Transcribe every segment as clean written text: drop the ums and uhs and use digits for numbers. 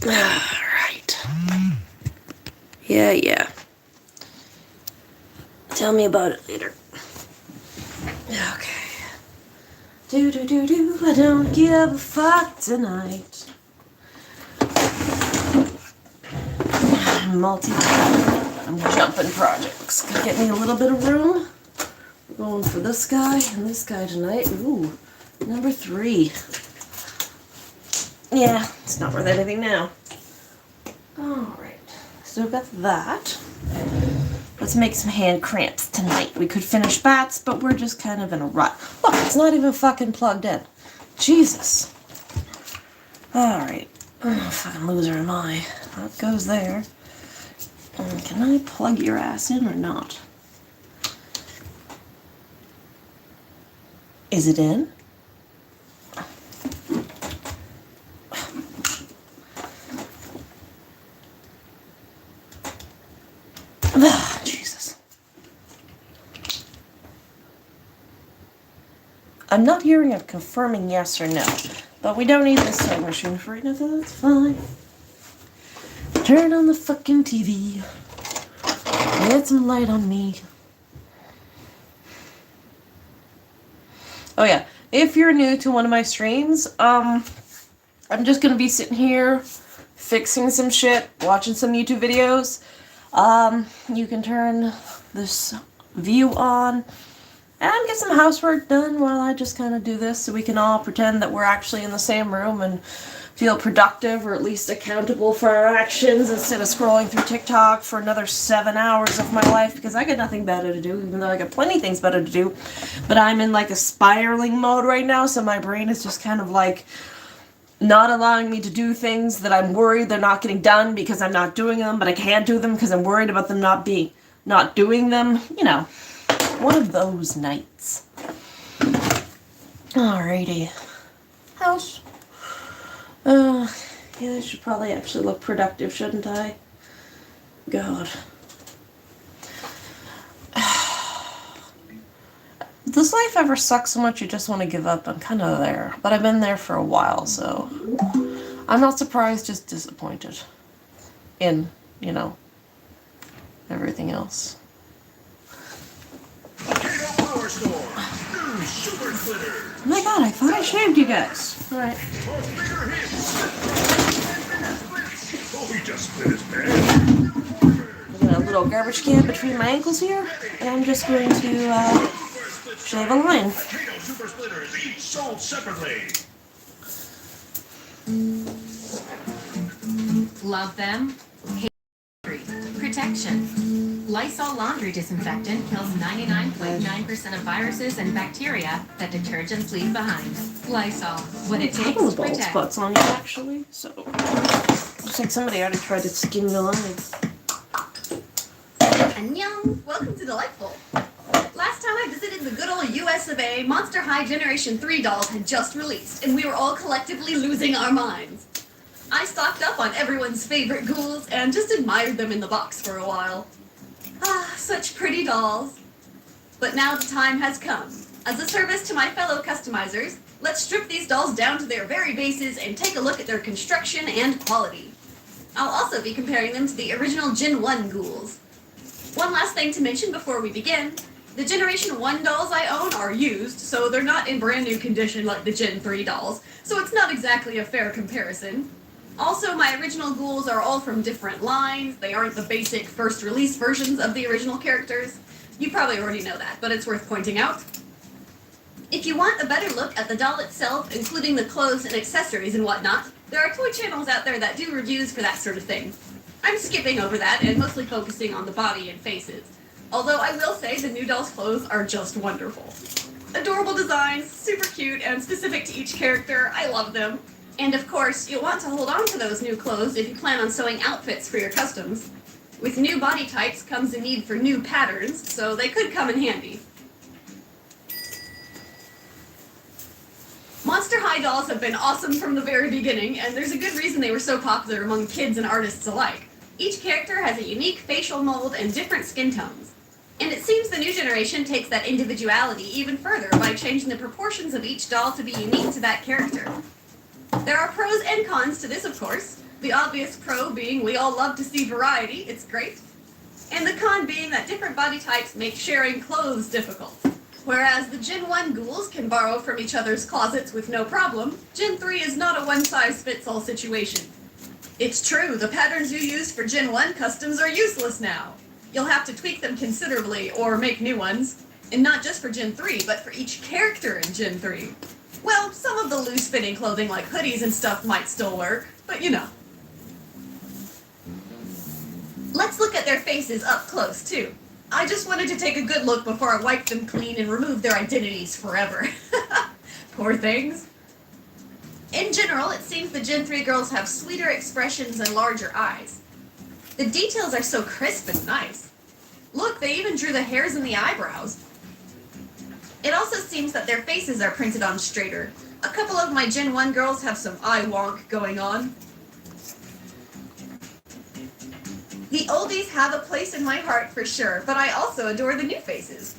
Alright. Yeah. Tell me about it later. Okay. I don't give a fuck tonight. I'm jumping projects. Gonna get me a little bit of room. We're going for this guy and this guy tonight. Ooh, number 3. Yeah, it's not worth anything now. Alright, so we've got that. Let's make some hand cramps tonight. We could finish bats, but we're just kind of in a rut. Look, it's not even fucking plugged in. Jesus. Alright. Oh, fucking loser am I. That goes there. Can I plug your ass in or not? Is it in? Jesus. I'm not hearing a confirming yes or no, but we don't need this sewing machine for right now, so that's fine. Turn on the fucking TV. Get some light on me. Oh yeah, if you're new to one of my streams, I'm just gonna be sitting here fixing some shit, watching some YouTube videos. You can turn this view on and get some housework done while I just kind of do this, so we can all pretend that we're actually in the same room and feel productive, or at least accountable for our actions, instead of scrolling through TikTok for another 7 hours of my life, because I got nothing better to do, even though I got plenty of things better to do. But I'm in like a spiraling mode right now, so my brain is just kind of like not allowing me to do things that I'm worried they're not getting done because I'm not doing them, but I can't do them because I'm worried about them not doing them. You know, one of those nights. Alrighty. House. Yeah, I should probably actually look productive, shouldn't I? God. Does life ever suck so much you just want to give up? I'm kind of there, but I've been there for a while, so I'm not surprised, just disappointed in, you know, everything else. Oh my god, I thought I shaved you guys. Alright. I've got a little garbage can between my ankles here, and I'm just going to shave a line. Love them. Hate protection. Lysol laundry disinfectant kills 99.9% of viruses and bacteria that detergents leave behind. Lysol, what it takes to protect. Spots on you, actually, so looks like somebody already tried to skin the line. Annyeong! Welcome to Delightful. Last time I visited the good old US of A, Monster High Generation 3 dolls had just released, and we were all collectively losing our minds. I stocked up on everyone's favorite ghouls and just admired them in the box for a while. Ah, such pretty dolls. But now the time has come. As a service to my fellow customizers, let's strip these dolls down to their very bases and take a look at their construction and quality. I'll also be comparing them to the original Gen 1 ghouls. One last thing to mention before we begin. The Generation 1 dolls I own are used, so they're not in brand new condition like the Gen 3 dolls, so it's not exactly a fair comparison. Also, my original ghouls are all from different lines. They aren't the basic first release versions of the original characters. You probably already know that, but it's worth pointing out. If you want a better look at the doll itself, including the clothes and accessories and whatnot, there are toy channels out there that do reviews for that sort of thing. I'm skipping over that and mostly focusing on the body and faces. Although I will say the new doll's clothes are just wonderful. Adorable designs, super cute, and specific to each character. I love them. And of course, you'll want to hold on to those new clothes if you plan on sewing outfits for your customs. With new body types comes a need for new patterns, so they could come in handy. Monster High dolls have been awesome from the very beginning, and there's a good reason they were so popular among kids and artists alike. Each character has a unique facial mold and different skin tones. And it seems the new generation takes that individuality even further by changing the proportions of each doll to be unique to that character. There are pros and cons to this, of course. The obvious pro being we all love to see variety, it's great. And the con being that different body types make sharing clothes difficult. Whereas the Gen 1 ghouls can borrow from each other's closets with no problem, Gen 3 is not a one-size-fits-all situation. It's true, the patterns you used for Gen 1 customs are useless now. You'll have to tweak them considerably or make new ones. And not just for Gen 3, but for each character in Gen 3. Well, some of the loose-fitting clothing like hoodies and stuff might still work, but you know. Let's look at their faces up close, too. I just wanted to take a good look before I wiped them clean and removed their identities forever. Poor things. In general, it seems the Gen 3 girls have sweeter expressions and larger eyes. The details are so crisp and nice. Look, they even drew the hairs and the eyebrows. It also seems that their faces are printed on straighter. A couple of my Gen 1 girls have some eye wonk going on. The oldies have a place in my heart for sure, but I also adore the new faces.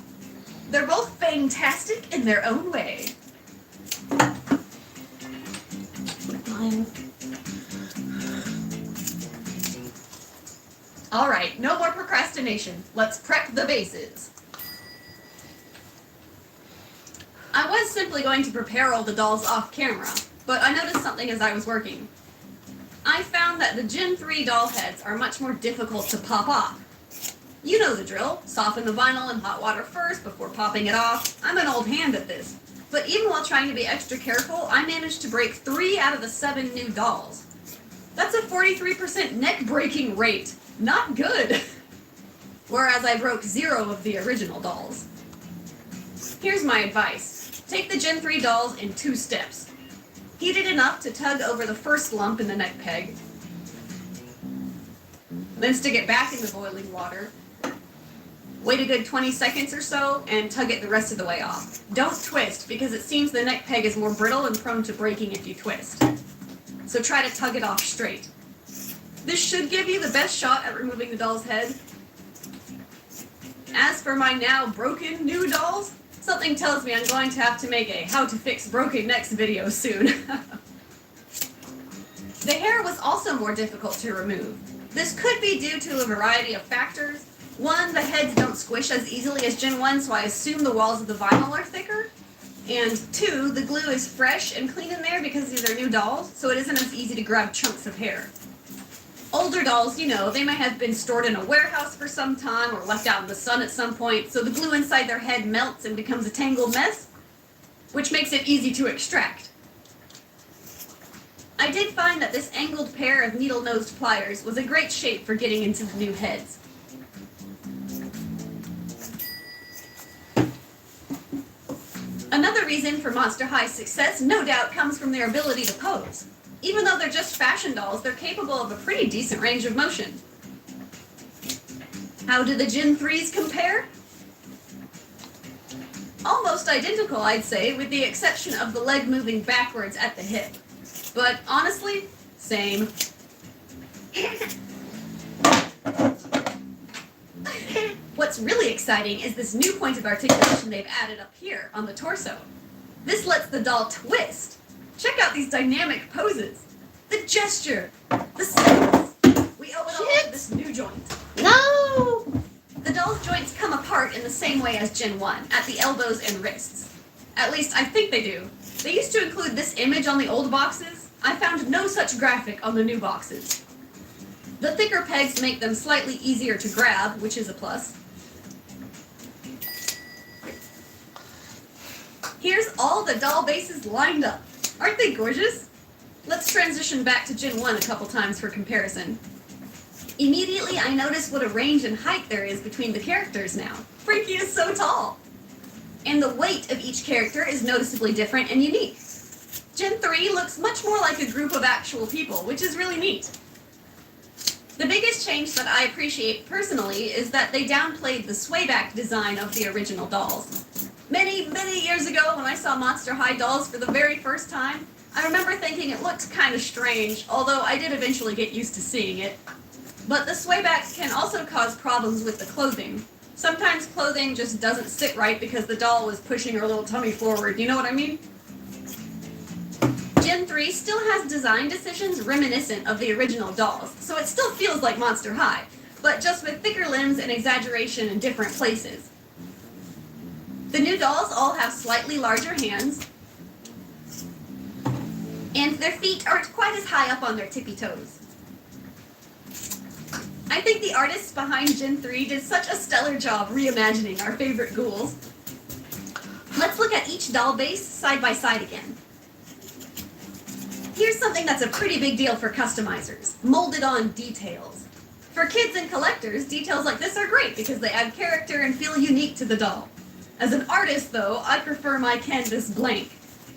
They're both fantastic in their own way. Fine. Alright, no more procrastination. Let's prep the bases. I was simply going to prepare all the dolls off camera, but I noticed something as I was working. I found that the Gen 3 doll heads are much more difficult to pop off. You know the drill. Soften the vinyl in hot water first before popping it off. I'm an old hand at this. But even while trying to be extra careful, I managed to break 3 out of the 7 new dolls. That's a 43% neck-breaking rate. Not good. Whereas I broke 0 of the original dolls. Here's my advice. Take the Gen 3 dolls in 2 steps. Heat it enough to tug over the first lump in the neck peg. Then stick it back in the boiling water. Wait a good 20 seconds or so and tug it the rest of the way off. Don't twist because it seems the neck peg is more brittle and prone to breaking if you twist. So try to tug it off straight. This should give you the best shot at removing the doll's head. As for my now broken new dolls, something tells me I'm going to have to make a how to fix broken necks video soon. The hair was also more difficult to remove. This could be due to a variety of factors. 1, the heads don't squish as easily as Gen 1, so I assume the walls of the vinyl are thicker. And 2, the glue is fresh and clean in there because these are new dolls, so it isn't as easy to grab chunks of hair. Older dolls, you know, they might have been stored in a warehouse for some time or left out in the sun at some point, so the glue inside their head melts and becomes a tangled mess, which makes it easy to extract. I did find that this angled pair of needle-nosed pliers was a great shape for getting into the new heads. Another reason for Monster High's success no doubt comes from their ability to pose. Even though they're just fashion dolls, they're capable of a pretty decent range of motion. How do the Gen 3s compare? Almost identical, I'd say, with the exception of the leg moving backwards at the hip. But honestly, same. What's really exciting is this new point of articulation they've added up here on the torso. This lets the doll twist. Check out these dynamic poses. The gesture. The sense. We owe it all to this new joint. No! The doll's joints come apart in the same way as Gen 1, at the elbows and wrists. At least I think they do. They used to include this image on the old boxes. I found no such graphic on the new boxes. The thicker pegs make them slightly easier to grab, which is a plus. Here's all the doll bases lined up. Aren't they gorgeous? Let's transition back to Gen 1 a couple times for comparison. Immediately, I notice what a range in height there is between the characters now. Freaky is so tall. And the weight of each character is noticeably different and unique. Gen 3 looks much more like a group of actual people, which is really neat. The biggest change that I appreciate personally is that they downplayed the swayback design of the original dolls. Many, many years ago when I saw Monster High dolls for the very first time, I remember thinking it looked kind of strange, although I did eventually get used to seeing it. But the swaybacks can also cause problems with the clothing. Sometimes clothing just doesn't sit right because the doll was pushing her little tummy forward, you know what I mean? Gen Gen 3 still has design decisions reminiscent of the original dolls, so it still feels like Monster High, but just with thicker limbs and exaggeration in different places. The new dolls all have slightly larger hands, and their feet aren't quite as high up on their tippy toes. I think the artists behind Gen 3 did such a stellar job reimagining our favorite ghouls. Let's look at each doll base side by side again. Here's something that's a pretty big deal for customizers: molded on details. For kids and collectors, details like this are great because they add character and feel unique to the doll. As an artist, though, I prefer my canvas blank.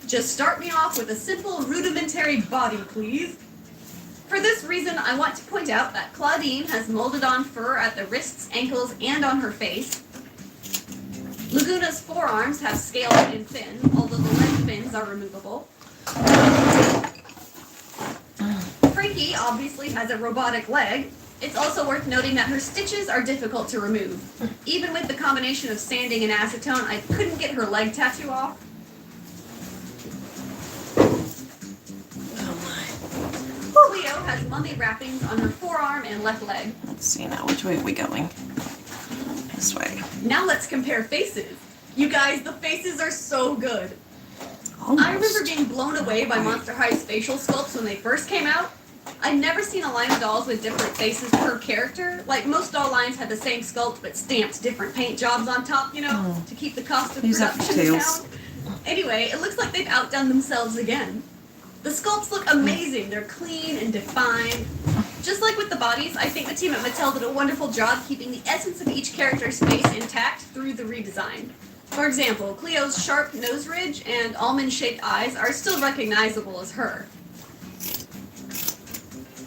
Just start me off with a simple rudimentary body, please. For this reason, I want to point out that Claudine has molded on fur at the wrists, ankles, and on her face. Laguna's forearms have scales and fin, although the leg fins are removable. Frankie obviously has a robotic leg. It's also worth noting that her stitches are difficult to remove. Even with the combination of sanding and acetone, I couldn't get her leg tattoo off. Cleo has mummy wrappings on her forearm and left leg. Let's see now, which way are we going? This way. Now let's compare faces. You guys, the faces are so good. Almost. I remember being blown away by Monster High's facial sculpts when they first came out. I'd never seen a line of dolls with different faces per character. Like, most doll lines had the same sculpt but stamped different paint jobs on top, you know, to keep the cost of Use that for production down. tails. Anyway, it looks like they've outdone themselves again. The sculpts look amazing. They're clean and defined. Just like with the bodies, I think the team at Mattel did a wonderful job keeping the essence of each character's face intact through the redesign. For example, Cleo's sharp nose ridge and almond-shaped eyes are still recognizable as her.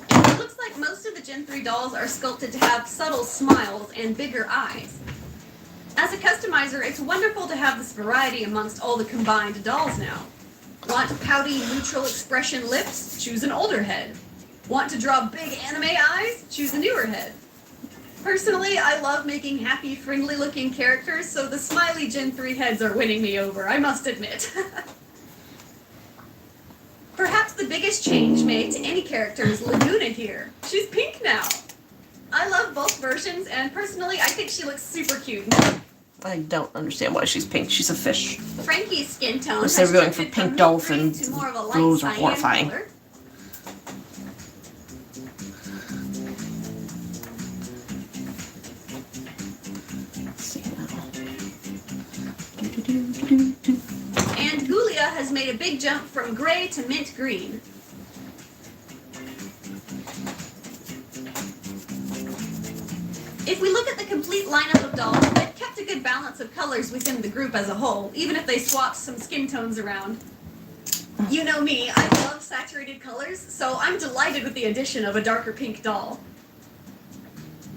It looks like most of the Gen 3 dolls are sculpted to have subtle smiles and bigger eyes. As a customizer, it's wonderful to have this variety amongst all the combined dolls now. Want pouty, neutral expression lips? Choose an older head. Want to draw big anime eyes? Choose a newer head. Personally, I love making happy, friendly-looking characters, so the smiley Gen 3 heads are winning me over, I must admit. Perhaps the biggest change made to any character is Laguna here. She's pink now. I love both versions, and personally, I think she looks super cute. I don't understand why she's pink. She's a fish. Frankie's skin tone Unless has they were going for shifted pink from dolphins. to more of a light Those are cyan horrifying. color. Let's see now. And Gulia has made a big jump from gray to mint green. If we look at the complete lineup of dolls, they've kept a good balance of colors within the group as a whole, even if they swapped some skin tones around. You know me, I love saturated colors, so I'm delighted with the addition of a darker pink doll.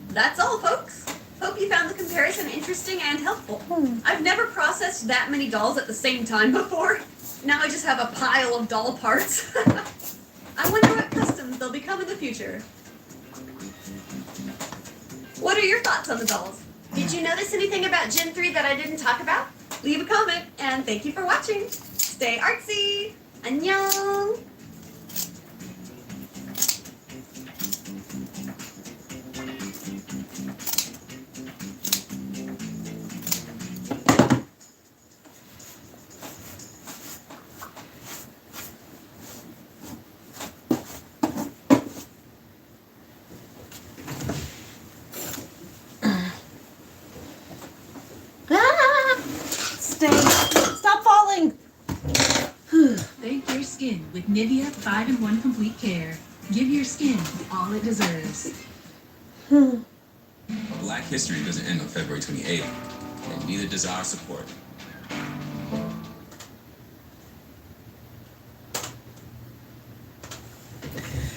That's all, folks. Hope you found the comparison interesting and helpful. I've never processed that many dolls at the same time before. Now I just have a pile of doll parts. I wonder what customs they'll become in the future. What are your thoughts on the dolls? Did you notice anything about Gen 3 that I didn't talk about? Leave a comment, and thank you for watching. Stay artsy! Annyeong! Stop falling! Thank your skin with Nivea 5-in-1 Complete Care. Give your skin all it deserves. Black history doesn't end on February 28th, and neither does our support.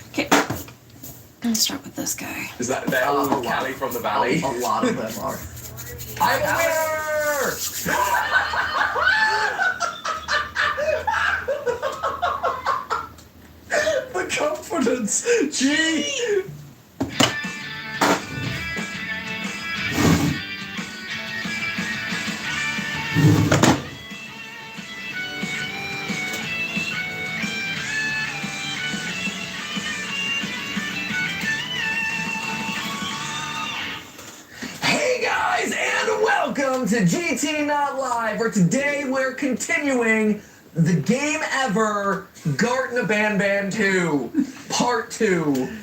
Okay. Let's start with this guy. Is that Callie from the Valley? A lot of them are. I'm a winner! The confidence! Gee! to GT Not Live, where today we're continuing the game ever, Garten Abandon 2, Part 2.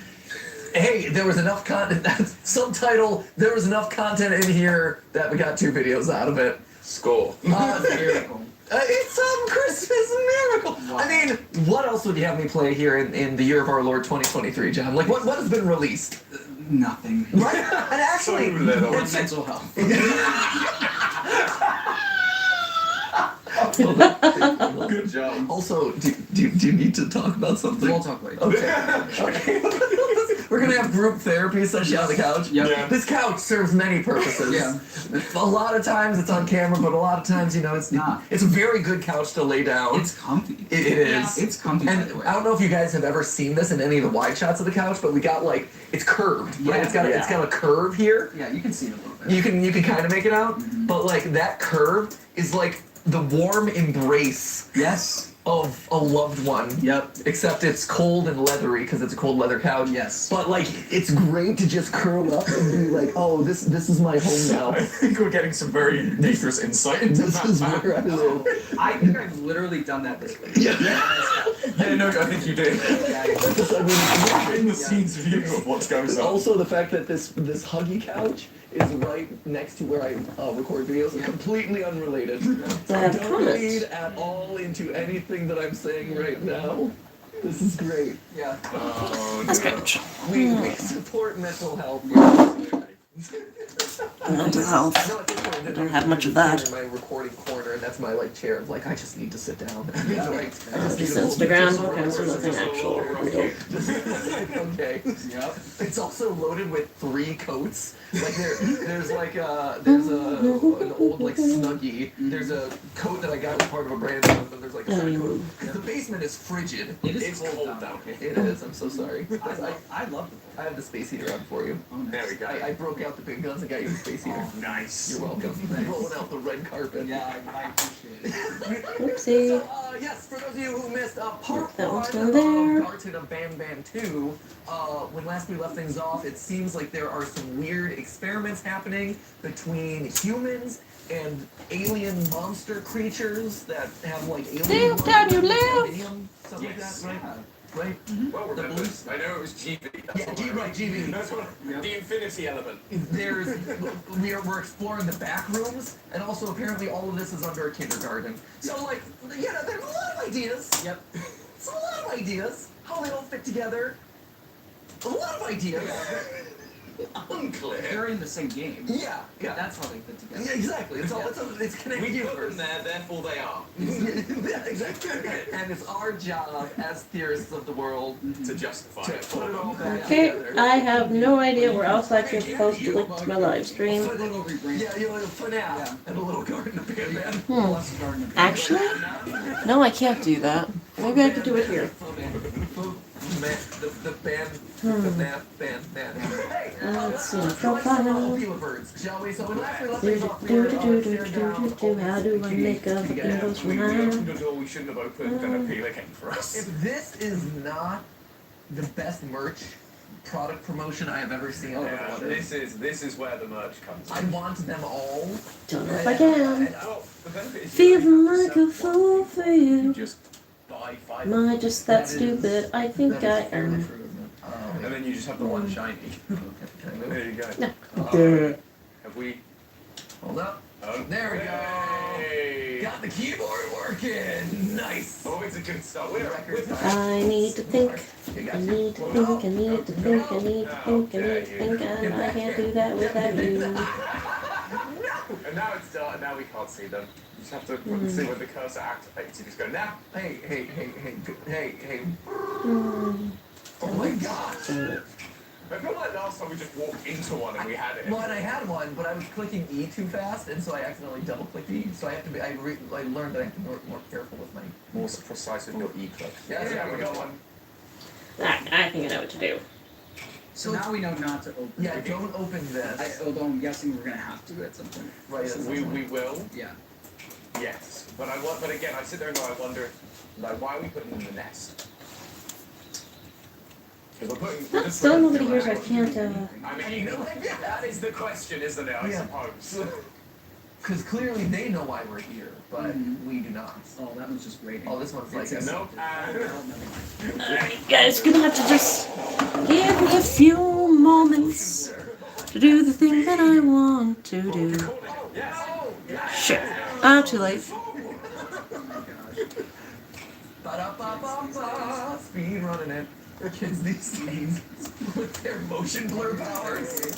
Hey, there was enough content, subtitle, there was enough content in here that we got 2 videos out of it. Score. Miracle. It's Christmas miracle. Wow. I mean, what else would you have me play here in the year of our Lord 2023, John? Like, what has been released? Nothing. Right? And actually, So little. Or mental health. Good job. Also, do you need to talk about something? We'll talk later. Okay. We're gonna have group therapy session on the couch. Yep. Yeah. This couch serves many purposes. Yeah. A lot of times it's on camera, but a lot of times, you know, it's not. It's a very good couch to lay down. It's comfy. It is. It's comfy, by And the way. I don't know if you guys have ever seen this in any of the wide shots of the couch, but we got like it's curved. Right? Yeah. It's got a curve here. Yeah, you can see it a little bit. You can kind of make it out, Mhm. but like that curve is like the warm embrace Yes. of a loved one. Yep. Except it's cold and leathery because it's a cold leather couch. Yes. But like it's great to just curl up and be like, oh, this is my home now. I think we're getting some very dangerous insight into This that. is where I live. I think I've literally done that this week. Yeah. Yeah, no, I think you did. Yeah, I mean, In the scenes view of what goes on. also the fact that this huggy couch is right next to where I record videos is completely unrelated. So That's don't correct. read at all into anything that I'm saying right now. This is great. yeah. Oh, That's no. good. We support mental health. Mental health. I Don't have much of that. In my recording corner, and that's my like chair of like I just need to sit down. Yeah. Like, I just need Just to Instagram, hold okay, so nothing actual. Okay. Okay. Yep. It's also loaded with 3 coats. Like there's like an old like Snuggie. There's a coat that I got as part of a brand new, and then there's like a second coat. The basement is frigid. It is It's cold down here. It is. I'm so sorry. I love I have the space heater on for you. the phone. There we go. I broke out the big guns and got you the space heater. Oh, Nice. You're welcome. Nice. Rolling out the red carpet. Yeah, I appreciate it. Whoopsie. So, yes, for those of you who missed part That one's 1 still of there. Garten of Bam 2, when last we left things off, it seems like there are some weird experiments happening between humans and alien monster creatures that have like alien Live blood, down you like live. alien, stuff Yes. like that, Yeah. right? Right? Well, The remember, blues. I know it was GB. That's Yeah, what G- I right, GB. That's what, Yeah. the infinity element. We're exploring the back rooms, and also apparently all of this is under a kindergarten. So like, you know, there's a lot of ideas. Yep. It's a lot of ideas. How they all fit together. A lot of ideas. Unclear. They're in the same game. Yeah, yeah. That's how they fit together. Yeah, exactly. It's all it's connected We put them universe. there, therefore they are. Yeah, exactly. And it's our job as theorists of the world To justify to it. put it all back Okay, together. I have no idea where else I can post a link to my live stream. Put it over your brain. Yeah, you know, for now, Yeah. and a little garden of Batman. Plus garden of- Actually, no, I can't do that. Maybe I could do it here. The band. Hey, Let's see, let's profile. all feel birds, shall we? So when last we left Do things do off, do we were, do do do do do. How do I make a English We rhyme? opened a door we shouldn't have opened, and a peeler came for us. If this is not the best merch product promotion I have ever seen, I don't know Yeah, what is. this is where the merch comes I in. want them all. Don't know if I can. Well, the benefit is Feeling you don't like have a to sell one. fool for You you. just buy 5 Am I just that stupid? I think I That is fairly am. true, isn't it? Oh, and then you just have the one shiny. okay. Can I move? There you go. Duh. Have we? Hold up. Oh, There we go. Hey. Got the keyboard working. Nice. Always a good start. We're I need to think. You I got need to think. I need to think. I need to think. I need to think. And I can't do that without you. And now it's dark. Now we can't see them. You just have to see when the cursor activates. You just go now. Hey. Hmm. Oh my gosh. I feel like last time we just walked into one and we had it. Well, and I had one, but I was clicking E too fast, and so I accidentally double-clicked E. So I have to be. I learned that I have to be more careful with my. More precise with your E-click. Yeah, we got one. I think I know what to do. So now we know not to open Yeah, it. don't open this. Although I'm guessing we're gonna have to at some point. Right. that's We will. Yeah. Yes, but but again, I sit there and go, I wonder, like, why are we putting them in the nest? Because we're putting. Still nobody here, so I can't. I mean, that is the question, isn't it? I Yeah. suppose. Because clearly they know why we're here, but we do not. Oh, that one's just waiting. Oh, this one's like It's Nope. Alright, guys, gonna have to just give me a few moments to do the thing that I want to do. Shit. Oh, too late. Ba-da-ba-ba-ba. Speed running it. Kids these days with their motion blur powers.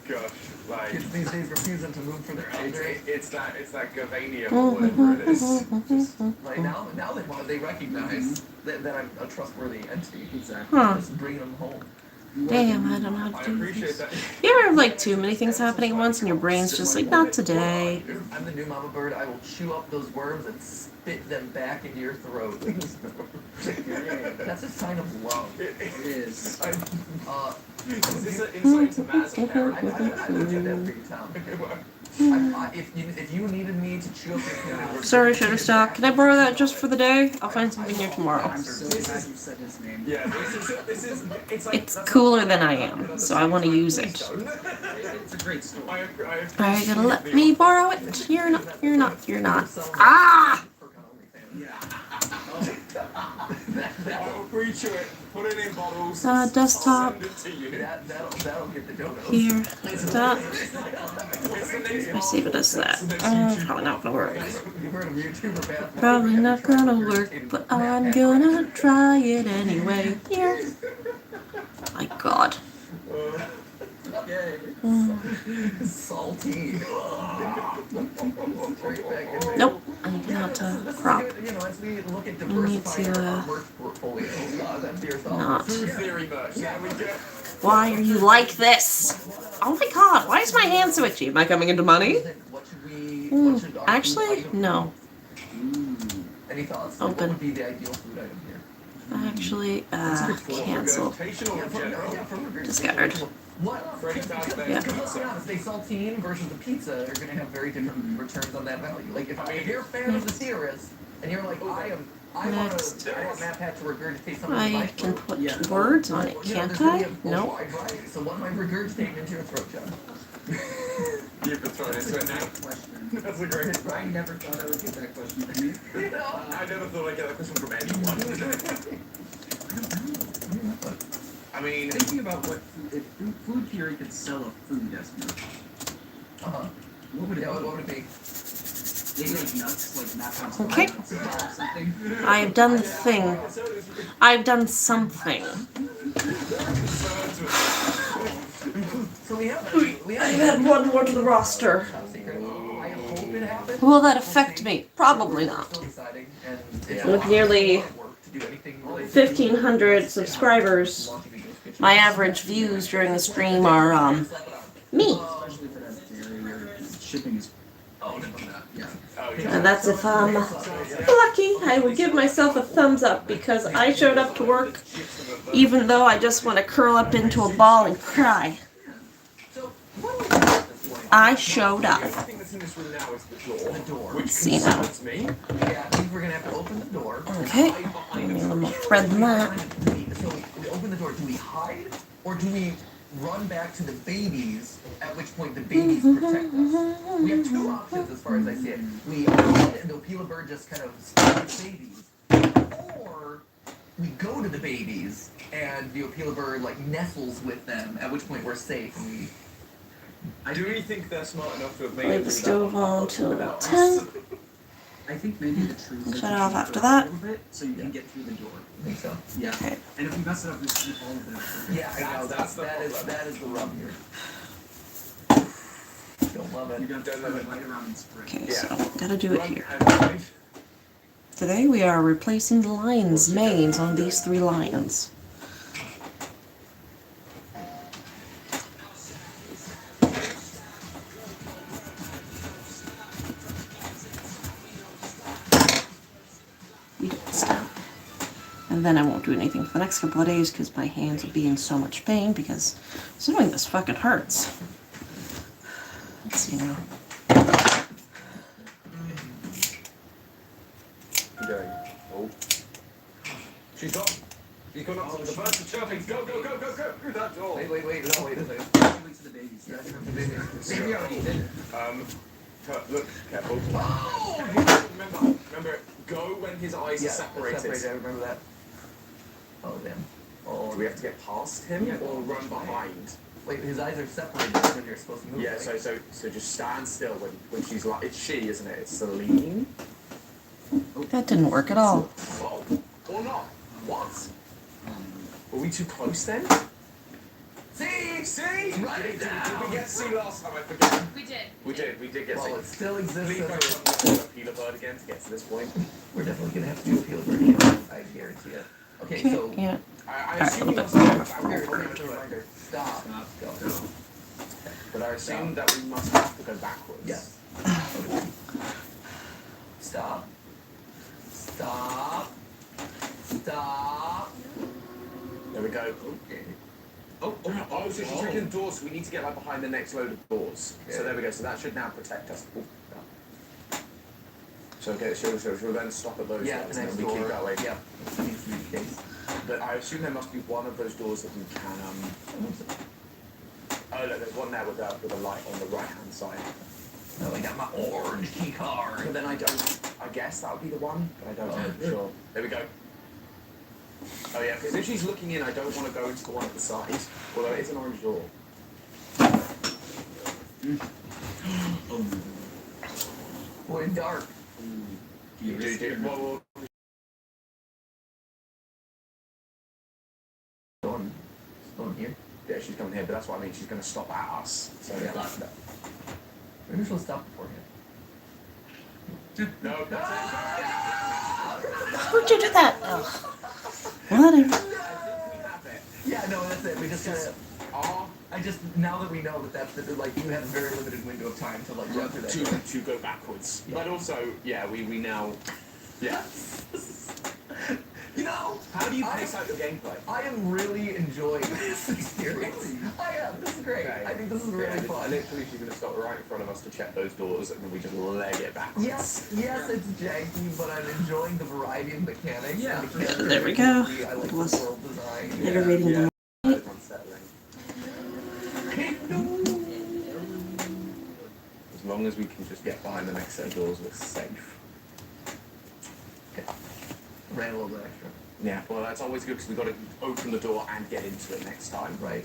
Gosh, like Kids these days refusing to move for their elders. it's that Gavania or whatever it is. Just, Like now they recognize that I'm a trustworthy entity. Exactly. Huh. Just bringing them home. Damn, I don't know how I to do appreciate this. that. You ever have like too many things happening at once and your brain's just like, not today? I'm the new mama bird. I will chew up those worms and spit them back into your throat. That's a sign of love. It is. Is this an insight to Matt as a parent? I would do that for you, Tom. If you needed me to chew up your peanut, Sorry, Shutterstock. Can I borrow that just for the day? I'll find something here tomorrow. I'm so glad you said his name. Yeah, this is it's like It's cooler than I am, so I want to use it. It's a great story. Are you gonna let me borrow it? You're not. You're not. You're not. Ah! Yeah. I'll appreciate it. Put it in bottles. Desktop. Send it to you. that'll get the donuts. Here. That. It's the next I see what is that. Probably not gonna work. You heard of YouTuber bath? Probably not gonna work, but I'm gonna try it anyway. Here. My God. Yay. Salty. Straight back in there. Nope. I cannot crop. You know, as we look at need diversifying to, our merch portfolio, that beer Not. Food theory merch. There we go. Why are you like this? Oh my God. Why is my hand so itchy? Am I coming into money? What should we? Hmm, What should our actually, food item no. Any thoughts? Open. What would be the ideal food item here? Actually, cancel. Regurgitation or general? Discard. What? For any time that Yeah. Because let's be honest, a saltine versus a pizza are going to have very different returns on that value. Like if you're a fan of the theorist and you're like, I want Next. Matt Pat to regurgitate something. I can put words on it, can't I? No. So what am I regurgitating into your throat, John? You've been thrown into it now. Question. That's a great I never thought I would get that question from you. You know? I never thought I'd get that question from anyone. I mean, Thinking about what if food theory could sell a food estimate, what would it be? What would it be? Maybe like nuts, like not Okay. or something. I have done the thing. I've done something. So we have I've had one more to the roster. I hope it happens. Will that affect me? Probably not. Exciting, and With nearly 1,500 subscribers, my average views during the stream are, me. Especially for that dairy or shipping is. Oh, no, yeah. And that's if I'm lucky. I would give myself a thumbs up because I showed up to work even though I just want to curl up into a ball and cry. I showed up. everything that's in this room now is the door. Which See now. concerns me. Yeah, I think we're gonna have to open the door. Okay. Give me a little more thread than that. So we open the door. Do we hide or do we run back to the babies? At which point the babies protect us. We have two options as far as I see it. We hide and the Opila bird just kind of scares babies, or we go to the babies and the Opila bird like nestles with them. At which point we're safe and we. Do we think they're smart enough to have made Leave it the through stove that on till without us? 10. I think maybe the truth is Shut that off you after need to that. open a little bit so you can get through the door. I think so. Yeah. Okay. And if we mess it up, we see all of them. Yeah, I know. That's the That is the rub here. Don't love You're it. gonna turn it right around and spray. Okay, Yeah. so gotta do it Run here. and hide. Today we are replacing the lines, mains on these 3 lines. You don't stop. And then I won't do anything for the next couple of days because my hands will be in so much pain because sewing this fucking hurts. Let's see now. Okay. Oh. She's gone. She's gone up to the birds are chirping. Go, go, go, go, go through that door. Wait, no, wait a second. Wait to the babies. Yeah, the baby. Maybe I already did it. Look, careful. Oh! Remember, go when his eyes are separated. I remember that. Oh, damn. Oh, Do we have to get past him or run behind? Wait, his eyes are separated when you're supposed to move. Yeah, right? so just stand still when she's like, it's she, isn't it? It's Celine. That didn't work at all. Whoa. Or not. What? Were we too close then? See? Write it down. Did we get C last time? I forget. We did. We did get C. Well, it still exists. Please as don't a Peeler Bird again to get to this point. We're definitely gonna have to do a Peeler Bird again. I guarantee it. Okay, so Yeah. I assume we must go here, backwards. reminder. Stop. Go. But I assume that we must have to go backwards. Yes. Stop. Stop. Stop. There we go. Okay. Oh, so she's tricking the doors, so we need to get like behind the next load of doors. Okay. So there we go. So that should now protect us. Oh. So okay, she'll then stop at those Yeah, doors the and next then we door. keep that way. Yeah. That needs to be the case. But I assume there must be one of those doors that we can Oh look, there's one there with a light on the right hand side. No, I got my orange key So card. then I guess that would be the one, but I don't know for sure. There we go. Oh yeah, because if she's looking in, I don't want to go into the one at the side. Although it is an orange door. Boy, dark. Well, Going here. yeah, she's coming here, but that's what I mean. She's going to stop at us. So yeah, that's that. Maybe she'll stop beforehand. No, that's Who'd you do that? Ugh. Whatever. it. Yeah, no, that's it. We just gotta. I just now that we know that that's the, like you have a very limited window of time to like run through that. To go backwards. Yeah. But also, yeah, we now, yeah. You know, How do you pace out your gameplay? I am really enjoying this experience. I am. This is great. Okay. I think this is really fun. Literally, she's going to stop right in front of us to check those doors, and then we just leg it backwards. Yes, it's janky, but I'm enjoying the variety of mechanics. Yeah. And the characters. There we go. I like the Was world design. aggravating them. It's unsettling. As long as we can just get behind the next set of doors, we're safe. Ran a little bit extra. Yeah, well, that's always good because we've got to open the door and get into it next time. Right.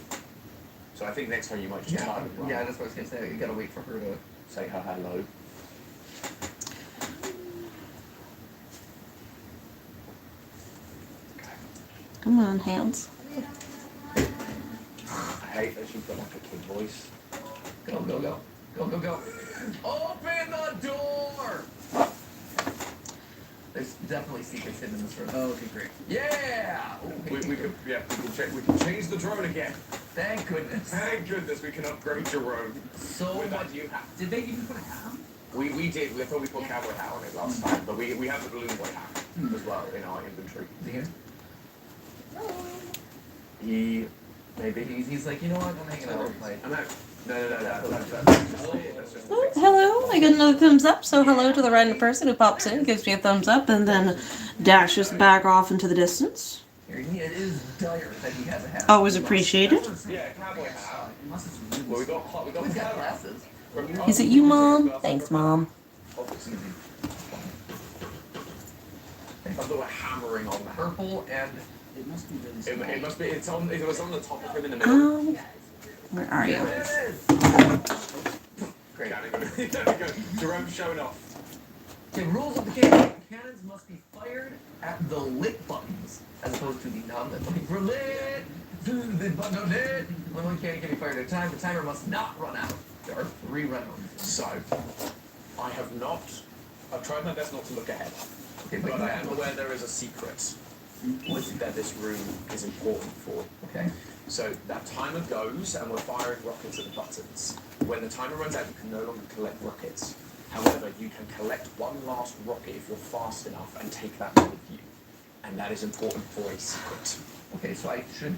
So I think next time you might just turn and run. Yeah, that's what I was gonna say. You gotta wait for her to. Say her hello. Come on, hands. I hate that she's got like a kid voice. Go. Open the door! There's definitely secrets hidden in this room. Oh, okay, great. Yeah! We can change the drone again. Thank goodness. Thank goodness we can upgrade your drone. So With much. that you have. Did they even put a hat on? We did. I thought we put cowboy hat on it last time, but we have the balloon boy hat as well in our inventory. Is he here? Maybe He's like, you know what? I'm hanging out with my. I'm out. No. That's just Oh, hello. I got another thumbs up. So hello to the random person who pops in, gives me a thumbs up, and then dashes back off into the distance. It is dire that he has a hat. Always appreciated. Yeah, cowboy hat. Unless it's really Well, we got He's got glasses. Is it you, Mom? Thanks, Mom. Obviously. I thought we're hammering on that. Purple and. It must be really small. It must be. It was on the top of him in the middle. Where are you? There it is! Great. There we go. Jerome's showing off. Okay, rules of the game. Cannons must be fired at the lit buttons as opposed to the non-lit buttons. For lit, the button lit. When one cannon can be fired at a time, the timer must not run out. There are 3 rounds. So, I've tried my best not to look ahead, Okay, but I am aware there is a secret that this room is important for. Okay. So that timer goes and we're firing rockets at the buttons. When the timer runs out, you can no longer collect rockets. However, you can collect one last rocket if you're fast enough and take that with you. And that is important for a secret. Okay, so I should.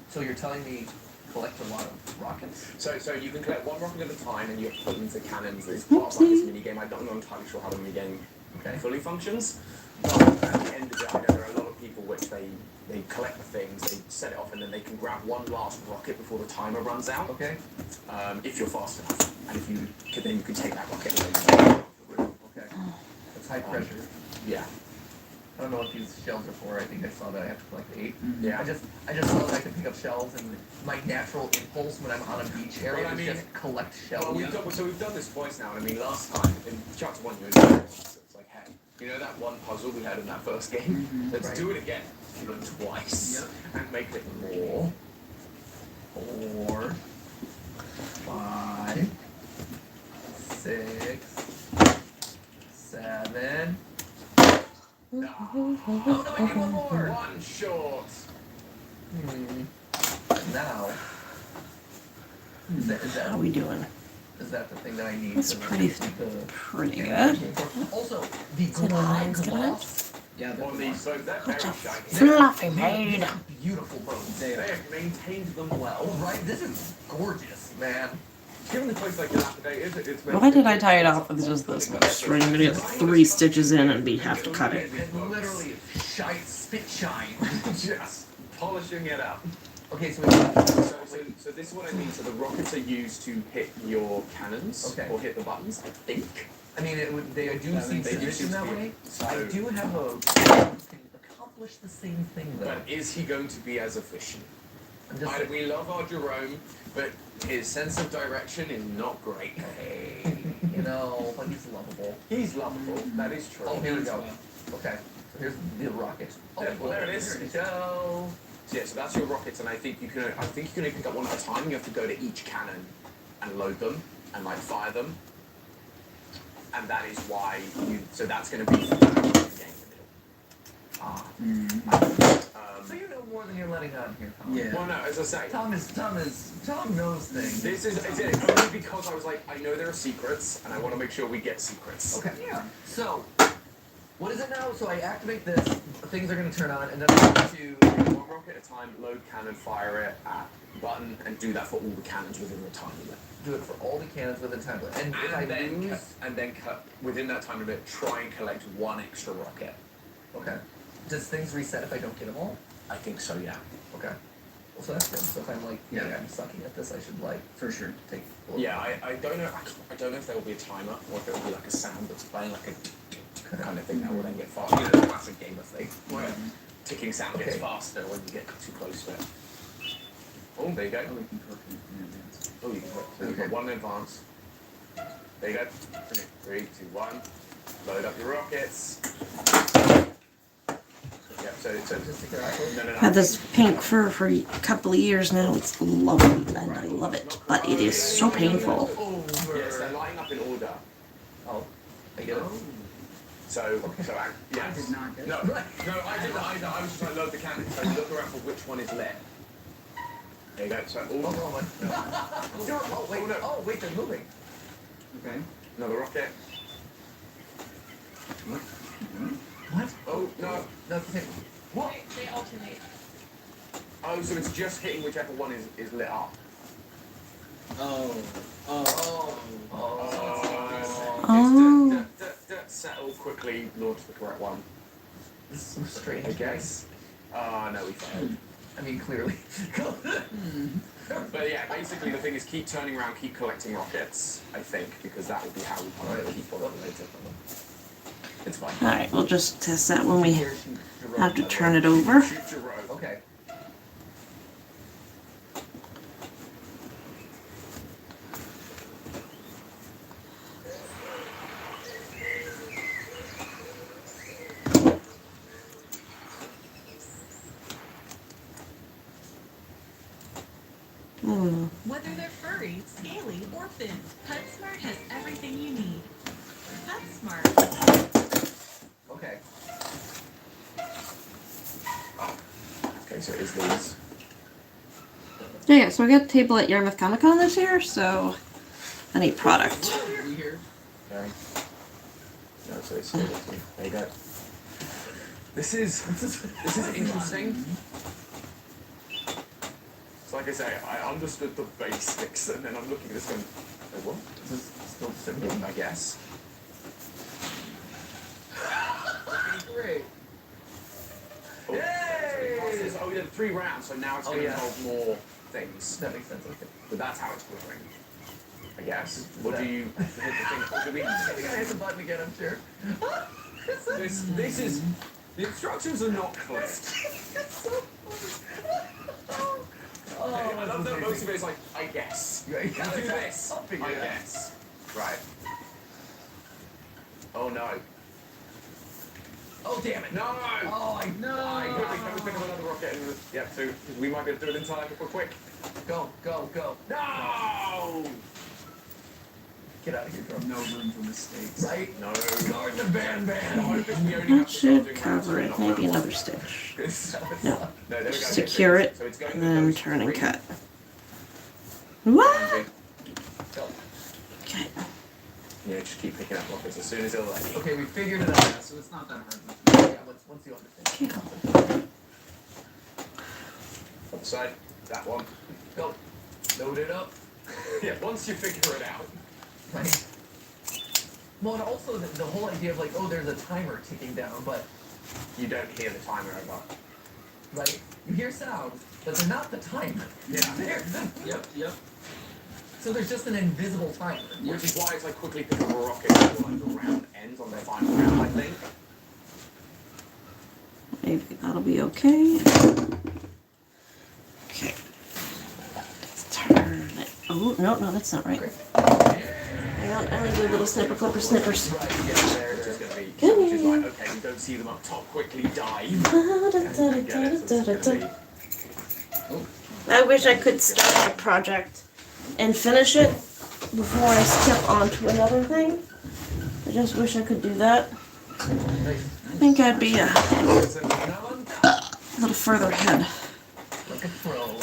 So you're telling me collect a lot of rockets? So you can collect one rocket at a time and you have to put them into cannons. It's part of like this minigame. I'm not entirely sure how the minigame Okay. fully functions. But at the end of it, I know there are a lot of people which they collect the things, they set it off, and then they can grab one last rocket before the timer runs out. Okay. If you're fast enough, and if you could, then you can take that rocket away. Okay. That's high pressure. Yeah. I don't know what these shells are for. I think I saw that I have to collect 8. Yeah. I just saw that I can pick up shells, and my natural impulse when I'm on a beach area Well, I is mean- just collect shells. Well, we've done this twice now, and I mean, last time in chapter 1 you were in so it's like, hey, you know that one puzzle we had in that first game? Let's Right. do it again, do it twice, and make it more. 4, 5, 6, 7. No, Oh no, I need one more. one short. Now, is How are we doing? that the thing that I need? That's for pretty the- pretty good. Also, the So the lines gloss gonna- Yeah, On these boats, they're very shiny. Fluffy maid. beautiful boats. They They have maintained them well. Right, this is gorgeous, man. Given the place like dilapidated, it's Why did I tie it off with just this much string? I'm gonna get 3 stitches in and be have to cut it. And literally shine, spit shine. just polishing it up. Okay, so we got So this is what I mean. So the rockets are used to hit your cannons Okay. or hit the buttons, I think. I mean, they do Yeah, seem they do positioned seem to that be- way. so- I do have a can accomplish the same thing though. But is he going to be as efficient? I'm just We love our Jerome, but his sense of direction is not great. you know, but he's lovable. He's lovable. That is true. Oh, here we go. Okay, so here's the rocket. Oh, Well, there it is. There we go. So yeah, so that's your rockets, and I think you can only pick up one at a time. You have to go to each cannon and load them and like fire them, and that is why you. So that's going to be for the game in the middle. Ah. So you know more than you're letting on here, Tom. Yeah. Well, no, as I say, Tom knows things. this is only because I was like, I know there are secrets, and I want to make sure we get secrets. Okay. Yeah. So, what is it now? So I activate this. Things are going to turn on, and then I have to. One rocket at a time, load cannon, fire it at button, and do that for all the cannons within the time limit. do it for all the cannons within time limit. And if I lose, And then cut within that time limit. Try and collect one extra rocket. okay. Does things reset if I don't get them all? I think so. Yeah. Okay. Well, so that's good. So if I'm like, Yeah. I'm sucking at this, I should like For sure. take. a little Yeah. I don't know. I don't know if there will be a timer or if it will be like a sound that's playing like a kind of thing that will then get faster. You know, the classic gamer thing where ticking sound gets Okay. faster when you get too close to it. Oh, there you go. Oh, we can cook in advance. Oh, you can put, so you've got one in advance. There you go. 3, 2, 1. Load up your rockets. Yeah, so Just to get out. no. Had this pink fur for a couple of years now. It's lovely and I love it, but it is so painful. Over. Yes, they're lining up in order. Oh, I get it. So, Okay. yeah. I did not get No, it. no, I didn't either. I was just trying to load the cannon. So look around for which one is lit. There you go. So, Oh, wrong one. Oh, wait. Oh, no. Oh, wait. They're moving. Okay. another rocket. What? What? Oh, no. That's the same. What? They alternate. Oh, so it's just hitting whichever one is lit up. Oh. Oh. Oh. Settle quickly, launch the correct one. This is so strange. I guess. No, we failed. I mean, clearly. But yeah, basically the thing is keep turning around, keep collecting rockets, I think, because that will be how we kind of keep on later. It's fine. Alright, we'll just test that when we Here, shoot your rope, have to by the turn way. it over. Shoot your rope. Okay. Hmm. Whether they're furry, scaly, or thin, PetSmart has everything you need. PetSmart. Okay. Okay, so it is these. Yeah, so we got a table at Yarmouth Comic Con this year, so I need product. We here. Okay. No, so it's there you go. This is interesting. So like I say, I understood the basics, and then I'm looking at this going, oh, what? This is still simple. I guess. Great. Oh, did 3 rounds, so now it's going to involve more things. That makes sense. Okay. But that's how it's growing, I guess. Or do you hit the thing? Or do we? I think I hit the button again. I'm sure. This is the instructions are not clear. It's so funny. I love that most of it is like, I guess. Yeah, You do this, I'll figure I it out. guess. Right. Oh no. Oh damn it! No! Oh I Quickly, can we pick up another rocket? And yeah, 2. We might be able to do it in time if we're quick. Go. No! Get out of here, Drum. No room for mistakes. Right? No. Guard the ban. That should cover it. Maybe another stitch. No. There we go. Secure it, So it's going and with then those turn and 3. cut. What? Go. Okay. Yeah, just keep picking up rockets as soon as they're like. Okay, we figured it out. Yeah, so it's not that hard. Yeah, once you understand. Other side. That one. Go. Load it up. Yeah, once you figure it out. Right. Well, and also the whole idea of like, oh, there's a timer ticking down, but You don't hear the timer over. right, you hear sounds, but they're not the timer. Yeah. Yep. So there's just an invisible timer. Which is why it's like quickly pick up a rocket before like the round ends on their final round, I think. Maybe that'll be okay. Okay. Let's turn it. Oh, no, that's not right. Great. Hang on, I only do little snipper clipper snippers. Right, Yeah, yeah. they're just going to be, Come which is here. like, okay, we don't see them up top, quickly dive. I wish I could start a project and finish it before I skip on to another thing. I just wish I could do that. I think I'd be a little further ahead. Like a pro.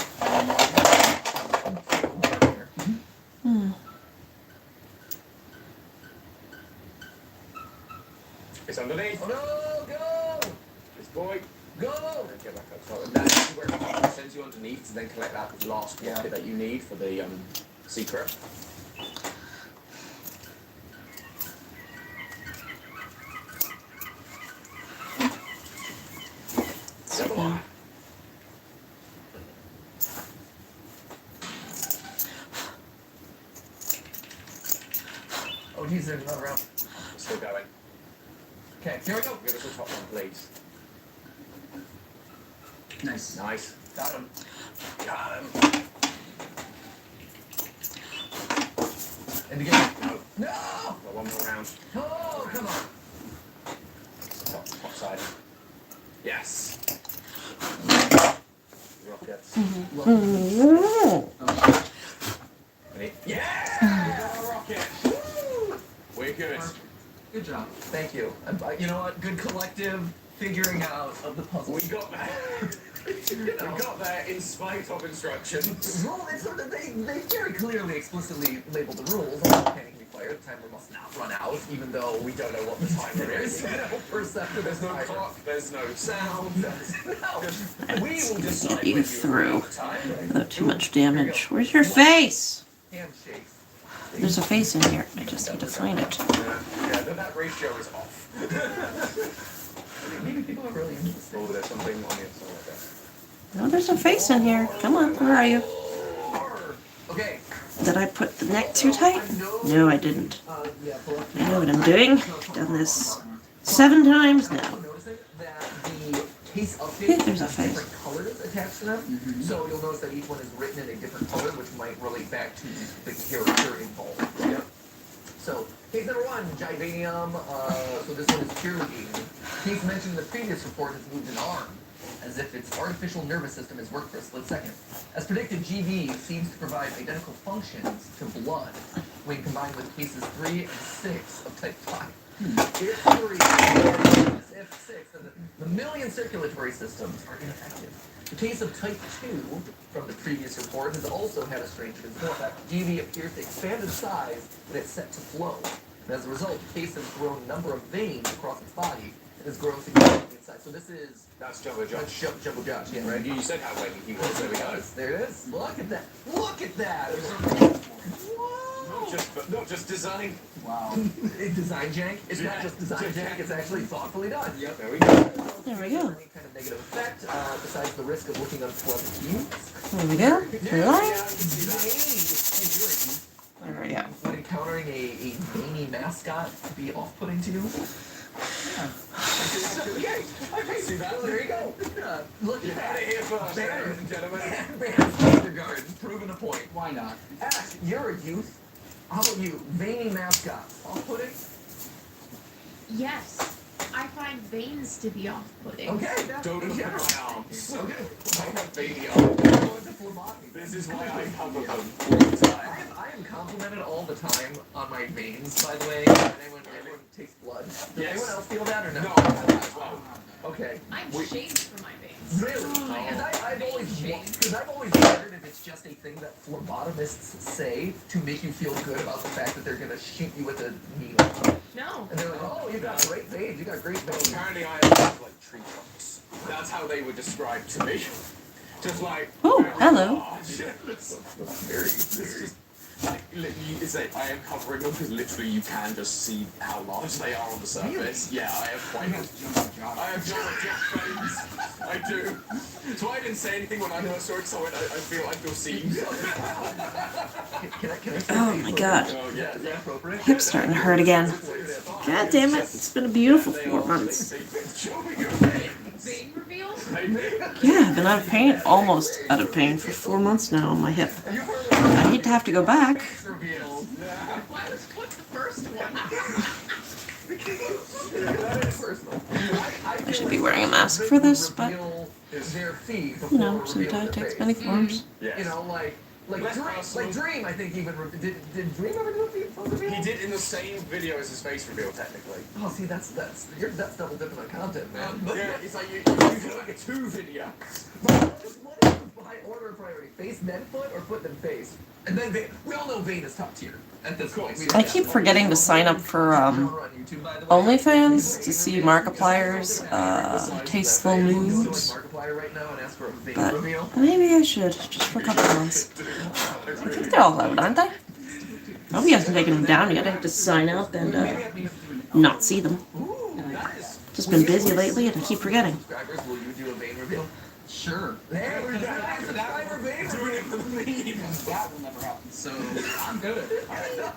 It's underneath. Oh no, go! This boy. Go! And get back up top. And that's where it sends you underneath to then collect that last rocket that you need for the secret. Double one. Oh, geez, there's another round. Still going. Okay, here we go. Give us the top one, please. Nice. Nice. Got him. Got him. And again. No. No! Got one more round. Oh, come on. Top side. Yes. Rockets. Mm. Ready? Yeah! We got a rocket. We're good. Good job. Thank you. You know what? Good collective figuring out of the puzzle. We got there. We got there in spite of instructions. Well, it's sort of, they very clearly, explicitly labeled the rules. Panic fire. The timer must not run out, even though we don't know what the timer is. Perceptive. There's no clock, there's no sound. No. We will decide You when through. time. Without too much damage. Where's your face? Handshakes. There's a face in here. I just need to find it. Yeah, that ratio is off. Maybe people are really into this. Oh, there's something on the inside like that. No, there's a face in here. Come on, where are you? Okay. Did I put the neck too tight? No, I didn't. Yeah, I know what I'm doing. Done this 7 times now. Noticing that the case update Yeah, there's a has face. different colors attached to them. So you'll notice that each one is written in a different color, which might relate back to the character involved. Yep. So, case number 1, Givanium. So this one is purely gaming. Case mentioned in the previous report has moved an arm, as if its artificial nervous system has worked for a split second. As predicted, GV seems to provide identical functions to blood when combined with cases 3 and 6 of type 5. If 3 if 6, then the mammalian circulatory systems are ineffective. The case of type 2 from the previous report has also had a strange physical effect. GV appears to expand in size when it's set to flow. And as a result, the case has grown a number of veins across its body and has grown significantly in size. So this is That's Jumbo Josh. Jumbo Josh, yeah, right? You said how wavy he was. There we go. There it is. Look at that. Look at that. Whoa. Not just design. Wow. Design jank. It's not just design jank. It's actually thoughtfully done. Yep. There we go. There we go. Kind of negative effect, besides the risk of looking unpleasant views. There we go. Really? Alright, yeah. Would encountering a veiny mascot be off-putting to you? Okay, I can see that. There you go. Look You at heard that. it here first, ladies and gentlemen. Bands kindergarten, proving a point. Why not? Ash, you're a youth. How about you? Veiny mascots, off-putting? Yes, I find veins to be off-putting. Okay. Don't look Yeah. at my arms. Okay. I have baby arms. This is why I cover them all the time. I am complimented all the time on my veins, by the way. Anyone takes blood? Does Yes. anyone else feel that or no? No, I have that as well. Okay. I'm We- shaved for my veins. Really? Oh, Because I've always shame. wondered if it's just a thing that phlebotomists say to make you feel good about the fact that they're gonna shoot you with a needle. No. And they're like, oh, you got great veins, you got great veins. Apparently I have like tree trunks. That's how they were described to me. Just like... Oh, very hello. large. It's just... Like, you say, I am covering them because literally you can just see how large they are on the surface. Yeah, I have quite... I have giant veins. I do. So I didn't say anything when I first saw it, so I feel seen. Can I Oh my god. Oh, yeah. Is that appropriate? Hip's starting to hurt again. God damn it. It's been a beautiful 4 months. Show me your veins. Vein reveal? Yeah, I've been out of pain, almost out of pain for 4 months now on my hip. I hate to have to go back. Why was what the first one? I should be wearing a mask for this, but Their fee you know, before sometimes it revealing takes their many face. forms. Yes. You know, like Dream, I think even did Dream ever do a full reveal? He did in the same video as his face reveal, technically. Oh, see, that's double dipping on content, man. Yeah, it's like you can look at 2 videos. What is the high order of priority? Face then foot or foot then face? And then we all know Vane is top tier at this point. I keep forgetting to sign up for OnlyFans to see Markiplier's tasteful nudes. But maybe I should, just for a couple of months. I think they're all out, aren't they? Oh, he hasn't taken them down yet. I have to sign up and not see them. Just been busy lately and I keep forgetting. Subscribers, will you do a Vane reveal? Sure. There we go. That will never happen. So I'm good.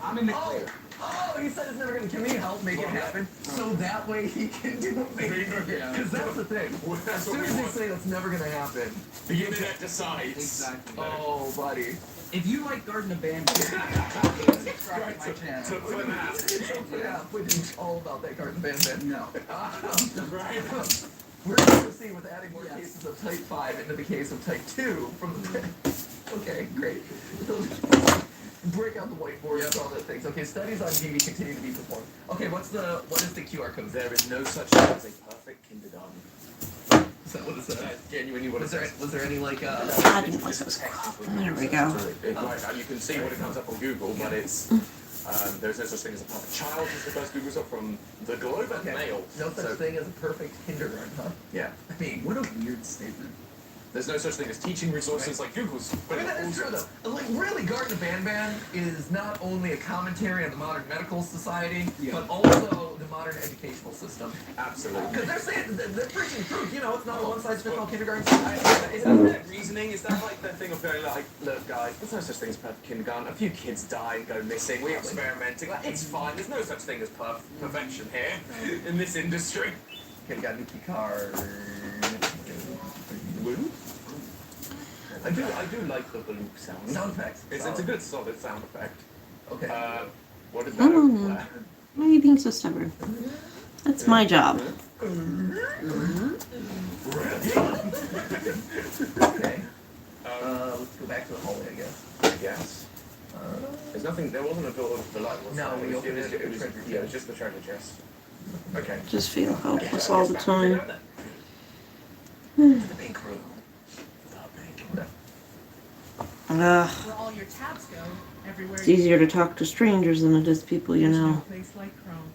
I'm in the clear. Oh, he said it's never going to kill me. Help make it happen. So that way he can do a Vane reveal. Because that's the thing. As soon as they say that's never going to happen, The internet decides. Exactly. oh, buddy. If you like Garden of Bamboo, subscribe to my channel. For that. Yeah, which is all about that Garden Band. No. Right. We're going to proceed with adding more Yes. cases of type 5 into the case of type 2 from the... Okay, great. Break out the whiteboard and all those things. Okay, studies on TV continue to be performed. Okay, what is the QR code? There is no such thing as a perfect kindergarten. Is that what it says? That's genuinely what it says. Was there any like I didn't realize it was. There we go. You can see what it comes up on Google, but it's there's no such thing as a perfect child. Is the first Google result from the Globe and Mail. No such So, thing as a perfect kindergarten, huh? Yeah, I mean, What a weird statement. there's no such thing as teaching resources like Google's. But that is true though. Like really, Garden of Banban is not only a commentary on the modern medical society, but also the modern educational system. Absolutely. Because they're saying they're preaching truth. You know, it's not a one-size-fits-all kindergarten. Is that their reasoning? Is that like the thing of going like, look guys, there's no such thing as perfect kindergarten. A few kids die and go missing. We're experimenting. Like, it's fine. There's no such thing as perfection here in this industry. Okay, got a new key card. Blue? I do like the blue sound. Sound effects. It's a good solid sound effect. Okay. What is No, that no, over no. there? Why are you being so stubborn? That's my job. Okay. Let's go back to the hallway, I guess. I guess. There's nothing, there wasn't a door with the light. Was No, there? we It opened was, it. it was, yeah, it was just the treasure chest. Okay. Just feel helpless all the time. The bank room. Ugh. Where all your tabs go, everywhere. It's easier to talk to strangers than it is people you know. Place like Chrome.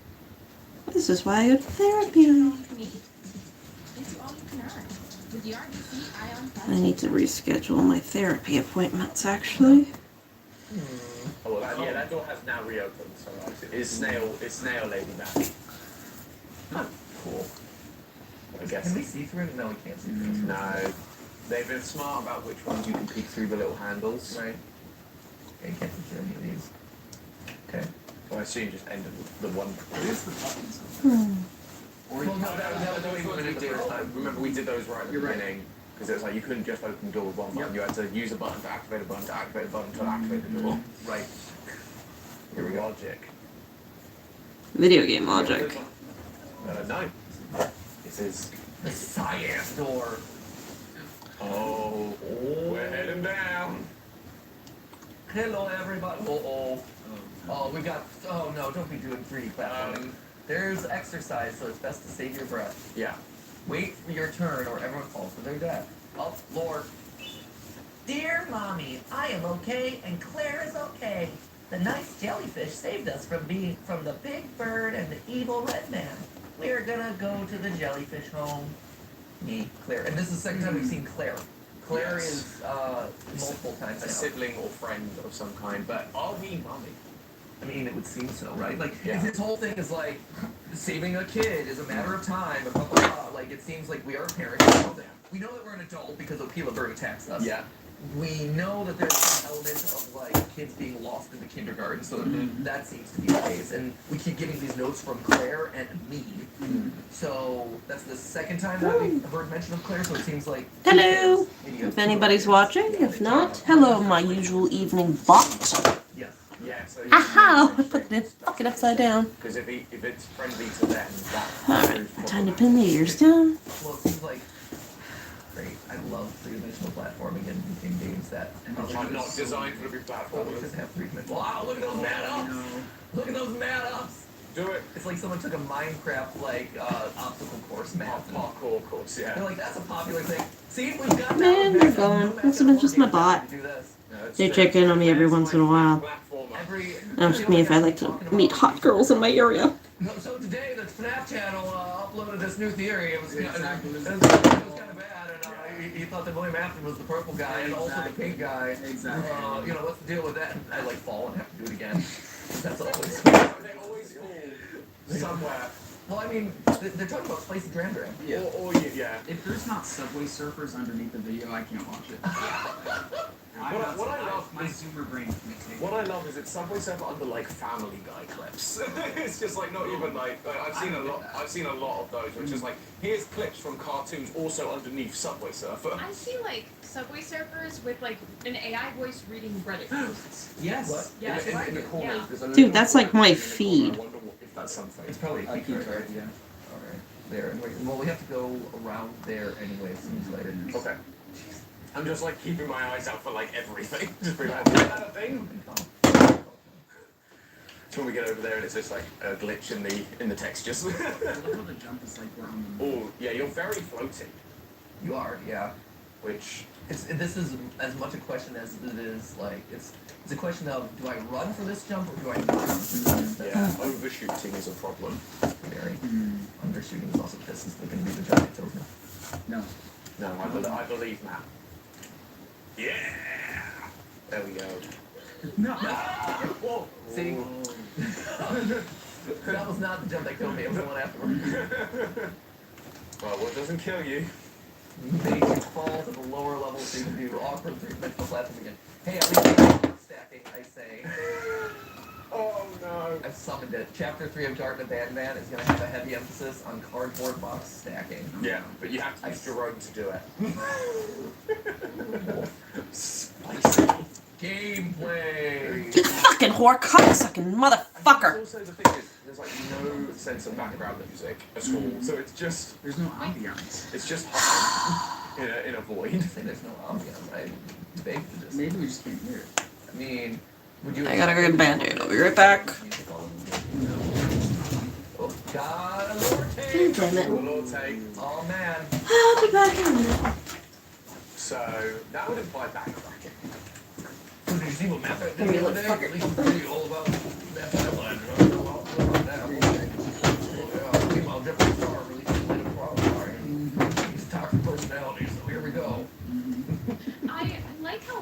This is why I go to therapy. It's all you can earn. With the RBC Ion Plus. I need to reschedule my therapy appointments, actually. Oh, well, that door has now reopened, so is Snail Lady back? Cool. I guess. Can we see through it? No, we can't see through it. No. They've been smart about which ones you can peek through the little handles. Right. Okay, can't see through any of these. Okay. So I assume just ended the one. What is the buttons? Or Well, no, that was the way we what went we in the did. first time. Remember, we did those right at the You're right. beginning. Because it was like you couldn't just open the door with one button. Yep. You had to use a button to activate a button to activate a button to activate the door. Right. Here we go. Logic. Video game logic. No. This is. The science door. Oh, we're heading down. Hello, everybody. Oh, we got. Oh no, don't be doing 3D platforming. There's exercise, so it's best to save your breath. Yeah. Wait for your turn, or everyone falls to their death. Oh, Lord. Dear Mommy, I am okay, and Claire is okay. The nice jellyfish saved us from the big bird and the evil red man. We're gonna go to the jellyfish home. Me, Claire. And this is the second time we've seen Claire. Claire Yes. is multiple times A now. sibling or friend of some kind, but are we mummy? I mean, it would seem so, right? Like, Yeah. if his whole thing is like, saving a kid is a matter of time, and blah, blah, blah. Like, it seems like we are parents. We know that. We know that we're an adult because Opila Bird attacks us. Yeah. We know that there's some element of, like, kids being lost in the kindergarten, so that seems to be the case. And we keep getting these notes from Claire and me. So, that's the second time that we've heard mention of Claire, so it seems like... Hello. Maybe a- If anybody's watching, if not, hello, my usual evening bot. Yes. Yeah, so Aha! I put it fucking upside down. because if it's friendly to them, that Alright, time to pin the ears down. Well, it seems like... Great. I love three-dimensional platforming in games that... I'm not designed for the big Probably platform. doesn't have three-dimensional... Wow, look at those mad-ups! Look at those mad-ups! Do it. It's like someone took a Minecraft, like, obstacle course map. Parkour course, They're yeah. like, that's a popular thing. See, we've got that. Man, We've they're got gone. no map Must have been that just my works bot. to do this. No, it's They true. check in on me every once in a while. Platformer. Every... Ask me if I like to meet hot girls in my area. No, so today the FNAF channel uploaded this new theory. It was, Exactly. it was kind of bad, and he thought that William Afton was the purple guy and also the pink guy. Exactly. What's the deal with that? And I like fall and have to do it again. That's always. They always fall somewhere. Well, I mean, they're talking about Spicy Dram Dram. Yeah. Or yeah. If there's not Subway Surfers underneath the video, I can't watch it. What I love my is- Zoomer brain can't take What I love is it's Subway Surfer under like Family Guy clips. It's just like not even like I've seen a lot. I've seen a lot of those, which is like here's clips from cartoons also underneath Subway Surfer. I see like Subway Surfers with like an AI voice reading Reddit posts. Yes. What? Yeah, in the corner, yeah. there's a Dude, little that's like my in the corner. feed. I wonder if that's something. It's probably a I peak keep right? track, yeah. Alright, there. And well, we have to go around there anyway, it seems later. Okay. I'm just like keeping my eyes out for like everything. Just being like, is that a thing? So when we get over there and it's just like a glitch in the textures. I love how the jump is like we're on the moon. Oh yeah, you're very floating. You are, yeah. Which This is as much a question as it is like it's a question of do I run for this jump or do I not? yeah, overshooting is a problem. Very Mm, undershooting is also this is going to be the giant token. no. No, I believe Matt. Yeah. There we go. No. Whoa! See, that was not the jump that killed me. It was the one afterward. Well, what doesn't kill you? Make you fall to the lower level so you can do awkward three-dimensional platform again. Hey, at least stacking, I say. Oh no. I've summoned it. Chapter 3 of Garten of Banban is going to have a heavy emphasis on cardboard box stacking. Yeah, but you have to use Jerome to do it. Spicy. Gameplay! You fucking whore, cocksucking motherfucker. Also, the thing is, there's like no sense of background music at all, so it's just humming in a void. I say there's no ambiance. I beg to disagree. Maybe we just can't hear it. I mean, would you... I gotta go get a Band-Aid. I'll be right back. Oh, God, a lower take! Damn it. Lord take. Oh, man. I'll be back in a minute. So that would imply backtracking. Did you see what Matt did Give me a the little other day? fucker. At least pretty all about that timeline. I don't know about that. Meanwhile, Jeffrey Star released a later product. He's a toxic personality, so here we go. I like how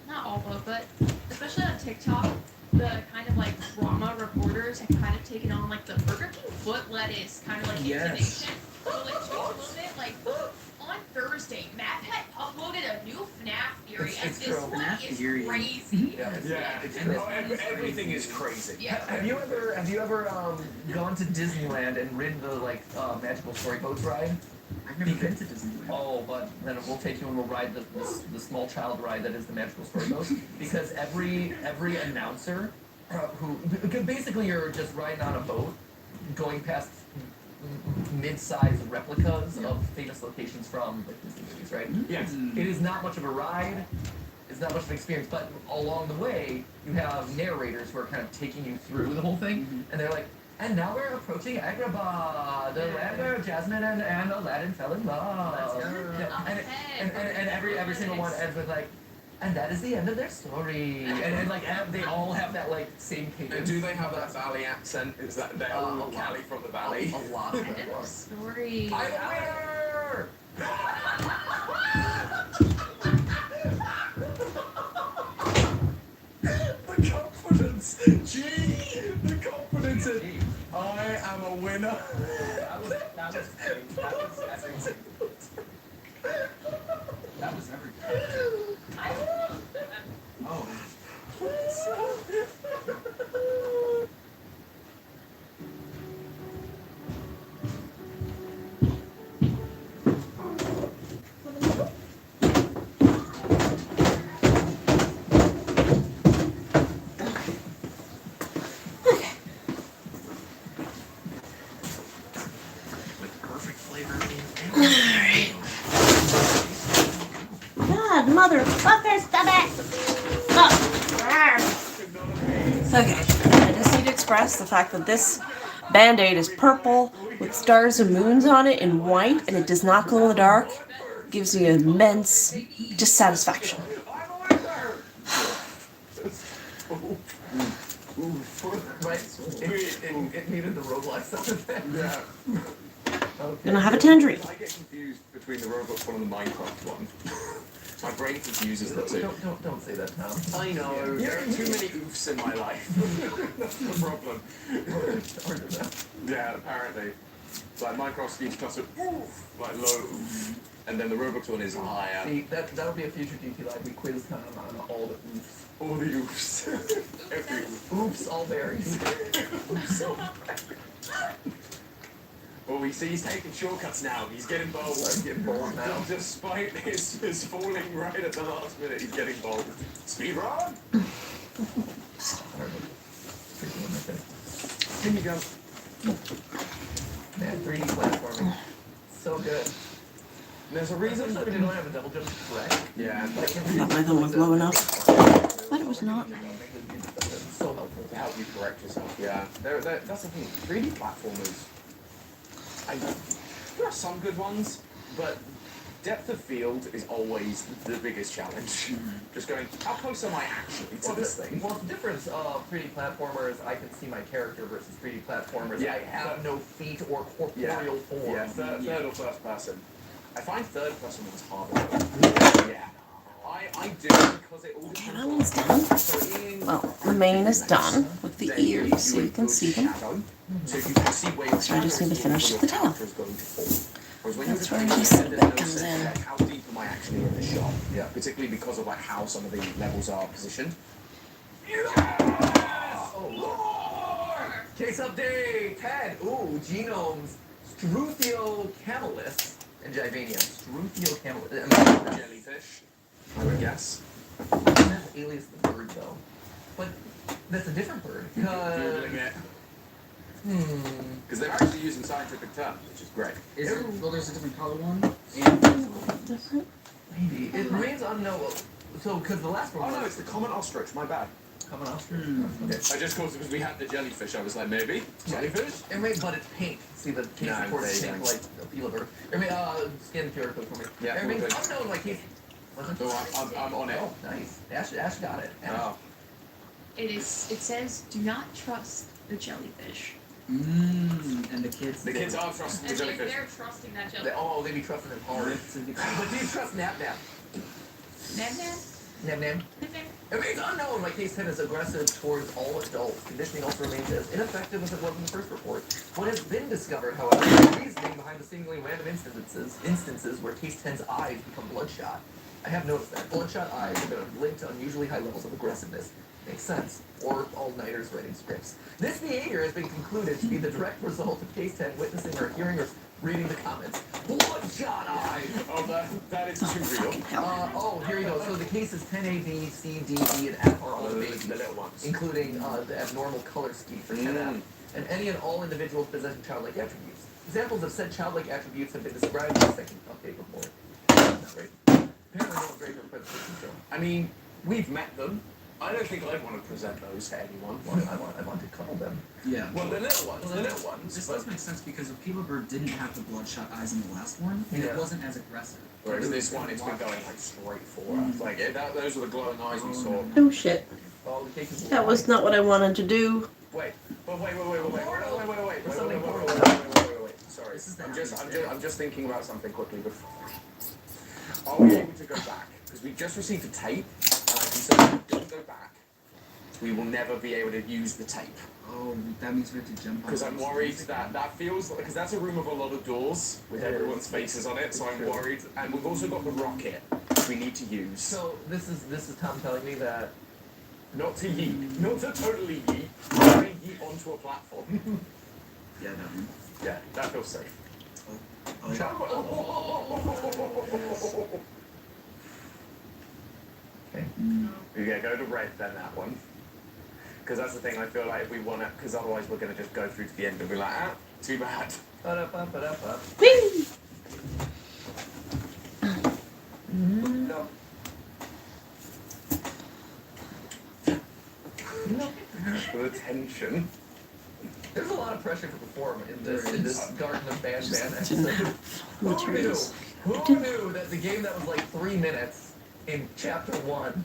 not all the, but especially on TikTok, the kind of like drama reporters have kind of taken on like the Burger King foot lettuce kind of like Yes. intonation. So like change a little bit. Like on Thursday, Matt had uploaded a new FNAF theory, It's and this true. one FNAF is theory. crazy. Yeah, it's, Yeah, it's And true. this one is everything crazy. is crazy. Yeah. Have you ever gone to Disneyland and ridden the magical story boats ride? I've never been to Disneyland. Oh, but then we'll take you and we'll ride the small child ride that is the magical story boat. Because every announcer because basically you're just riding on a boat, going past mid-sized replicas of famous locations from like Disney movies, right? Yes. It is not much of a ride. It's not much of an experience, but along the way you have narrators who are kind of taking you through the whole thing, and they're like, and now we're approaching Agrabah, the land where Jasmine and Aladdin fell in love. Let's go. And every single one ends with like, and that is the end of their story. And they all have that like same And cadence. do they have that valley accent? Is that they're all Cali from the valley? A lot of End them of are. the story. I'm a winner! The confidence, gee, the confidence in I am a winner. That was everything. That was everything. Oh. With perfect flavor. God, motherfucker, stop it! Okay, I just need to express the fact that this Band-Aid is purple with stars and moons on it in white, and it does not glow in the dark. It gives me immense dissatisfaction. Right? It needed the roguelike sound effect. Yeah. Okay. Gonna have a tangerine. I get confused between the Roblox one and the Minecraft one. My brain confuses the two. Don't say that now. I know. There are too many oofs in my life. That's the problem. Yeah, apparently. It's like Minecraft schemes plus of oof, like low oof. And then the Roblox one is higher. See, that would be a future DT Live. We quiz time on all the oofs. All the oofs. Every oof. Oops, all berries. Oh, he's taking shortcuts now. He's getting bold. I'm getting bold now. Despite his falling right at the last minute, he's getting bold. Speed run! Here you go. Man, 3D platforming. So good. There's a Reason reason that we don't have a double jump correct. Yeah. I thought my thumb was low enough. But it was not. So helpful. To help you correct yourself, yeah. That's the thing. 3D platformers. There are some good ones, but depth of field is always the biggest challenge. Just going, how close am I actually to this thing? Well, the difference of 3D platformers, I can see my character versus 3D platformers. Yeah, I have no feet or corporeal form. Yeah, third or first person. I find third person ones harder. Yeah. I do because it all Okay, that one's done. So in Well, the mane is done with the ears, so you can see them. shadow, so you can see where your So I just need to finish the tail. character is going to fall. Whereas when That's you're where just this painting, bit there's no comes sense of, in. like, how deep am I actually in the shot? Yeah. Particularly because of like how some of the levels are positioned. Case update! Ted! Ooh, genomes. Struthiocamelus and Givanium. Struthiocamelus. Jellyfish, I would guess. That's alias the bird, though. But that's a different bird. Googling it. Hmm. Because they're actually using scientific terms, which is great. Is it, well, there's a different color one. And Different. Maybe. It remains unknown. So, because the last one Oh no, was it's the common ostrich, my bad. coming off. Hmm. Okay. I just caused it because we had the jellyfish, I was like, maybe? Jellyfish? But it's pink. See, the case No, report is there you pink go. like a peel over. Scan QR code for me. Yeah, It remains we'll do. unknown my case. Wasn't Oh, I'm on it. Oh, nice. Ash got it. Ash. Oh. It says, do not trust the jellyfish. and the kids. The kids are trusting the And jellyfish. they're trusting that jellyfish. They be trusting him hard. It's a big- But do you trust Nap Nap? Nab Nab? Nap Nap? Nab Nab? remains unknown why case 10 is aggressive towards all adults. Conditioning also remains as ineffective as it was in the first report. What has been discovered, however, is the reasoning behind the seemingly random instances where case 10's eyes become bloodshot. I have noticed that. Bloodshot eyes have been linked to unusually high levels of aggressiveness. Makes sense. Or all-nighters writing scripts. This behavior has been concluded to be the direct result of case 10 witnessing or hearing or reading the comments. Bloodshot eyes! Oh, that is too real. Here you go. So the cases 10A, B, C, D, E, and F are all The babies, little ones. including the abnormal color scheme for 10F, and any and all individuals possessing childlike attributes. Examples of said childlike attributes have been described in the second update report. Not great. Apparently no one's ready for presentation show. I mean, we've met them. I don't think I'd want to present those to anyone. Well, I want to cuddle them. Yeah. Well, the little ones. Well, The that- little ones. This but- does make sense because the Peeler Bird didn't have the bloodshot eyes in the last one, and Yeah. it wasn't as aggressive. Whereas It this was one, it's been going like straight for Mm. us. Like those are the glowing eyes we saw. Oh shit. Oh, the case is That was not what I wanted to do. Wait. Sorry. This is the I'm just thinking about something quickly before. Are we able to go back? Because we just received a tape, and I can say if we don't go back, we will never be able to use the tape. Oh, that means we have to jump on. Because I'm worried that feels like, because that's a room of a lot of doors with everyone's faces on it, so I'm worried. And we've also got the rocket we need to use. So this is Tom telling me that Not to yeet, not to totally yeet, but to yeet onto a platform. Yeah, that one. Yeah, that feels safe. Okay. Yeah, go to red then that one. Because that's the thing, I feel like if we want to, because otherwise we're going to just go through to the end and be like, ah, too bad. Ba-da-ba-ba-da-ba. Whee! No. For the tension. There's a lot of pressure to perform in this Garden of Ban episode. Who knew? Materials. Who knew that the game that was like 3 minutes in chapter 1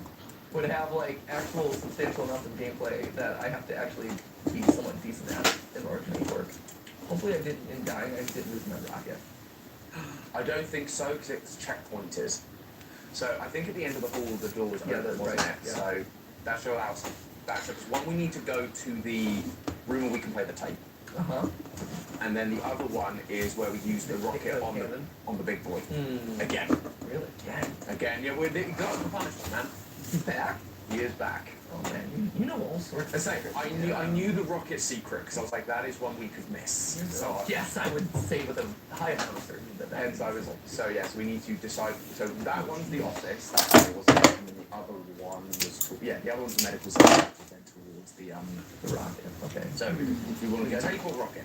would have like actual substantial amounts of gameplay that I have to actually be somewhat decent at in order to make work. Hopefully I didn't, in dying, I didn't lose my rocket. I don't think so, because it's checkpointed. So I think at the end of the hall the door was Yeah, open, that's wasn't right, it? yeah. So that should allow us that should, one we need to go to the room where we can play the tape. Uh-huh. And then the other one is where we use the rocket on the big boy. Again. Really? Again, yeah, we got the punishment, man. He's back? He is back. Oh man, you know all sorts I of say, secrets. I knew the rocket secret, because I was like, that is one we could miss. So Yes, I would say with a high amount of certainty that that hence I was, so yes, we need to decide, so that one's the office, that's it, wasn't it? And then the other one was, yeah, the other one's the medical center, which is then towards the rocket. Okay. so if we want to get tape or rocket?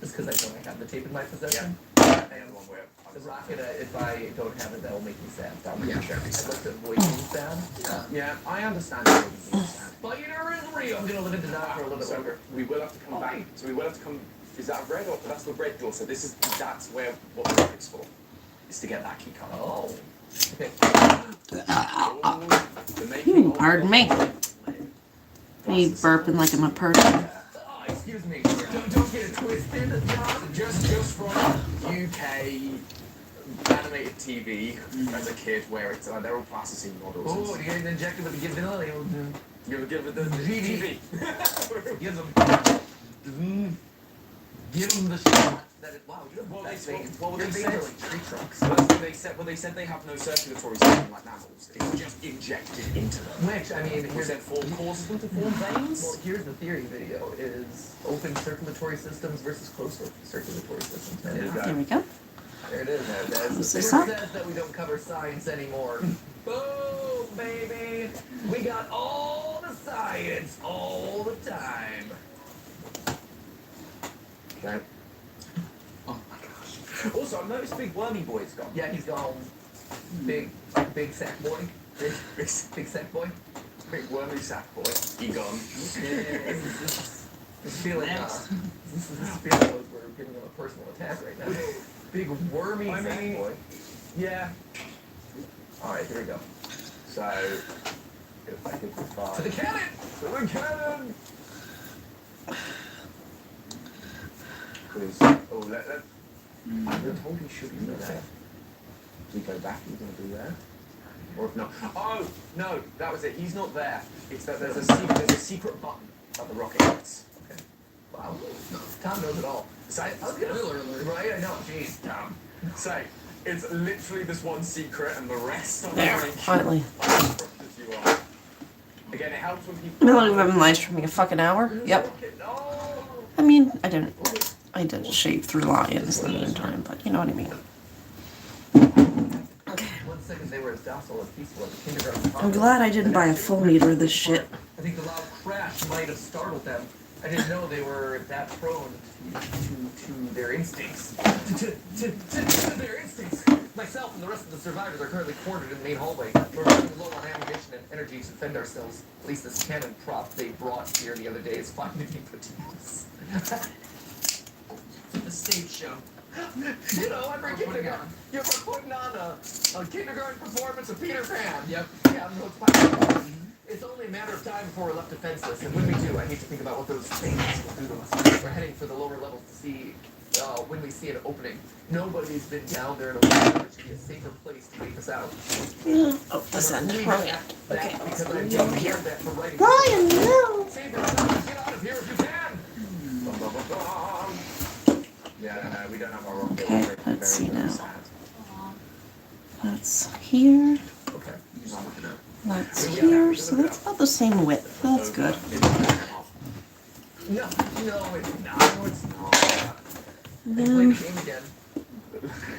Just because I don't have the tape in my possession. And one where The rocket, if I don't have it, that'll make me sad. That'll make me very I'd sad. like to avoid being sad. Yeah, I understand it. Fighter is real. I'm gonna live in denial for a little bit So longer. we will have to come back. So we will have to come. Is that red or that's the red door? So that's where what the rocket's for. Is to get that key card. Oh. Okay. The making of Pardon me. Me burping like I'm a person. Oh, excuse me. Don't get it twisted, John. Just from UK animated TV as a kid, where it's they're all plasticine models. Oh, you get injected with the vanilla. Give it the TV. Give them the shot. That it, wow, you have Well, that they- vein. well, Your they veins said- are like tree trunks. They said they have no circulatory system like mammals. It's just injected into them. Which, I mean, Was here's that causes them to form veins? well, here's the theory video is open circulatory systems versus closed circulatory systems. There you go. There we go. There it is. There's Close the this theory up. says that we don't cover science anymore. Boom, baby. We got all the science all the time. Okay. Oh my gosh. Also, I've noticed Big Wormy Boy's gone. Yeah, he's gone. Big sack boy. Big sack boy. Big Wormy Sack Boy. He gone. This feeling, Next. this feeling like we're giving him a personal attack right now. Big wormy I sack mean- boy. Yeah. Alright, here we go. So, if I could To the find... cannon! To the cannon! Because, I was told he should be there. We go back, we're going to do that. Or if not, oh no, that was it. He's not there. It's that there's a secret button that the rocket hits. Okay. Wow. No, Tom knows it all. So I was gonna, right? I know. Jeez, Tom. say it's literally this one secret, and the rest are There, like finally. as you are. Again, it helps when people. How long have I been live streaming? A fucking hour? Yep. No. I mean, I did shave through lions in the meantime, but you know what I mean. Okay. 1 second they were as docile as peaceful as a kindergarten. I'm glad I didn't buy a full meter of this shit. I think the loud crash might have startled them. I didn't know they were that prone to their instincts. To their instincts. Myself and the rest of the survivors are currently quartered in the main hallway. We're running low on ammunition and energy to defend ourselves. At least this cannon prop they brought here the other day is finally being put to use. The stage show. You know, every kindergarten. You're putting on a kindergarten performance of Peter Pan. Yep. Yeah, no, it's It's only a matter of time before we're left defenseless, and when we do, I hate to think about what those things will do to us. We're heading for the lower levels to see when we see an opening. Nobody's been down there in a while. It should be a safer place to wait us out. Oh, this end. Brilliant. Okay, let's Because go I over don't here. hear that for writing. Brian, no! Save yourself, get out of here if you can! Yeah, no, we don't have our rocket. Okay, We're let's see very now. sad. That's here. Okay, you just look it up. That's here. So that's about the same width. That's good. No, it's not. No, it's not. And Play the then, game again.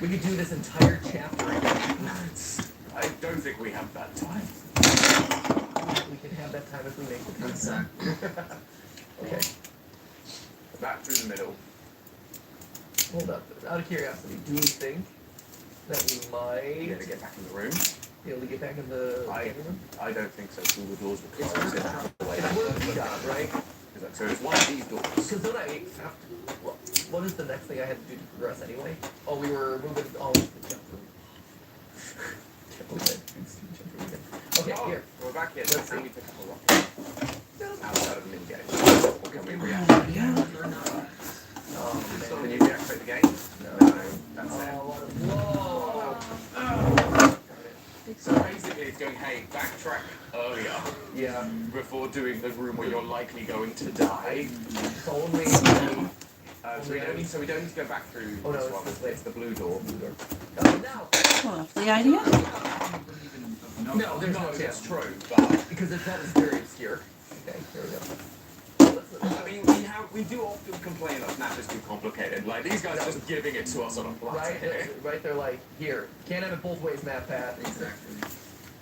We could do this entire chapter again. I don't think we have that time. We can have that time if we make the time. Exactly. Okay, Back through the middle. hold up. Out of curiosity, do you think that we You might gotta get back in the room. be able to get back in the gaming room? I don't think so. All the doors were closed. It's worth a shot, right? So it's one of these doors. Because then I have to. What is the next thing I had to do to progress anyway? Oh, we were moving. Oh, the jump room. Can't believe I did jump room again. Okay, Oh, here. we're back here. Let's Let see. me pick up a rocket. Outside of the mini game. What can we react? Can you deactivate the game? No. That's it. Whoa! So basically it's going, hey, backtrack earlier Yeah. before doing the room where you're likely going to die. So only. So we don't need to go back through Oh, no, this it's one. this way. It's the blue door. Now. lovely idea. No, there's no It's chance. true, but Because that is very obscure. Okay, here we go. I mean, we do often complain that Snap is too complicated. Like these guys are just giving it to us on a platter Right, here. right. They're like, here, can't have it both ways, Matt Pat. Exactly.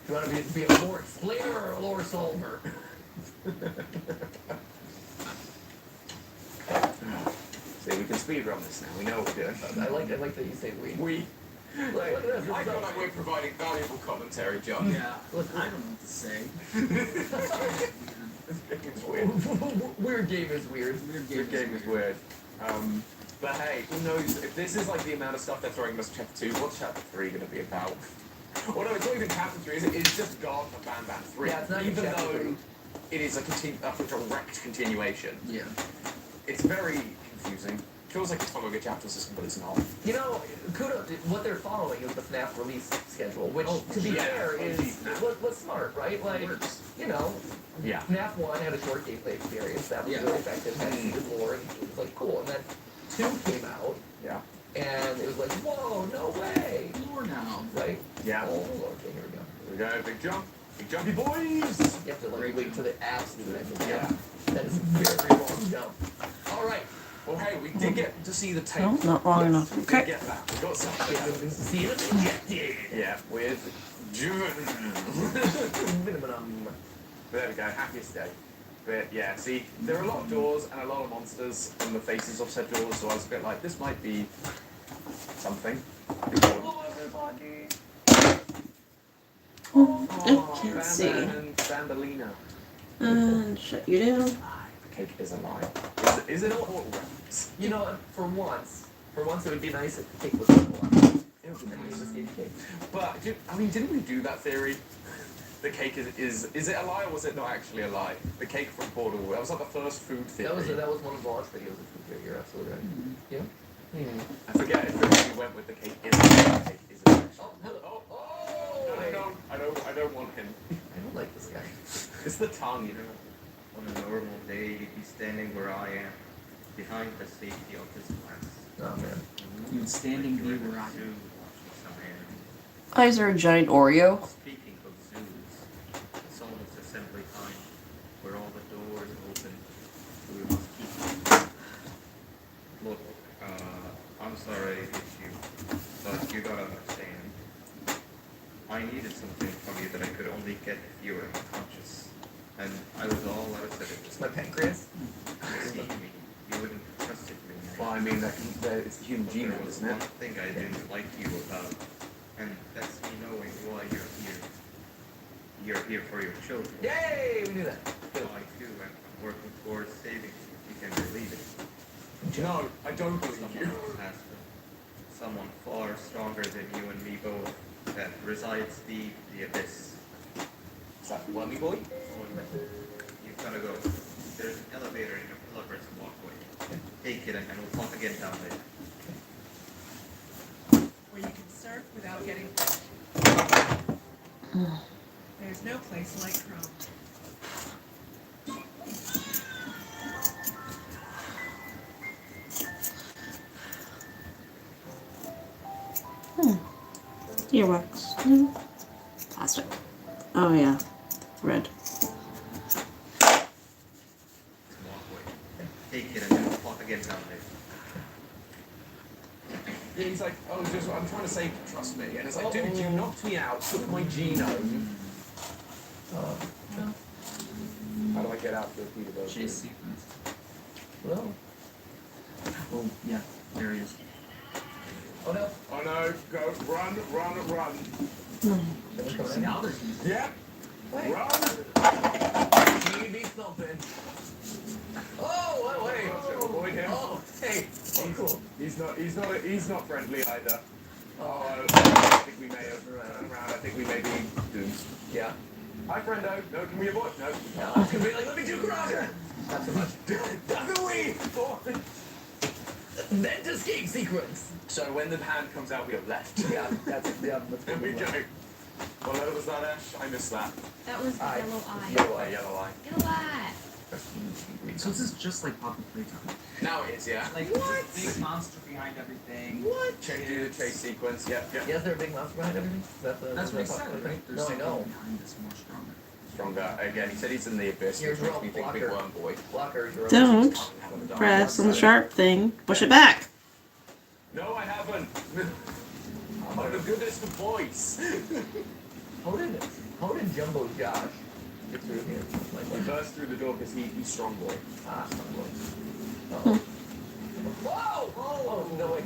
You want to be a lore explainer or a lore solver? See, we can speedrun this now. We know what we're doing. I like that you say we. We. Look at this. I feel like we're providing valuable commentary, John. Yeah. Listen, I don't know what to say. It's weird. Weird game is weird. Good game is weird. But hey, who knows? If this is like the amount of stuff they're throwing in this chapter 2, what's chapter 3 going to be about? Well, no, it's not even chapter 3, is it? It's just Garden of Bam Bam 3. Yeah, it's not even even chapter though 3. it is a direct continuation. Yeah. It's very confusing. Feels like it's following a chapter system, but it's not. You know, kudos. What they're following is the FNAF release schedule, which, to be yeah, fair, OG is FNAF. was smart, right? Like, you know, Yeah. FNAF 1 had a short gameplay experience that was Yeah. really effective, had seated lore, and it was like cool. And then 2 came out, Yeah. and it was like, whoa, no way, Lore now. right? Yeah. Oh, okay, here we go. Here we go, big jump. Big jumpy boys! You have to like wait to the absolute end of the Yeah. jump. That is a very long jump. All right. Well, hey, we did get to see the tape. No, not long enough. We did Okay. get that. We got something. Yeah, see it injected. Yeah, with June. Minimum. There we go, happiest day. But yeah, see, there are a lot of doors and a lot of monsters on the faces of said doors, so I was a bit like, this might be something. Hello, everybody. I can't see. And Bandolina. And shut you down. The cake is alive. Is it a portal reference? You know, for once it would be nice if the cake was alive. It would be And we nice. just gave cake. But, didn't we do that theory? The cake is it a lie or was it not actually a lie? The cake from Portal, that was like the first food theory. That was one of the launch videos of Food Theory. You're absolutely right. Yeah. I forget if we went with the cake isn't the cake isn't actually. Oh, hello. Oh, no, I know. don't want him. I don't like this guy. It's the tongue, you know. On a normal day, he'd be standing where I am, behind the safety of his glass. Oh man. You'd standing be where I am. Zoo watching some animals. Eyes are a giant Oreo. Speaking of zoos, it's almost assembly time, where all the doors open. We must keep. Look, I'm sorry if you, but you gotta understand. I needed something from you that I could only get if you were conscious. And I was all out of it. It's my pancreas. Believe me, you wouldn't have trusted me. Well, I mean, it's the human But there genome, was isn't one it? thing I didn't like you about, and that's me knowing why you're here. You're here for your children. Yay! We knew that. Good. I too am working towards saving you. You can believe it. No, I don't believe you. Someone has them. Someone far stronger than you and me both that resides deep in the abyss. Is that Wormy Boy? You've gotta go. There's an elevator in your pillar's walkway. Take it and we'll talk again down there. Where you can surf without getting wet. There's no place like Chrome. Earwax. No. Plastic. Oh yeah. Red. Walkway. Take it and we'll talk again down there. Yeah, he's like, oh, just, I'm trying to say, trust me. And it's like, dude, you knocked me out, took my genome. How do I get out the Peter Chase sequence. Well. Oh, yeah. There he is. Oh no. Oh no, go, run. Someone's coming in. Now there's music. Yep, Wait. run. TV thumping. Oh, wait. Avoid him. Oh, hey. Oh, cool. He's not friendly either. Oh, I think we may have turned around. I think we may be doomed. Yeah. Hi, friendo. No, can we avoid? No. No, I was gonna be like, let me do garage. Not so much. Definitely. Then escape sequence. So when the hand comes out, we have left. Yeah, that's There we go. Well, that was that, Ash. I missed that. That was the Eye. yellow eye. Yellow A eye. yellow eye. Yellow eye. So this is just like Poppy Playtime. Now it is, yeah. Like, there's a big monster behind everything. What? Do the chase sequence. Yep. Yeah, is there a big monster behind everything? That's That's what he said, right? There's No, I something know. behind this more stronger. Stronger. Again, he said he's in the abyss, Here's which makes me Rob think Big Blocker. Worm Boy. Blockers are Don't Haven't done press that. on the sharp thing. Push it back. No, I haven't. I'm the goodest of boys. How did Jumbo Josh get through here? Like, He burst through the door because he's strong boy. some boy. Oh. Whoa! Oh, no, wait.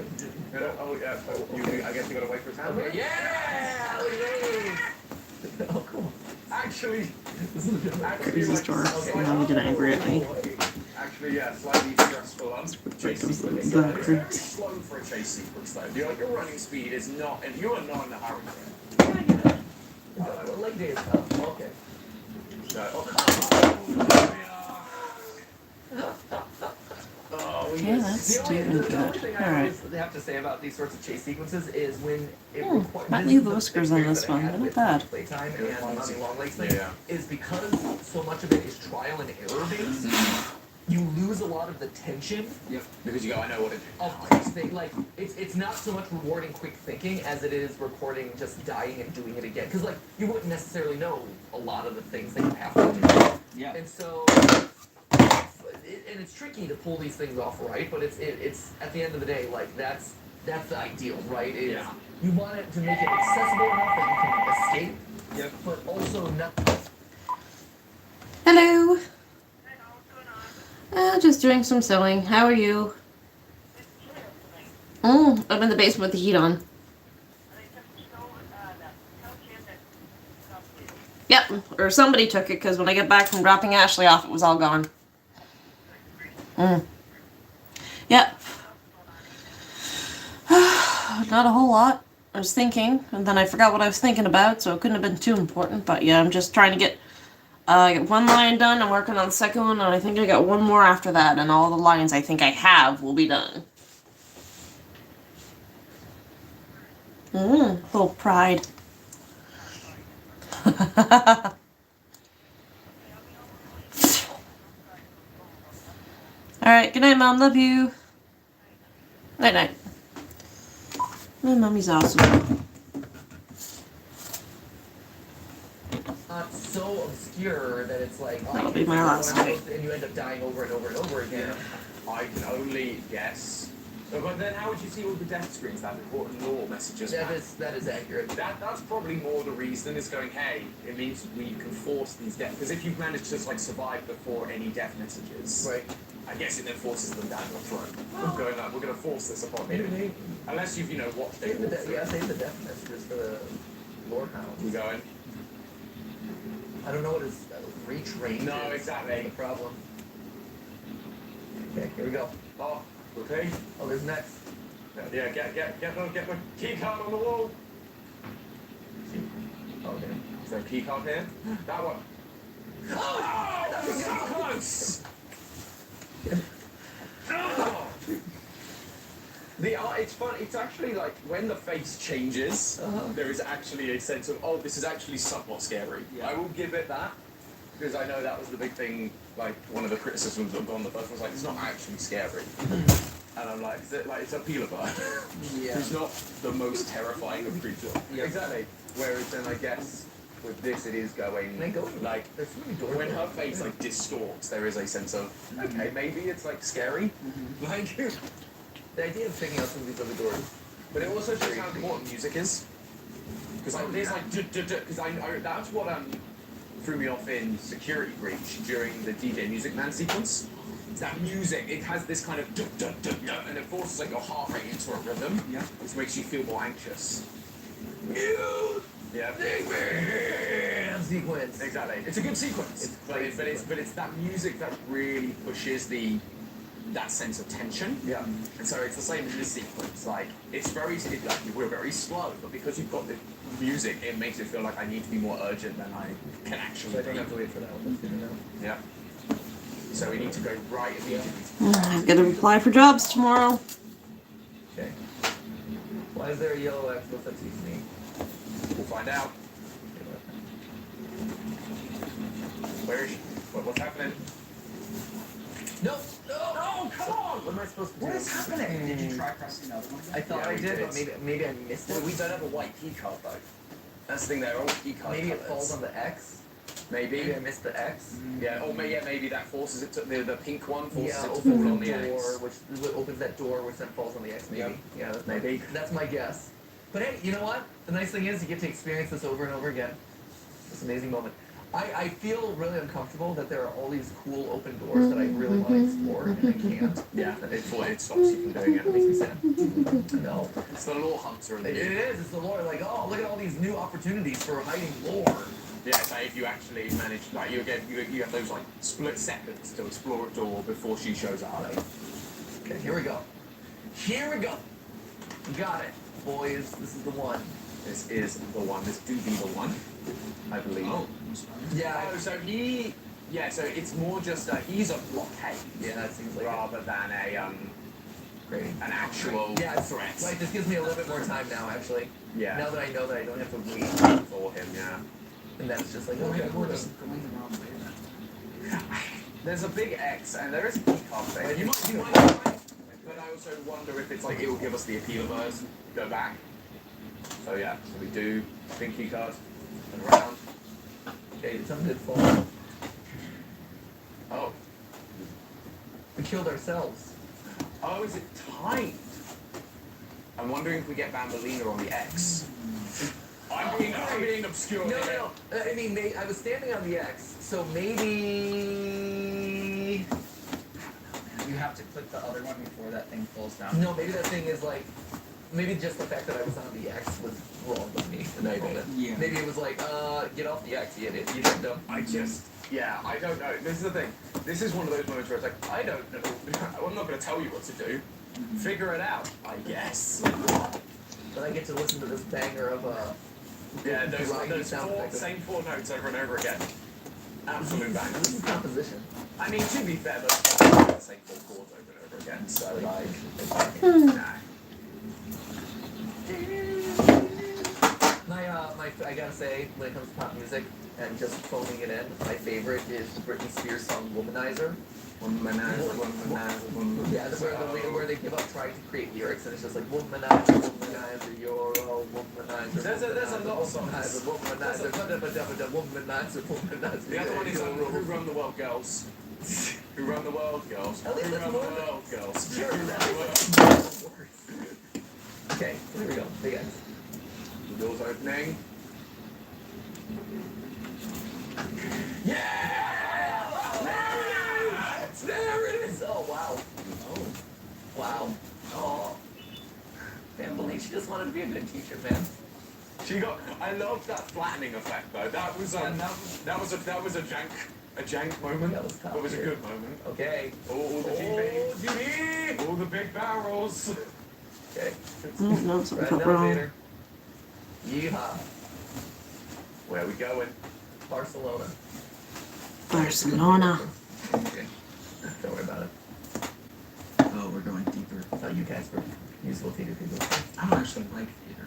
Oh, yeah. I guess you gotta wait for his hand. Okay, yeah! Look at these! Oh, cool. Actually, Crazy like, store. slightly- Now you get angry at me. Actually, yeah, slightly stressful. Chase Like sequence. the It's creep. very slow for a chase sequence, though. Your running speed is not, and you are not in a hurry. Leg day is tough. Okay. Yeah, that's The only doing thing good. I Alright. always have to say about these sorts of chase sequences is when it Might leave the whiskers on this one, but not bad. Playtime and Mommy Long Legs thing Yeah. is because so much of it is trial and error based. You lose a lot of the tension Yep. Because you go, I know what to do. of quick think. Like it's not so much rewarding quick thinking as it is recording just dying and doing it again. Because like you wouldn't necessarily know a lot of the things that you have to do. Yeah. And so, and it's tricky to pull these things off right, but it's at the end of the day, like that's the ideal, right? Is Yeah. you want it to make it accessible enough that you can escape, Yep. but also not. Hello. Just doing some sewing. How are you? Oh, I'm in the basement with the heat on. Yep, or somebody took it because when I get back from dropping Ashley off, it was all gone. Yep. Not a whole lot. I was thinking, and then I forgot what I was thinking about, so it couldn't have been too important. But yeah, I'm just trying to get one line done. I'm working on the second one, and I think I got one more after that, and all the lines I think I have will be done. Little pride. Alright, good night, Mom. Love you. Night night. My mommy's awesome. Not so obscure that it's like, oh, That'll be my last night. and you end up dying over and over and over again. I can only guess. But then how would you see all the death screens, that important lore messages? That is accurate. That's probably more the reason is going, hey, it means we can force these death. Because if you've managed to like survive before any death messages, Right. I guess it then forces them down your throat. Going like, we're going to force this upon you. Unless you've, watched it. Save the death messages for the lore hound. You going? I don't know what his reach range No, is. exactly. That's the problem. Okay, here we go. Oh, okay. Oh, there's next. Yeah, get the key card on the wall. Okay. Is there a key card here? That one. Oh, that was so close. Oh. It's fun. It's actually like when the face changes, there is actually a sense of, oh, this is actually somewhat scary. Yeah. I will give it that, because I know that was the big thing. Like one of the criticisms of on the first was like, it's not actually scary. And I'm like, it's a peeler bird. Yeah. It's not the most terrifying of creatures. Yeah. Exactly. Whereas then I guess with this it is going like There's so many doors. when her face like distorts, there is a sense of okay, maybe it's like scary. Like The idea of picking out some of these other doors. but it also shows how important music is. Because like there's like because I that's what threw me off in Security Breach during the DJ Music Man sequence. It's that music, it has this kind of and it forces like your heart rate into a rhythm, Yeah. which makes you feel more anxious. Yeah. Sequence. Exactly. It's a good sequence. It's but it's that music that really pushes that sense of tension. Yeah. And so it's the same in this sequence. Like we're very slow, but because you've got the music, it makes it feel like I need to be more urgent than I can actually So I don't be. have to wait for that one. That's good to know. Yeah. So we need to go right immediately. I've got to apply for jobs tomorrow. Okay. Why is there a yellow X? What's that to me? We'll find out. Where is she? What's happening? No! Oh, come on! What am I supposed to do? What is happening? Did you try pressing the other one? I thought Yeah, I we did, did. but maybe I missed Well, it. we don't have a white key card though. That's the thing. They're all key card Maybe it colours. falls on the X. Maybe. Maybe I missed the X. Yeah. Or maybe that forces it to the pink one forces Yeah, it to opens fall the on the door, X. which opens that door, which then falls on the X. Maybe. Yep. Yeah, that's Maybe. That's my guess. But hey, you know what? The nice thing is you get to experience this over and over again. This amazing moment. I feel really uncomfortable that there are all these cool open doors that I really want to explore and I can't. Yeah. It stops you from doing it. It makes me sad. No. It's the lore hunter in It you. is. It's the lore. Like, oh, look at all these new opportunities for hiding lore. Yeah, so if you actually manage, like, you have those like split seconds to explore a door before she shows up. Right. Okay, here we go. Here we go. Got it, boys. This is the one. This is the one. This do be the one, I believe. Oh, I'm sorry. Yeah. Oh, so so it's more just he's a blockade. Yeah, that seems like rather than great. an actual threat. Right, this gives me a little bit more time now, actually. Yeah. Now that I know that I don't have to wait. For him, yeah. And that's just like, Well, okay, maybe we're we're done. just going the wrong way then. There's a big X and there is a key card thing. Right, You might be right. But I also wonder if it's like it will give us the appeal of us go back. So yeah, so we do pink key card and around. Okay, some did fall. Oh. We killed ourselves. Oh, is it timed? I'm wondering if we get Bambolina on the X. I'm being obscure. No. I mean, I was standing on the X, so maybe. You have to click the other one before that thing falls down. No, maybe that thing is like. Maybe just the fact that I was on the X was wrong with me. In that moment. Yeah. Maybe it was like, get off the X, you idiot. You didn't know. I don't know. This is the thing. This is one of those moments where it's like, I don't know. I'm not going to tell you what to do. Figure it out, I guess. But I get to listen to this banger of Yeah, grimy those sound effects. same four notes over and over again. Absolute This bangers. is composition. I mean, to be fair, those are the same four chords over and over again. So like, nah. My I gotta say, when it comes to pop music and just phoning it in, my favorite is the Britney Spears song "Womanizer." Womanizer. Yeah, where they give up trying to create lyrics and it's just like womanizer, womanizer, you're a womanizer. There's a lot of songs. Womanizer, womanizer, womanizer. The other one is Who Run the World Girls. Who Run the World Girls. At least Who that's Run more the than- World Girls. Sure, Who Run that the is World. Okay, here we go. Big X. The door's opening. Yeah! There it is! Oh, wow. Oh. Wow. Oh. Can't believe she just wanted to be a good teacher, man. She got. I love that flattening effect though. That was that was a jank moment. That was top It was a tier. good moment. Okay. Oh, the GB. All the big barrels. Okay. Oh, no, something Right, felt wrong. elevator. Yeehaw. Where are we going? Barcelona. Barcelona. Okay. Don't worry about it. Oh, we're going deeper. Oh, you guys were musical theater people. I don't actually like theater.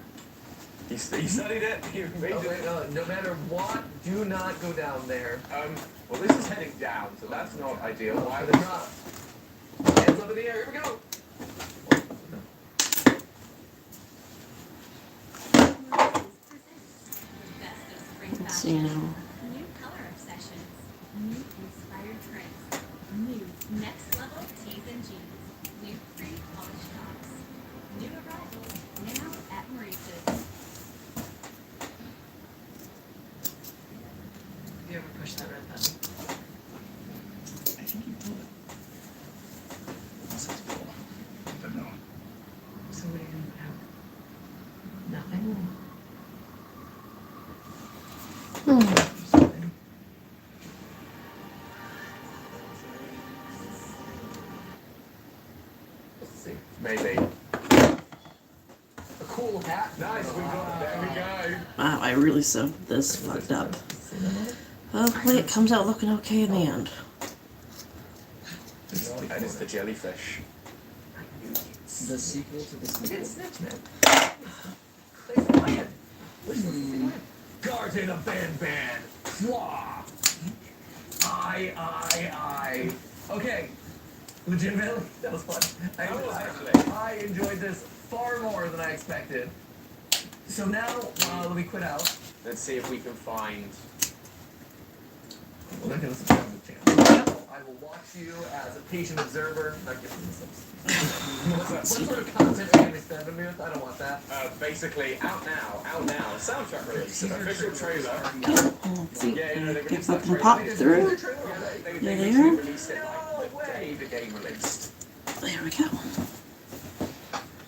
He studied it. He made Oh, it. wait, no matter what, do not go down there. Well, this is heading down, so that's not ideal. Why For the the drop. Hands up in the air. Here we go. Best of spring Let's see fashion. now. New color obsessions. New inspired trends. New next level tees and jeans. New free polished tops. New arrivals now at Maurice's. You ever push that red button? I think you pulled it. Unless it's full. But no. So what are you gonna put out? Nothing? Let's see. Maybe. A cool hat. Nice. We got. There we go. Wow, I really sewed this fucked up. Hopefully it comes out looking okay in the end. And it's the jellyfish. The sequel to the sequel. It's Snitch, man. Thanks for playing. Garden of Ban. Flaw. I. Okay. Legitimately, that was fun. I enjoyed this far more than I expected. So now, let me quit out. Let's see if we can find. Well, that gives us a chance. I will watch you as a patient observer. Not giving this What sort of content are you spending me with? I don't want that. Basically, out now. Soundtrack release, an official trailer. Let's see. Yeah, you know, they Get released that fucking trailer. popped through. They Yeah, literally there. released it like the day the game released. There we go.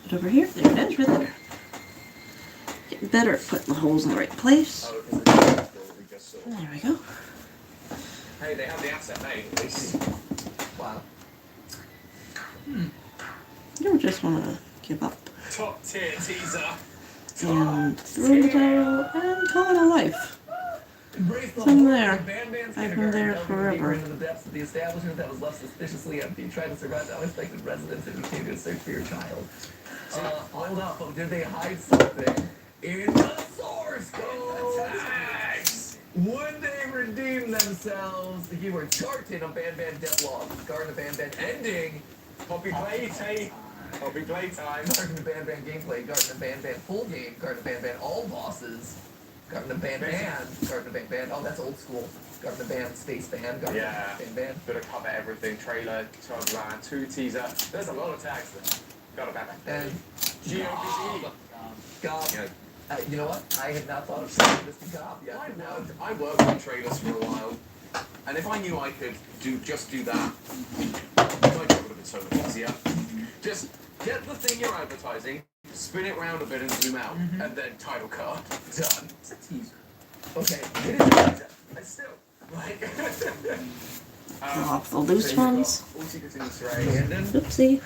Put over here. There it is, right there. Getting better at putting the holes in the right place. Oh, because the trailer we just saw. There we go. Hey, they have the asset made at least. Wow. You don't just want to give up Top tier teaser. and throw in the towel and call it a life. Embrace the I'm horror there. of Band Band's I've been kindergarten. there Delving forever. deeper into the depths of the establishment that was left suspiciously empty. Trying to survive the unexpected residents and continue to search for your child. Hold up. Oh, did they hide something in the source code? Nice. Would they redeem themselves? The keyword Garden of Ban Deadlock. Garden of Ban ending. Poppy playtime. Poppy playtime. Garden of Ban gameplay. Garden of Ban full game. Garden of Ban all bosses. Garden of Ban. Garden of Ban. Oh, that's old school. Garden of Ban Space Ban. Garden Yeah. of Ban. Gotta cover everything. Trailer, round 2 teaser. There's a lot of tags there. Gotta ban. And GOBG. God. You know, You know what? I had not thought of saying this to Gob yet. I worked on trailers for a while, and if I knew I could do that, my job would have been so much easier. Just get the thing you're advertising, spin it round a bit and zoom out, and then title card. Done. It's a teaser. Okay, it is a teaser. And still, like. Off the loose ones. All secrets in Easter eggs. Oopsie.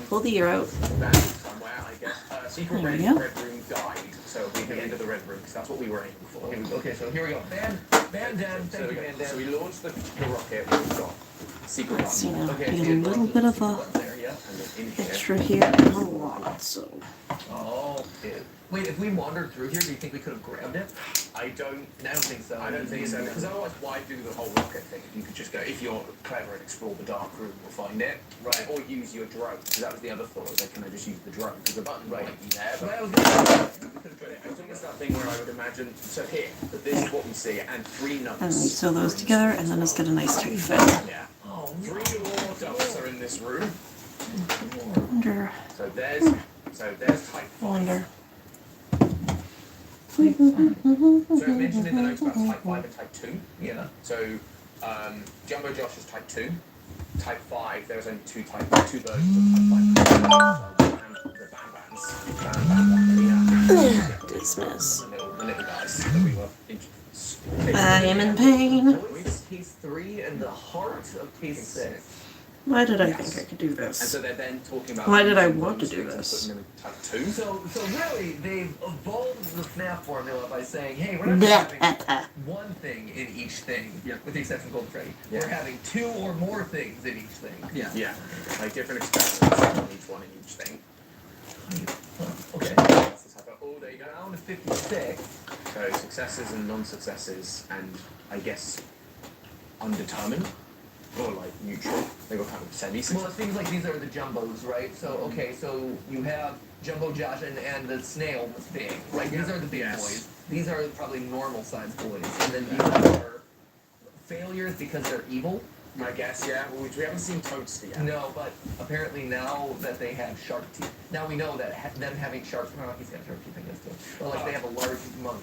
Pull the ear out. That somewhere, I guess. Secret There red, we go. red room died, so we can enter the red room because that's what we were aiming for. Okay, so here we go. Ban Den. So Thank you, Ban so we Den. launched the rocket. We've got secret Let's see run. now. Okay, Get so a little bit of a there, yeah. And then in here. extra here and a lot. So Oh, it. Wait, if we wandered through here, do you think we could have grabbed it? I don't think so. I don't think so, because otherwise why do the whole rocket thing if you could just go, if you're clever and explore the dark room, you'll find it. Right. Or use your drone, because that was the other thought, they can just use the drone, because the button might be there, But I but... was gonna I think it's that thing where I would imagine, so here, that this is what we see, and 3 nuts. And we sew those together, and then let's get a nice tight fit. Yeah. Oh, 3 raw dumps are in this room. Wonder. So there's type 5. Wonder. So it mentioned in the notes about type 5 and type 2. yeah. So Jumbo Josh is type 2. Type 5, there's only 2 versions of type 5. The Dismiss. the little guys that we were I am in pain. Voice case 3 and the heart of case 6. Why did I Yes. think I could do And this? so they're then talking about... Why did I using want to those do things and this? putting them in type 2. So really, they've evolved the FNAF formula by saying, hey, we're not having one thing in each thing, Yeah. with the exception of Golden Freddy. Yeah. We're having 2 or more things in each thing. Yeah. Like different experiments on each one in each thing. Okay. That's the type of... Oh, there you go. Down to 56. So successes and non-successes, and I guess undetermined, or like neutral. They were kind of Well, semi-successful. it seems like these are the jumbos, right? So, okay, so you have Jumbo Josh and the snail was big, right? These are the big Yes. boys. These are probably normal-sized boys. And then these are failures because they're evil. I guess, yeah. Well, we haven't seen Toadster yet. No, but apparently now that they have shark teeth, now we know that them having shark, well, he's got shark teeth, I guess, too. But like they have a large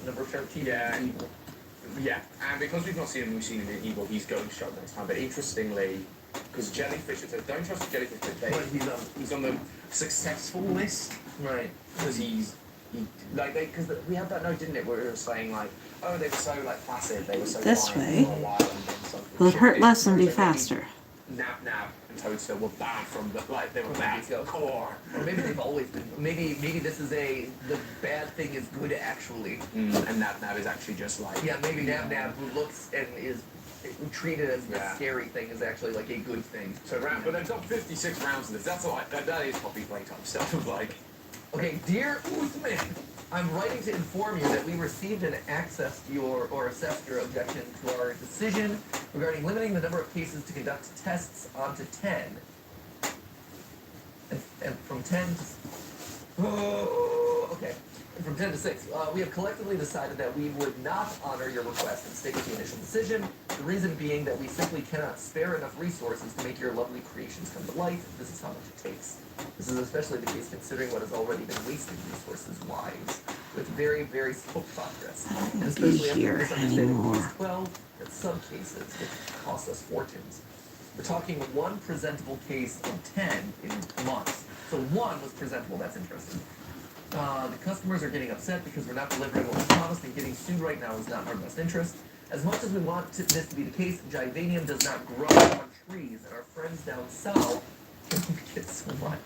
number of shark teeth. Yeah. And evil. Yeah, and because we've not seen him, we've seen him in Evil, he's going to show up next time. But interestingly, because jellyfish, it says don't trust the jellyfish, but But he's on the successful list. right. Because because we had that note, didn't it, where it was saying like, oh, they were so like placid, they were so This quiet way for a while, and then something Will hurt shifted. less and be So maybe faster. Nap and Toadster were bad from the they were From bad the get-go. core. Or maybe they've always been. Maybe this is the bad thing is good actually. And Nap is actually just like Yeah, maybe Nab who looks and is treated as the Yeah. scary thing is actually like a good thing. so round, but they've got 56 rounds of this. That's all. That is poppy playtime stuff of like. Okay, dear Uthman, I'm writing to inform you that we received and accessed or assessed your objection to our decision regarding limiting the number of cases to conduct tests onto 10. And from 10 to... Oh, okay. And from 10 to 6, we have collectively decided that we would not honor your request and stick with the initial decision. The reason being that we simply cannot spare enough resources to make your lovely creations come to life. This is how much it takes. This is especially the case considering what has already been wasted resources-wise, with very, very slow progress. I don't And want to especially be after here misunderstanding anymore. case 12, in some cases, it costs us fortunes. We're talking one presentable case of 10 in months. So one was presentable, that's interesting. The customers are getting upset because we're not delivering what we promised, and getting sued right now is not in our best interest. As much as we want this to be the case, Jivanium does not grow on trees, and our friends down south can only get so much.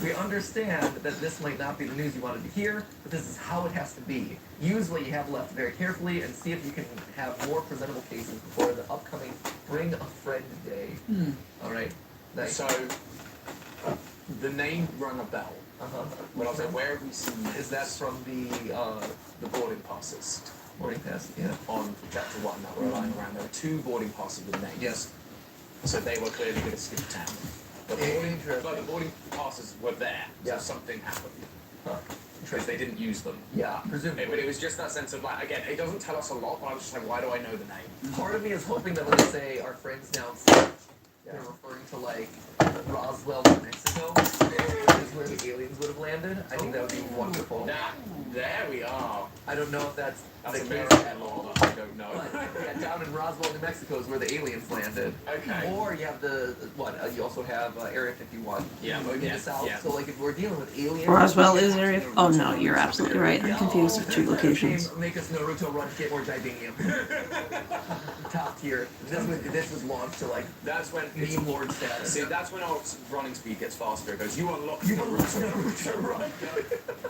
We understand that this might not be the news you wanted to hear, but this is how it has to be. Use what you have left very carefully and see if you can have more presentable cases before the upcoming Bring a Friend Day. All right. Nice. So the name rung a bell. When I was like, where have we seen this? Is that from The boarding passes Morning Pass? Yeah. on chapter 1 that were lying around. There were 2 boarding passes with names. Yes. So they were clearly going to skip town. But the boarding passes were there, Yeah. so something happened. Huh. Because they didn't use them. Yeah, presumably. But it was just that sense of like, again, it doesn't tell us a lot, but I was just like, why do I know the name? Part of me is hoping that when they say our friends down south, they're referring to like Roswell, New Mexico, which is where the aliens would have landed. I think that would be wonderful. There we are. I don't know if that's That's the case American at all. law. I don't know. But yeah, down in Roswell, New Mexico is where the aliens landed. Okay. Or you have you also have Area 51. Yeah, Going yeah, the south. yeah. So like if we're dealing with aliens. Roswell is area. Oh no, you're absolutely right. I'm confused with 2 Game, locations. Make us Naruto run, get more Jivanium. Top tier. This was launched to like That's when meme lord status. See, that's when our running speed gets faster. It goes, you unlock You the don't route. Naruto run.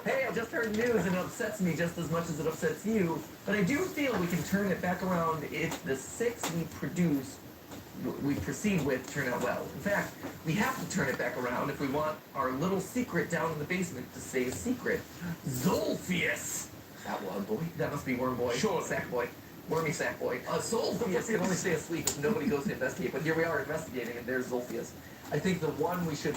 Hey, I just heard news and it upsets me just as much as it upsets you, but I do feel we can turn it back around if the 6 we produce we proceed with turn out well. In fact, we have to turn it back around if we want our little secret down in the basement to stay a secret. Zolphius! That worm boy. That must be Worm Boy. Sure. Sack Boy. Wormy Sack Boy. Zolphius can only stay asleep if nobody goes to investigate, but here we are investigating, and there's Zolphius. I think the ones we should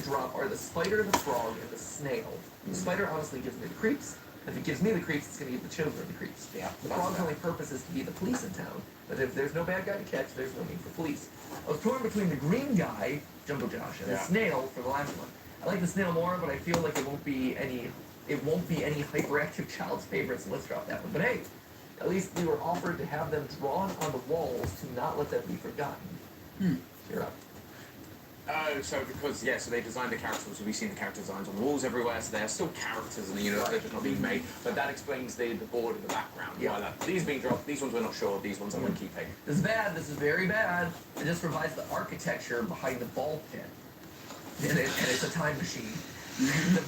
drop are the spider, the frog, and the snail. The spider honestly gives me the creeps. If it gives me the creeps, it's going to give the children the creeps. Yeah. The frog's only purpose is to be the police in town. But if there's no bad guy to catch, there's no need for police. I was torn between the green guy, Jumbo Josh, and the snail for the last one. I like the snail more, but I feel like it won't be any hyperactive child's favorite, so let's drop that one. But hey, at least we were offered to have them drawn on the walls to not let them be forgotten. You're up. So they designed the characters, so we've seen the character designs on the walls everywhere, so they're still characters in the universe, they're just not being made, but that explains the board in the background. Yeah. Why these being dropped, these ones we're not sure, these ones I'm going to keep picking. This is bad, this is very bad. It just provides the architecture behind the ball pit. And it's a time machine.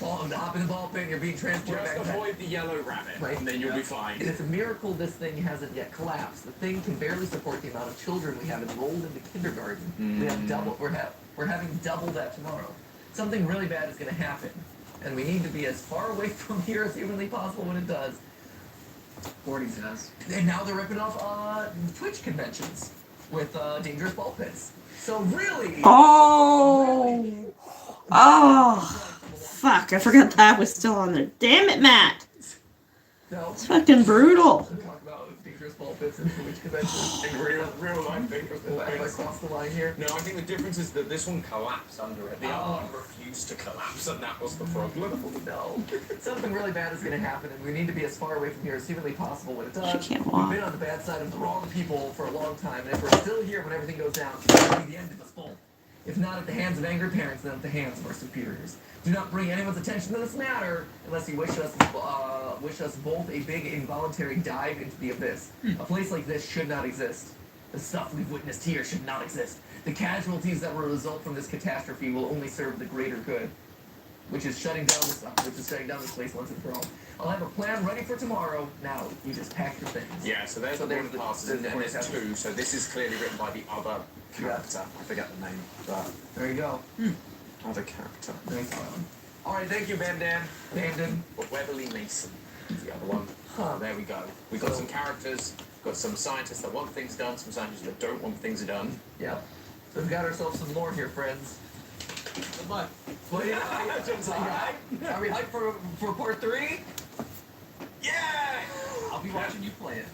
Hop in the ball pit, you're being transported Just back in time. avoid the yellow rabbit, Right. and then you'll be fine. And it's a miracle this thing hasn't yet collapsed. The thing can barely support the amount of children we have enrolled into kindergarten. We have double. We're having double that tomorrow. Something really bad is going to happen, and we need to be as far away from here as humanly possible when it does. Already does. And now they're ripping off Twitch conventions with dangerous ball pits. So really. Oh, fuck! I forgot that was still on there. Damn it, Matt! No. It's fucking brutal. Talk about dangerous ball pits and Twitch conventions. In real life dangerous ball Have I pits. crossed the line here? No, I think the difference is that this one collapsed under it. The other one refused to collapse, and that was the problem. No. Something really bad is going to happen, and we need to be as far away from here as humanly possible when it does. She can't walk. We've been on the bad side of the wrong people for a long time, and if we're still here when everything goes down, it'll be the end of us both. If not at the hands of angry parents, then at the hands of our superiors. Do not bring anyone's attention to this matter unless you wish us both a big involuntary dive into the abyss. A place like this should not exist. The stuff we've witnessed here should not exist. The casualties that will result from this catastrophe will only serve the greater good, which is shutting down this place once and for all. I'll have a plan ready for tomorrow. Now, you just pack your things. Yeah, so there's the boarding passes, and then there's two. So this is clearly written by the other character. I forget the name, but There you go. other character. Thanks, Alan. All right, thank you, Bandan. Bandon. But Weatherly Mason is the other one. There we go. We've got some characters. Got some scientists that want things done, some scientists that don't want things done. Yep. So we've got ourselves some more here, friends. Good luck. Well, are we hyped for part 3? Yeah! I'll be watching you play it.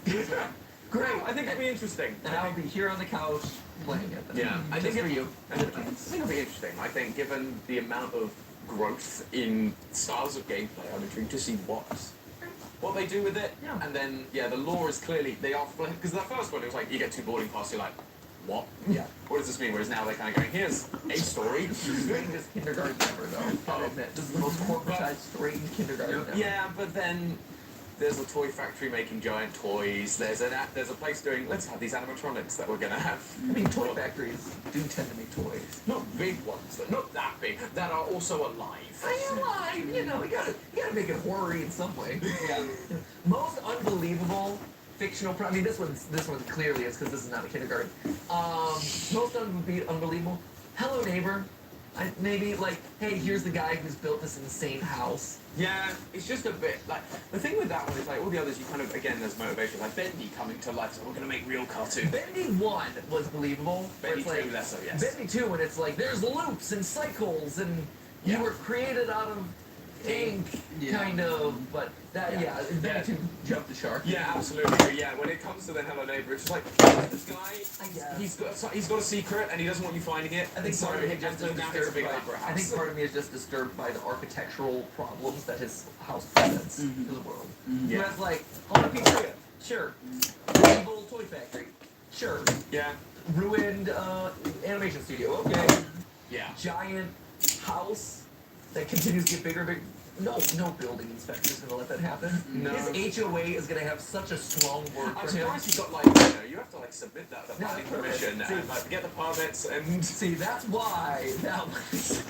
Great. I think it'll be interesting. And I'll be here on the couch playing it. Yeah, I think for you. I think it'll be interesting. I think given the amount of growth in styles of gameplay, I'm intrigued to see what they do with it. Yeah. And then, the lore is clearly, they are, because the first one, it was like, you get 2 boarding passes, you're like, what? Yeah. What does this mean? Whereas now they're kind of going, here's a story. Strangest kindergarten ever, though. Gotta admit, this is the most corporatized, strange kindergarten ever. Yeah, but then there's a toy factory making giant toys. There's a place doing, let's have these animatronics that we're going to have. I mean, toy factories do tend to make toys. Not big ones, but not that big, that are also alive. Alive, you know, you gotta make it horror-y in some way. Yeah. Most unbelievable fictional. I mean, this one clearly is because this is not a kindergarten. Most unbelievable. Hello, neighbor. Maybe like, hey, here's the guy who's built this insane house. Yeah, it's just a bit like the thing with that one is like all the others. You kind of there's motivation like Bendy coming to life. So we're gonna make real cartoon. Bendy 1 was believable. Bendy it's like, 2 less so, yes. Bendy 2 when it's like there's loops and cycles and you were created out of ink, kind of. But that Bendy 2 jumped the shark. Yeah, absolutely. But yeah, when it comes to the Hello Neighbor, it's just like this guy. He's got a secret and he doesn't want you finding it. I think part of me is just now it's a big disturbed by. opera house. I think part of me is just disturbed by the architectural problems that his house presents to the world. Yeah. Whereas, like, I want a pizzeria, sure. Evil toy factory, sure. Yeah. Ruined animation studio, okay. Yeah. Giant house that continues to get bigger and bigger. no building inspector's gonna let that happen. No. His HOA is gonna have such a strong word I'm for him. surprised you got like, you know, you have to like submit that to No, planning of course. permission See- and like get the permits and. See, that's why that was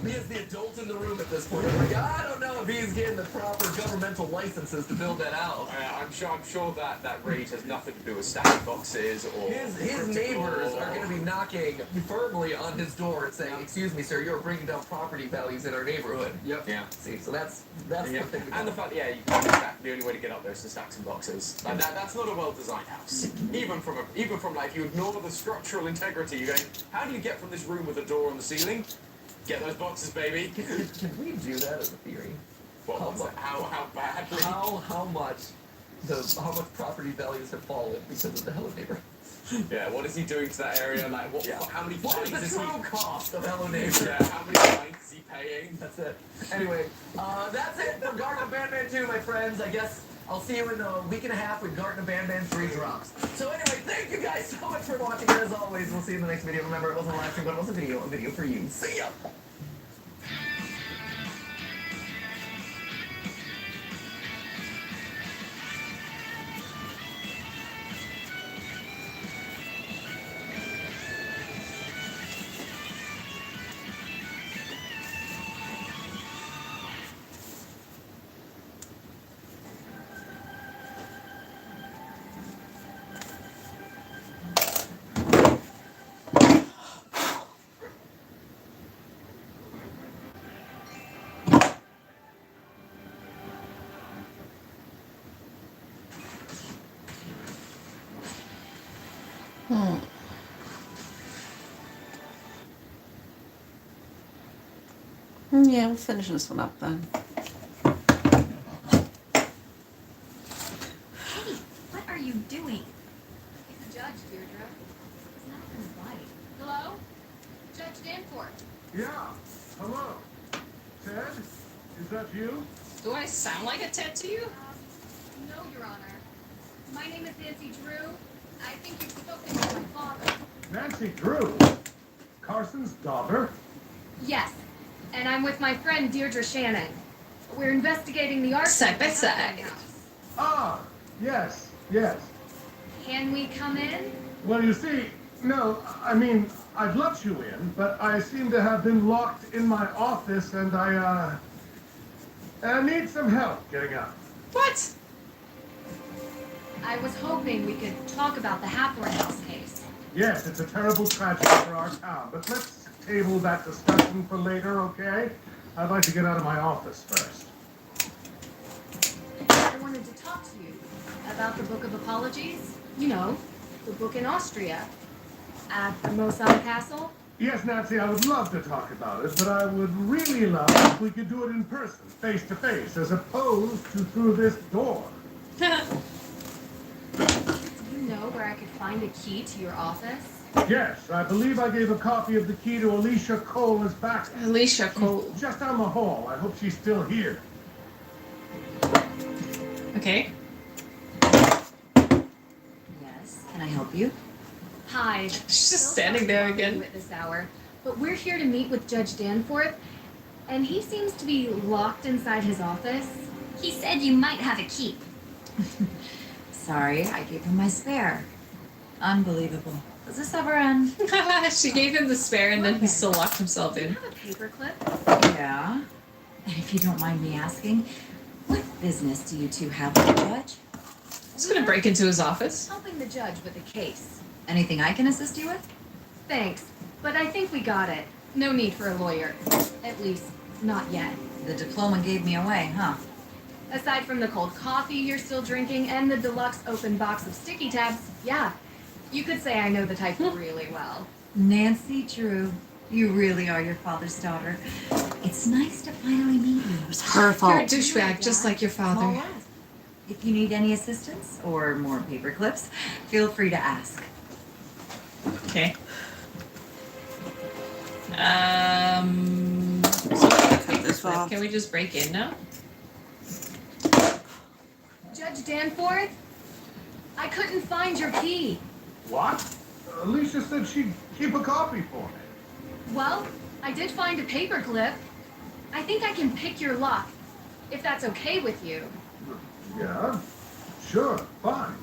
he is the adult in the room at this point. I'm like, I don't know if he's getting the proper governmental licenses to build that out. I'm sure that rate has nothing to do with stacking boxes or His critical neighbors or- are going to be knocking firmly on his door and saying, "Excuse me, sir, you're bringing down property values in our neighborhood." Yep. Yeah. See, so that's Yeah. the thing. And the fact, you can't stack. The only way to get up there is to stack some boxes. Like that's not a well-designed house. Even from like, if you ignore the structural integrity, you're going, how do you get from this room with a door on the ceiling? Get those boxes, baby. Can we do that as a theory? How badly? How much property values have fallen because of the Hello Neighbor? Yeah. What is he doing to that area? Like, how many What fines is is the he? true cost of Hello Neighbor? Yeah. How many fines is he paying? That's it. Anyway, that's it for Garten of Bandman 2, my friends. I guess I'll see you in a week and a half when Garten of Bandman 3 drops. So anyway, thank you guys so much for watching. As always, we'll see you in the next video. Remember, it wasn't a live stream, but it was a video for you. See ya! Yeah, we'll finish this one up then. Hey, what are you doing? He's a judge, Deirdre. He's not gonna bite. Hello? Judge Danforth. Yeah, hello. Ted, is that you? Do I sound like a Ted to you? No, Your Honor. My name is Nancy Drew. I think you've spoken to my father. Nancy Drew? Carson's daughter? Yes, and I'm with my friend Deirdre Shannon. We're investigating the arson Side by at the side. House. Ah, yes. Can we come in? Well, you see, no, I mean, I'd let you in, but I seem to have been locked in my office and I need some help getting out. What? I was hoping we could talk about the Hathorne House case. Yes, it's a terrible tragedy for our town, but let's table that discussion for later, okay? I'd like to get out of my office first. I wanted to talk to you about the Book of Apologies. You know, the book in Austria. At the Mosan Castle. Yes, Nancy, I would love to talk about it, but I would really love if we could do it in person, face to face, as opposed to through this door. Do you know where I could find a key to your office? Yes, I believe I gave a copy of the key to Alicia Cole as backup. Alicia Cole. Just down the hall. I hope she's still here. Okay. Yes, can I help you? Hi. She's just standing there again. At this hour, but we're here to meet with Judge Danforth, and he seems to be locked inside his office. He said you might have a key. Sorry, I gave him my spare. Unbelievable. Does this ever end? She gave him the spare and then he still locked himself Do you in. have a paperclip? Yeah. And if you don't mind me asking, what business do you two have with the judge? Just gonna break into his office. Helping the judge with a case. Anything I can assist you with? Thanks, but I think we got it. No need for a lawyer. At least, not yet. The diploma gave me away, huh? Aside from the cold coffee you're still drinking and the deluxe open box of sticky tabs, yeah, you could say I know the type really well. Nancy Drew, you really are your father's daughter. It's nice to finally meet you. It's her You're a fault. douchebag, just like your Small father. world. If you need any assistance or more paper clips, feel free to ask. Okay. Cut this off. Can we just break in now? Judge Danforth, I couldn't find your key. What? Alicia said she'd keep a copy for me. Well, I did find a paperclip. I think I can pick your lock, if that's okay with you. Yeah, sure, fine.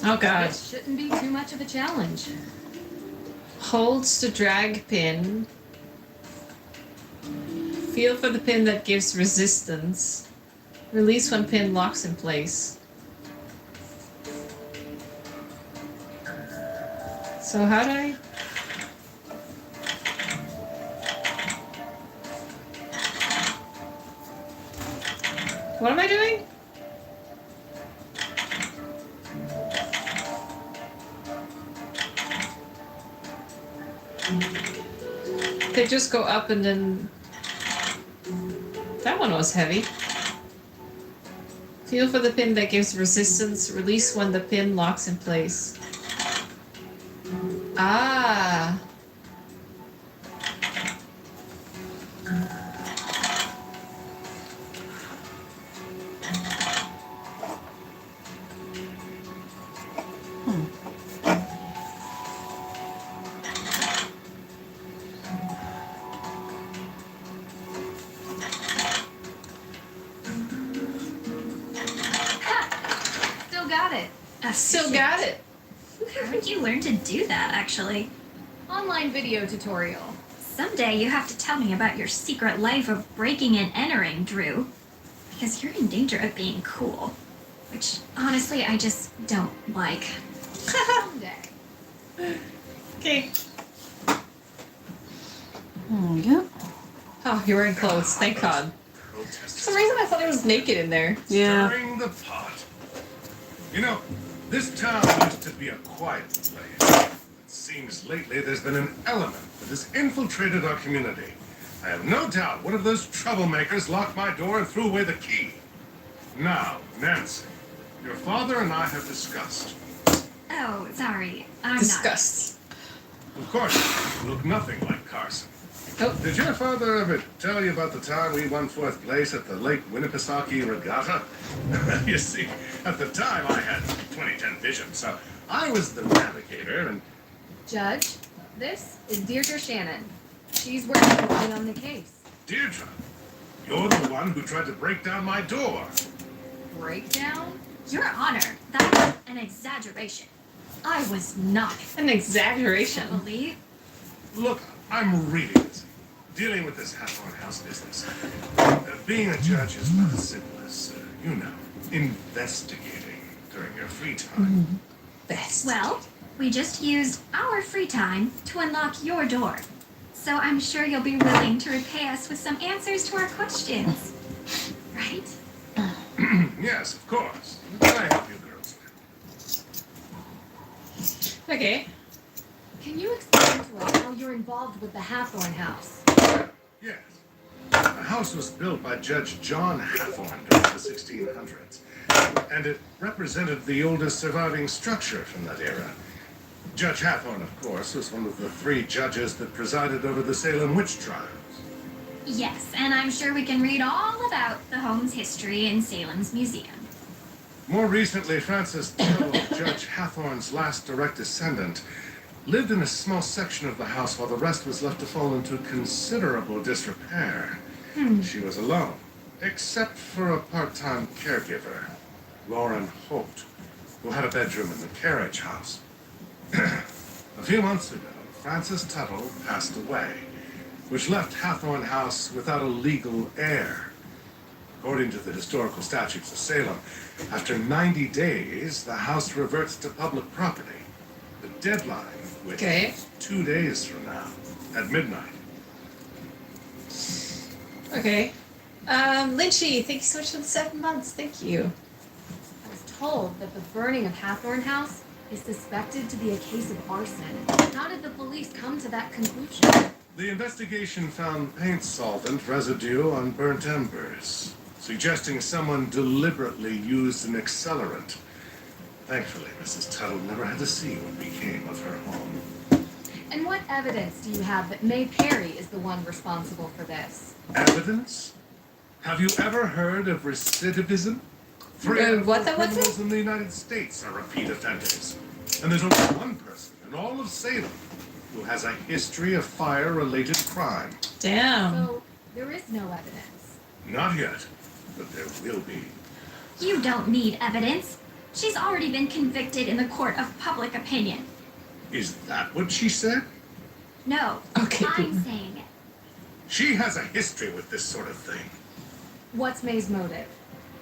Oh god. This shouldn't be too much of a challenge. Holds the drag pin. Feel for the pin that gives resistance. Release when pin locks in place. So how do I... What am I doing? They just go up and then... That one was heavy. Feel for the pin that gives resistance. Release when the pin locks in place. Ah. Still got it. Still got it. How did you learn to do that, actually? Online video tutorial. Someday you have to tell me about your secret life of breaking and entering, Drew. Because you're in danger of being cool. Which, honestly, I just don't like. Someday. Okay. There we go. Oh, you're wearing clothes. Thank God. For some reason I thought he was naked in there. Yeah. Stirring the pot. You know, this town used to be a quiet place. It seems lately there's been an element that has infiltrated our community. I have no doubt one of those troublemakers locked my door and threw away the key. Now, Nancy, your father and I have discussed. Oh, sorry. I'm Disgust. Of course, you look nothing like Carson. Oh. Did your father ever tell you about the time we won fourth place at the Lake Winnipesaukee Regatta? You see, at the time I had 20/10 vision, so I was the navigator and... Judge, this is Deirdre Shannon. She's working with me on the case. Deirdre, you're the one who tried to break down my door. Breakdown? not. Your Honor, that was an exaggeration. I was not. An exaggeration. I believe. Look, I'm really busy dealing with this Hathorn House business. Being a judge is not as simple as, you know, investigating during your free time. Best. Well, we just used our free time to unlock your door. So I'm sure you'll be willing to repay us with some answers to our questions. Right? Yes, of course. Can I help you girls? Okay. Can you explain to us how you're involved with the Hathorn House? Yes. The house was built by Judge John Hathorn during the 1600s, and it represented the oldest surviving structure from that era. Judge Hathorn, of course, was one of the 3 judges that presided over the Salem witch trials. Yes, and I'm sure we can read all about the home's history in Salem's museum. More recently, Francis Tuttle, Judge Hathorn's last direct descendant, lived in a small section of the house while the rest was left to fall into considerable disrepair. She was alone, except for a part-time caregiver, Lauren Holt, who had a bedroom in the carriage house. A few months ago, Francis Tuttle passed away, which left Hathorn House without a legal heir. According to the historical statutes of Salem, after 90 days, the house reverts to public property. The deadline, which is 2 days from now, at midnight. Okay. Lynchy, thank you so much for the 7 months. Thank you. I was told that the burning of Hathorn House is suspected to be a case of arson. How did the police come to that conclusion? The investigation found paint solvent residue on burnt embers, suggesting someone deliberately used an accelerant. Thankfully, Mrs. Tuttle never had to see what became of her home. And what evidence do you have that May Perry is the one responsible for this? Evidence? Have you ever heard of recidivism? 3 out of 4 criminals in the United States are repeat offenders. And there's only one person in all of Salem who has a history of fire-related crime. Damn. So, there is no evidence. Not yet, but there will be. You don't need evidence. She's already been convicted in the court of public opinion. Is that what she said? No, Okay. I'm saying it. She has a history with this sort of thing. What's May's motive?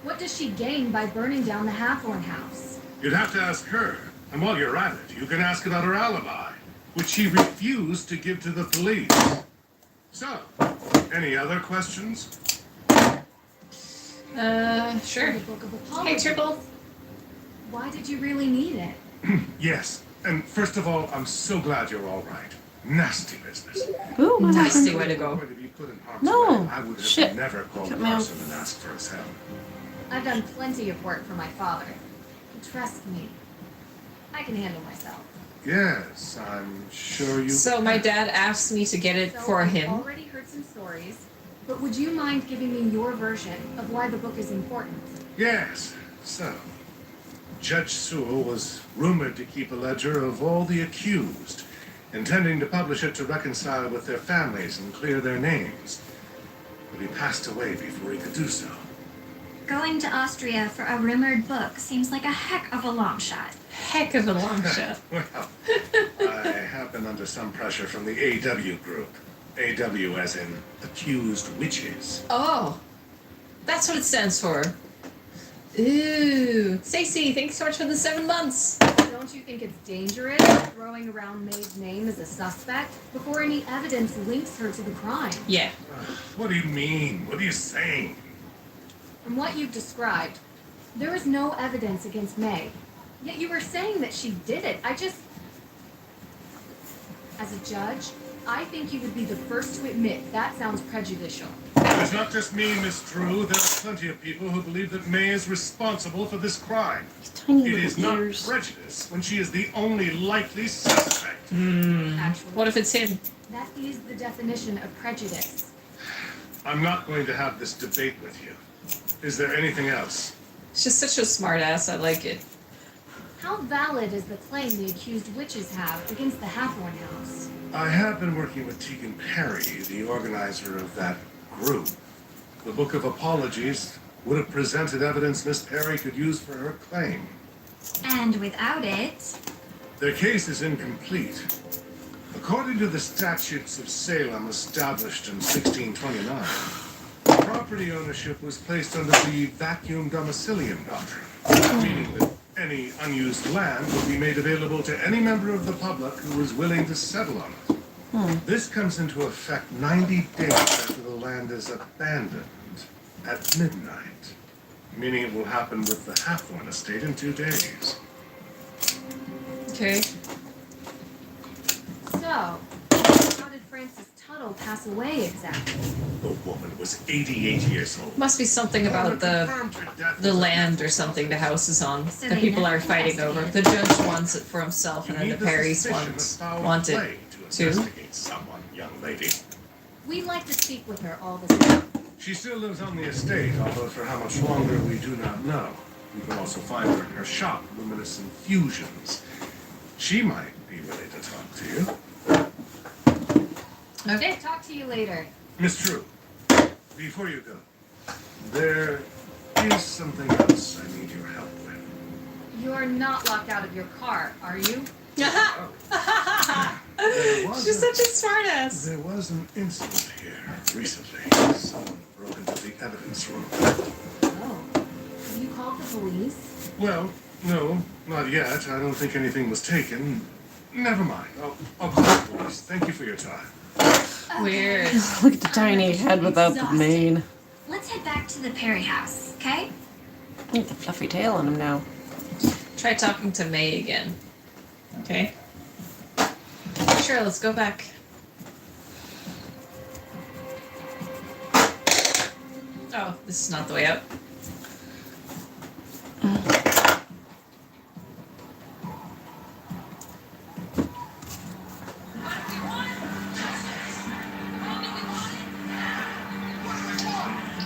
What does she gain by burning down the Hathorn house? You'd have to ask her. And while you're at it, you can ask about her alibi, which she refused to give to the police. So, any other questions? Sure. The Book of Hey, Apologies. Triple. Why did you really need it? Yes. And first of all, I'm so glad you're all right. Nasty business. Ooh, what Nasty happened? way to go. Going to be put in harm's No. way, I would have Shit. never called Cut me off. Carson and asked for his help. I've done plenty of work for my father. Trust me. I can handle myself. Yes, I'm sure you. So my dad asked me to get it So for I've him. already heard some stories, but would you mind giving me your version of why the book is important? Yes. So, Judge Sewell was rumored to keep a ledger of all the accused, intending to publish it to reconcile with their families and clear their names. But he passed away before he could do so. Going to Austria for a rumored book seems like a heck of a long shot. Heck of a long shot. Well, I have been under some pressure from the AW group. AW as in accused witches. Oh, that's what it stands for. Ooh. Stacey, thanks so much for the 7 months. Don't you think it's dangerous throwing around May's name as a suspect before any evidence links her to the crime? Yeah. What do you mean? What are you saying? From what you've described, there is no evidence against May. Yet you were saying that she did it. As a judge, I think you would be the first to admit that sounds prejudicial. It's not just me, Miss Drew. There are plenty of people who believe that May is responsible for this crime. Tiny It little is not ears. prejudice when she is the only likely suspect. Actually, What if it's him? that is the definition of prejudice. I'm not going to have this debate with you. Is there anything else? She's such a smart ass. I like it. How valid is the claim the accused witches have against the Hathorn house? I have been working with Tegan Perry, the organizer of that group. The Book of Apologies would have presented evidence Miss Perry could use for her claim. And without it, Their case is incomplete. According to the statutes of Salem established in 1629, property ownership was placed under the vacuum domicilium doctrine, meaning that any unused land would be made available to any member of the public who was willing to settle on it. This comes into effect 90 days after the land is abandoned, at midnight, meaning it will happen with the Hathorn estate in 2 days. Okay. So, how did Frances Tuttle pass away exactly? The woman was 88 years old. Must be something about the land or something the house is on So that they people are never fighting over. The judge wants it for himself, and then the Perrys want it too. Investigate someone, young lady. We'd like to speak with her all the time. She still lives on the estate, although for how much longer we do not know. You can also find her in her shop, Luminous Infusions. She might be willing to talk to you. Okay. Talk to you later. Miss True, before you go, there is something else I need your help with. You're not locked out of your car, are you? There was She's a- such a smartass. There was an incident here recently. Someone broke into the evidence room. Oh. Have you called the police? Well, no, not yet. I don't think anything was taken. Never mind. I'll call the police. Thank you for your time. Weird. Look at the tiny head without the mane. let's head back to the Perry house, okay? Look at the fluffy tail on him now. Try talking to May again. Okay. Sure, let's go back. Oh, this is not the way out.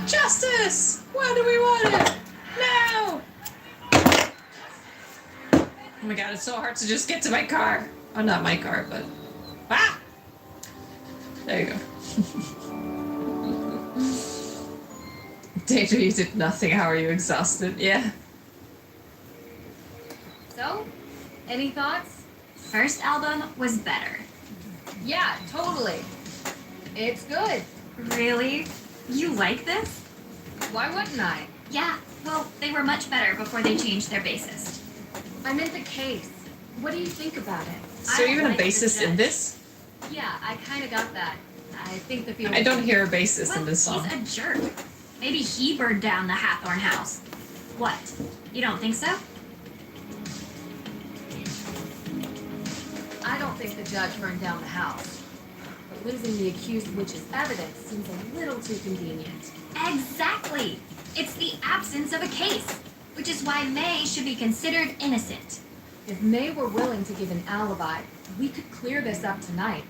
Justice! Why do we want it? No! Oh my god, it's so hard to just get to my car. Oh, not my car, but Ah! There you go. Danger, you did nothing. How are you exhausted? Yeah. So, any thoughts? First album was better. Yeah, totally. It's good. Really? You like this? Why wouldn't I? Yeah, well, they were much better before they changed their bassist. I'm in the case. What do you think about it? Is there even a bassist in this? Yeah, I kind of got that. I think the feel. I don't hear a bassist Well, in this song. he's a jerk. Maybe he burned down the Hathorn house. What? You don't think so? I don't think the judge burned down the house. But losing the accused witch's evidence seems a little too convenient. Exactly. It's the absence of a case, which is why May should be considered innocent. If May were willing to give an alibi, we could clear this up tonight.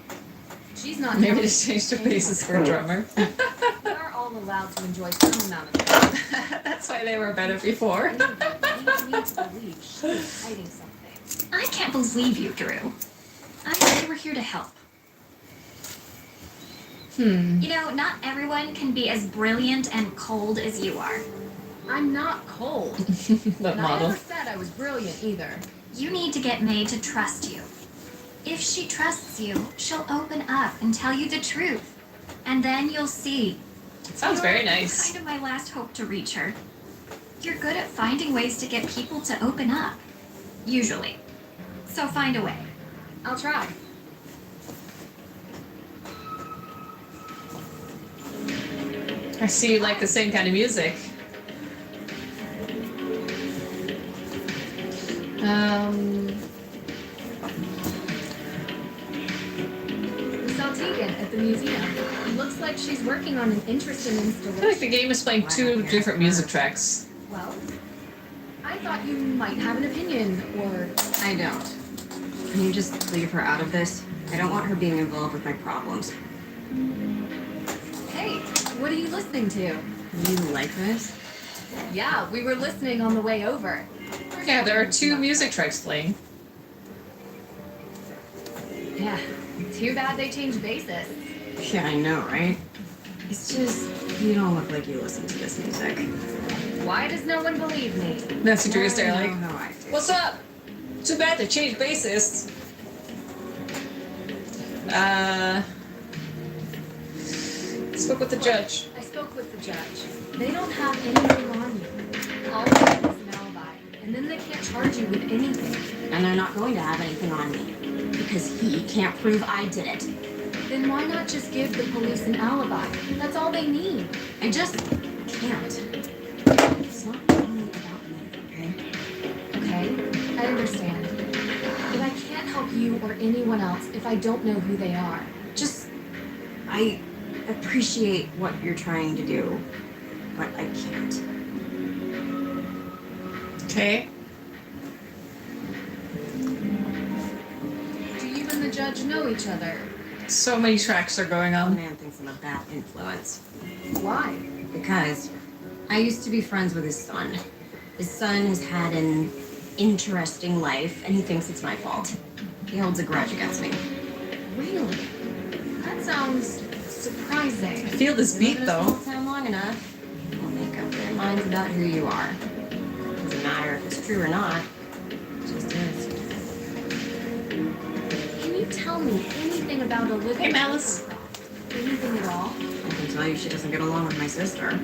She's not. Maybe they changed the bassist for a drummer. We are all allowed to enjoy some amount of fun. That's why they were better before. Anyway, leads me to believe she is hiding something. I can't believe you, Drew. I thought you were here to help. You know, not everyone can be as brilliant and cold as you are. I'm not cold. That And I model. never said I was brilliant either. You need to get May to trust you. If she trusts you, she'll open up and tell you the truth. And then you'll see. Sounds very You're nice. kind of my last hope to reach her. You're good at finding ways to get people to open up. Usually. So find a way. I'll try. I see you like the same kind of music. We saw Tegan at the museum. Looks like she's working on an interesting I feel installation. like the game is playing two different music tracks. Well, I thought you might have an opinion, or I don't. Can you just leave her out of this? I don't want her being involved with my problems. hey, what are you listening to? You like this? Yeah, we were listening on the way over. Yeah, there are two music tracks playing. Yeah, too bad they changed basis. Yeah, I know, right? It's just, you don't look like you listen to this music. Why does no one believe me? Nancy Drew is there I like, know how I feel. what's up? Too bad they changed bassists. Spoke with the judge. I spoke with the judge. They don't have anything on you. All they have is an alibi, and then they can't charge you with anything. And they're not going to have anything on me. Because he can't prove I did it. Then why not just give the police an alibi? That's all they need. I just can't. It's not only about me, okay? Okay, I understand. But I can't help you or anyone else if I don't know who they are. Just I appreciate what you're trying to do, but I can't. Okay. do you and the judge know each other? So many tracks are going The on. man thinks I'm a bad influence. Why? Because I used to be friends with his son. His son has had an interesting life, and he thinks it's my fault. He holds a grudge against me. Really? That sounds surprising. I feel this beat Live in a small though. town long enough, they'll make up their minds about who you are. Doesn't matter if it's true or not. It just is. Can you tell me anything about Olivia? Hey, Malice. Anything at all? I can tell you she doesn't get along with my sister.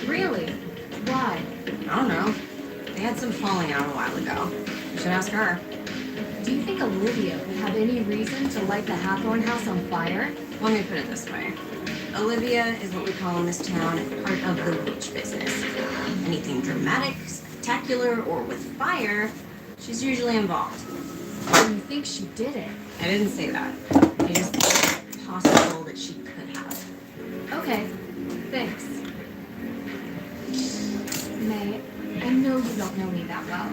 Really? Why? I don't know. They had some falling out a while ago. You should ask her. Do you think Olivia would have any reason to light the Hathorn house on fire? Let me put it this way. Olivia is what we call in this town part of the witch business. Anything dramatic, spectacular, or with fire, she's usually involved. Do you think she did it? I didn't say that. I just think it's possible that she could have. Okay, thanks. May, I know you don't know me that well,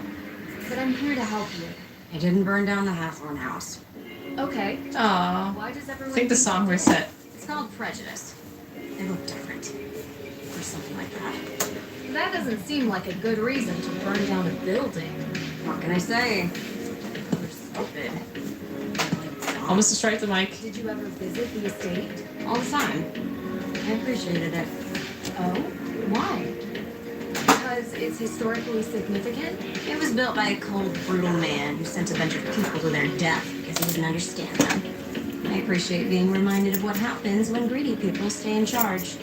but I'm here to help you. I didn't burn down the Hathorn house. Okay. Aw. Why does I everyone think the song reset. It's called prejudice. They look different. Or something like that. That doesn't seem like a good reason to burn down a building. What can I say? They're stupid. Like Almost destroyed the mic. Did you ever visit the estate? All the time. I appreciated it. Oh? Why? Because it's historically significant? It was built by a cold, brutal man who sent a bunch of people to their death because he didn't understand them. I appreciate being reminded of what happens when greedy people stay in charge.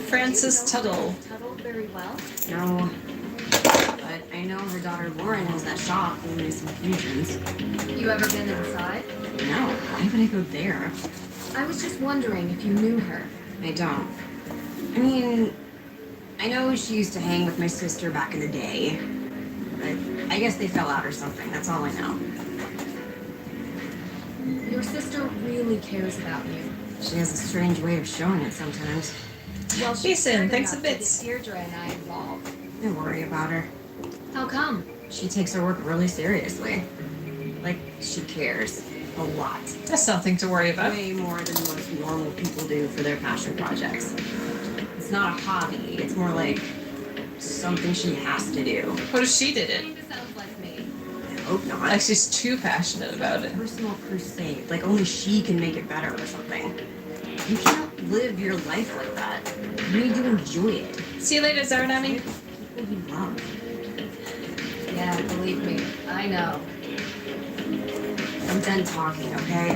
Francis Tuttle. Tuttle very well? No. But I know her daughter Lauren has that shop and makes some fusions. You ever been inside? No. Why would I go there? I was just wondering if you knew her. I don't. I mean, I know she used to hang with my sister back in the day. But I guess they fell out or something. That's all I know. Your sister really cares about you. She has a strange way of showing it sometimes. Well, Jason, thanks a bit. Deirdre and I involved. I worry about her. How come? She takes her work really seriously. Like, she cares. A lot. That's something to worry about. Way more than most normal people do for their passion projects. It's not a hobby. It's more like something she has to do. What if she did it? Kinda sounds like me. I hope not. Like she's too passionate about it. Personal crusade. Like only she can make it better or something. You can't live your life like that. You need to enjoy it. See you later, Zaranami. People you love. Yeah, believe me, I know. I'm done talking, okay?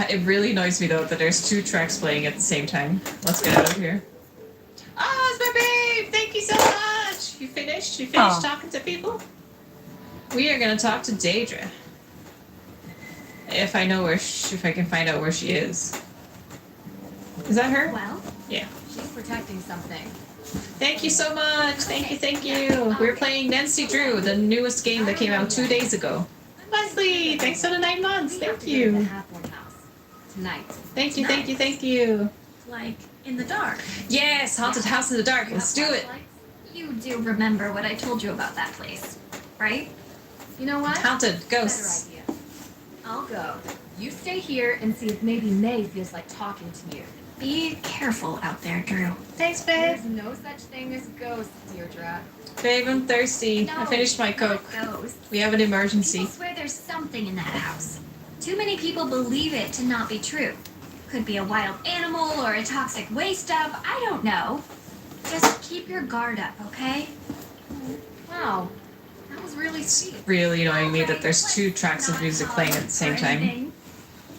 It really annoys me though that there's 2 tracks playing at the same time. Let's get out of here. Oh, it's my babe! Thank you so much! You finished? You finished talking to people? We are gonna talk to Daedra. If I know where if I can find out where she is. Is that her? Well, Yeah. she's protecting something. Thank you so much. Thank you, thank you. We're playing Nancy Drew, the newest game that came out 2 days ago. Leslie, thanks for the 9 months. We have Thank to go to the you. Halfmoon house tonight. Thank you, thank you, thank you. Like, in the dark. Yes, haunted house in the dark. You Let's have do it. flashlights? You do remember what I told you about that place, right? You know what? Haunted ghosts. Better idea. I'll go. You stay here and see if maybe May feels like talking to you. Be careful out there, Drew. Thanks, babe. There's no such thing as ghosts, Deirdre. Babe, I'm thirsty. I finished my Coke. Ghosts. We have an emergency. People swear there's something in that house. Too many people believe it to not be true. Could be a wild animal or a toxic waste dump. I don't know. Just keep your guard up, okay? Wow. That was really sweet. Really annoying me that there's 2 tracks of music playing at the same time.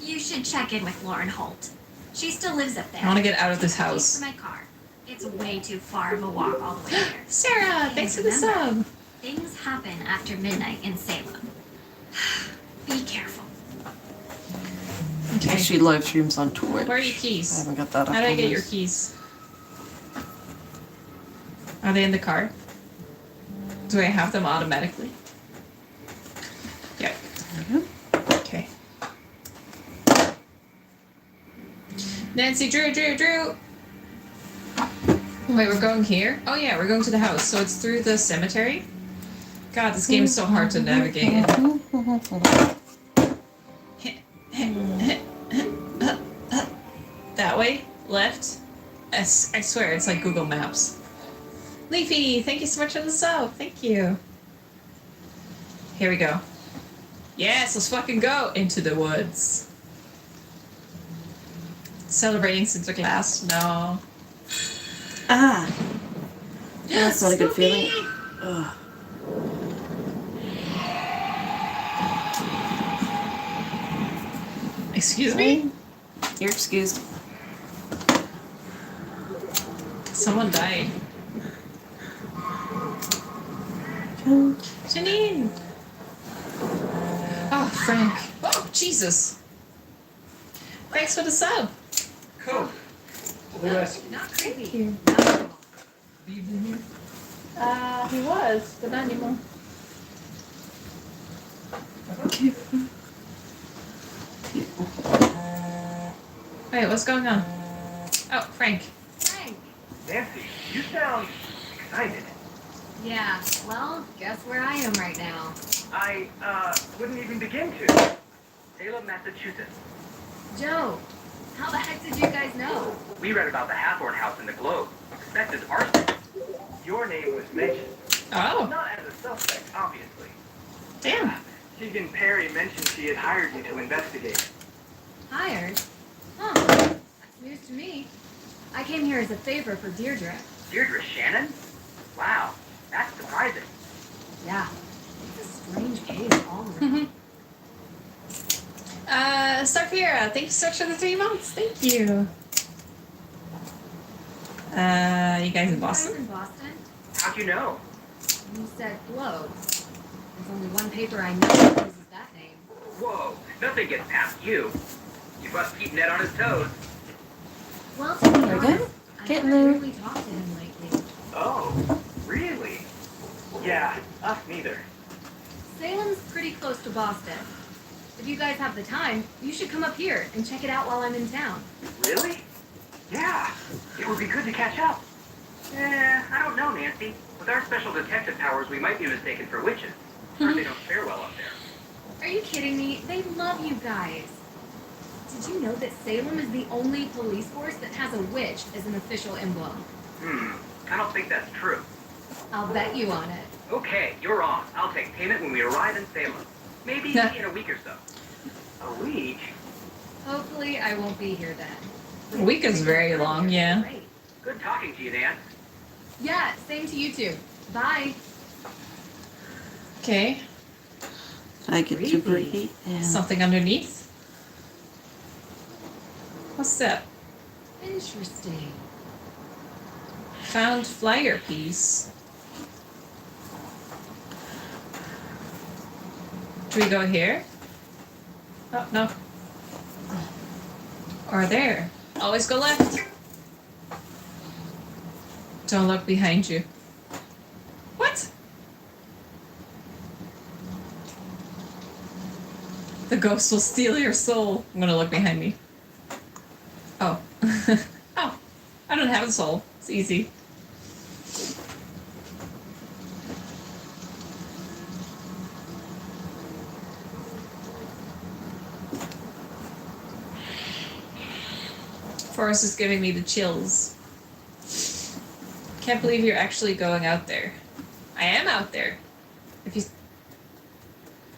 You should check in with Lauren Holt. She still lives up there. I want to get out of this Take the keys house. for my car. It's way too far of a walk all the way here. Sarah, thanks for the sub. Things happen after midnight in Salem. Be careful. Okay. She live streams on Twitch. Where are your I keys? haven't got that up. How do I on get your this. keys? Are they in the car? Do I have them automatically? Yeah. Okay. Nancy, Drew. Wait, we're going here? Oh yeah, we're going to the house. So it's through the cemetery? God, this game is so hard to navigate in. That way? Left? I swear, it's like Google Maps. Leafy, thank you so much for the sub. Thank you. Here we go. Yes, let's fucking go into the woods. Celebrating Sinterklaas? No. Ah. That's not a good feeling. Ugh. Excuse me? You're excused. Someone died. Janine! Oh, Frank. Oh, Jesus. Thanks for the sub. Cool. Not creepy. Thank you. He was, but not anymore. Wait, what's going on? Oh, Frank. Frank. Nancy, you sound excited. Yeah, well, guess where I am right now. I wouldn't even begin to. Salem, Massachusetts. Joe, how the heck did you guys know? We read about the Hathorn house in the Globe. Suspected arson. your name was mentioned. Oh, Not as a suspect, obviously. damn. Tegan Perry mentioned she had hired you to investigate. Hired? Huh. That's news to me. I came here as a favor for Deirdre. Deirdre Shannon? Wow, that's surprising. Yeah. It's a strange case all around. Starfira, thank you so much for the 3 months. Thank you. You guys in You guys Boston? in Boston? How'd you know? You said Globe. There's only one paper I know that uses that name. Whoa, nothing gets past you. You must keep Ned on his toes. Well, to be There we go. honest, I Getting haven't there. really talked to him lately. Oh, really? Yeah, us neither. Salem's pretty close to Boston. If you guys have the time, you should come up here and check it out while I'm in town. Really? Yeah, it would be good to catch up. I don't know, Nancy. With our special detective powers, we might be mistaken for witches. Heard they don't fare well up there. Are you kidding me? They love you guys. Did you know that Salem is the only police force that has a witch as an official emblem? I don't think that's true. I'll bet you on it. Okay, you're on. I'll take payment when we arrive in Salem. Maybe in a week or so. A week? Hopefully, I won't be here then. A week is very long, yeah. Great. Good talking to you, Dan. Yeah, same to you two. Bye. Okay. I get to breathe. And Something underneath? What's that? Interesting. Found flyer piece. Do we go here? Oh, no. Or there. Always go left. Don't look behind you. What? The ghost will steal your soul. I'm gonna look behind me. Oh. Oh. I don't have a soul. It's easy. Forest is giving me the chills. Can't believe you're actually going out there. I am out there. If you...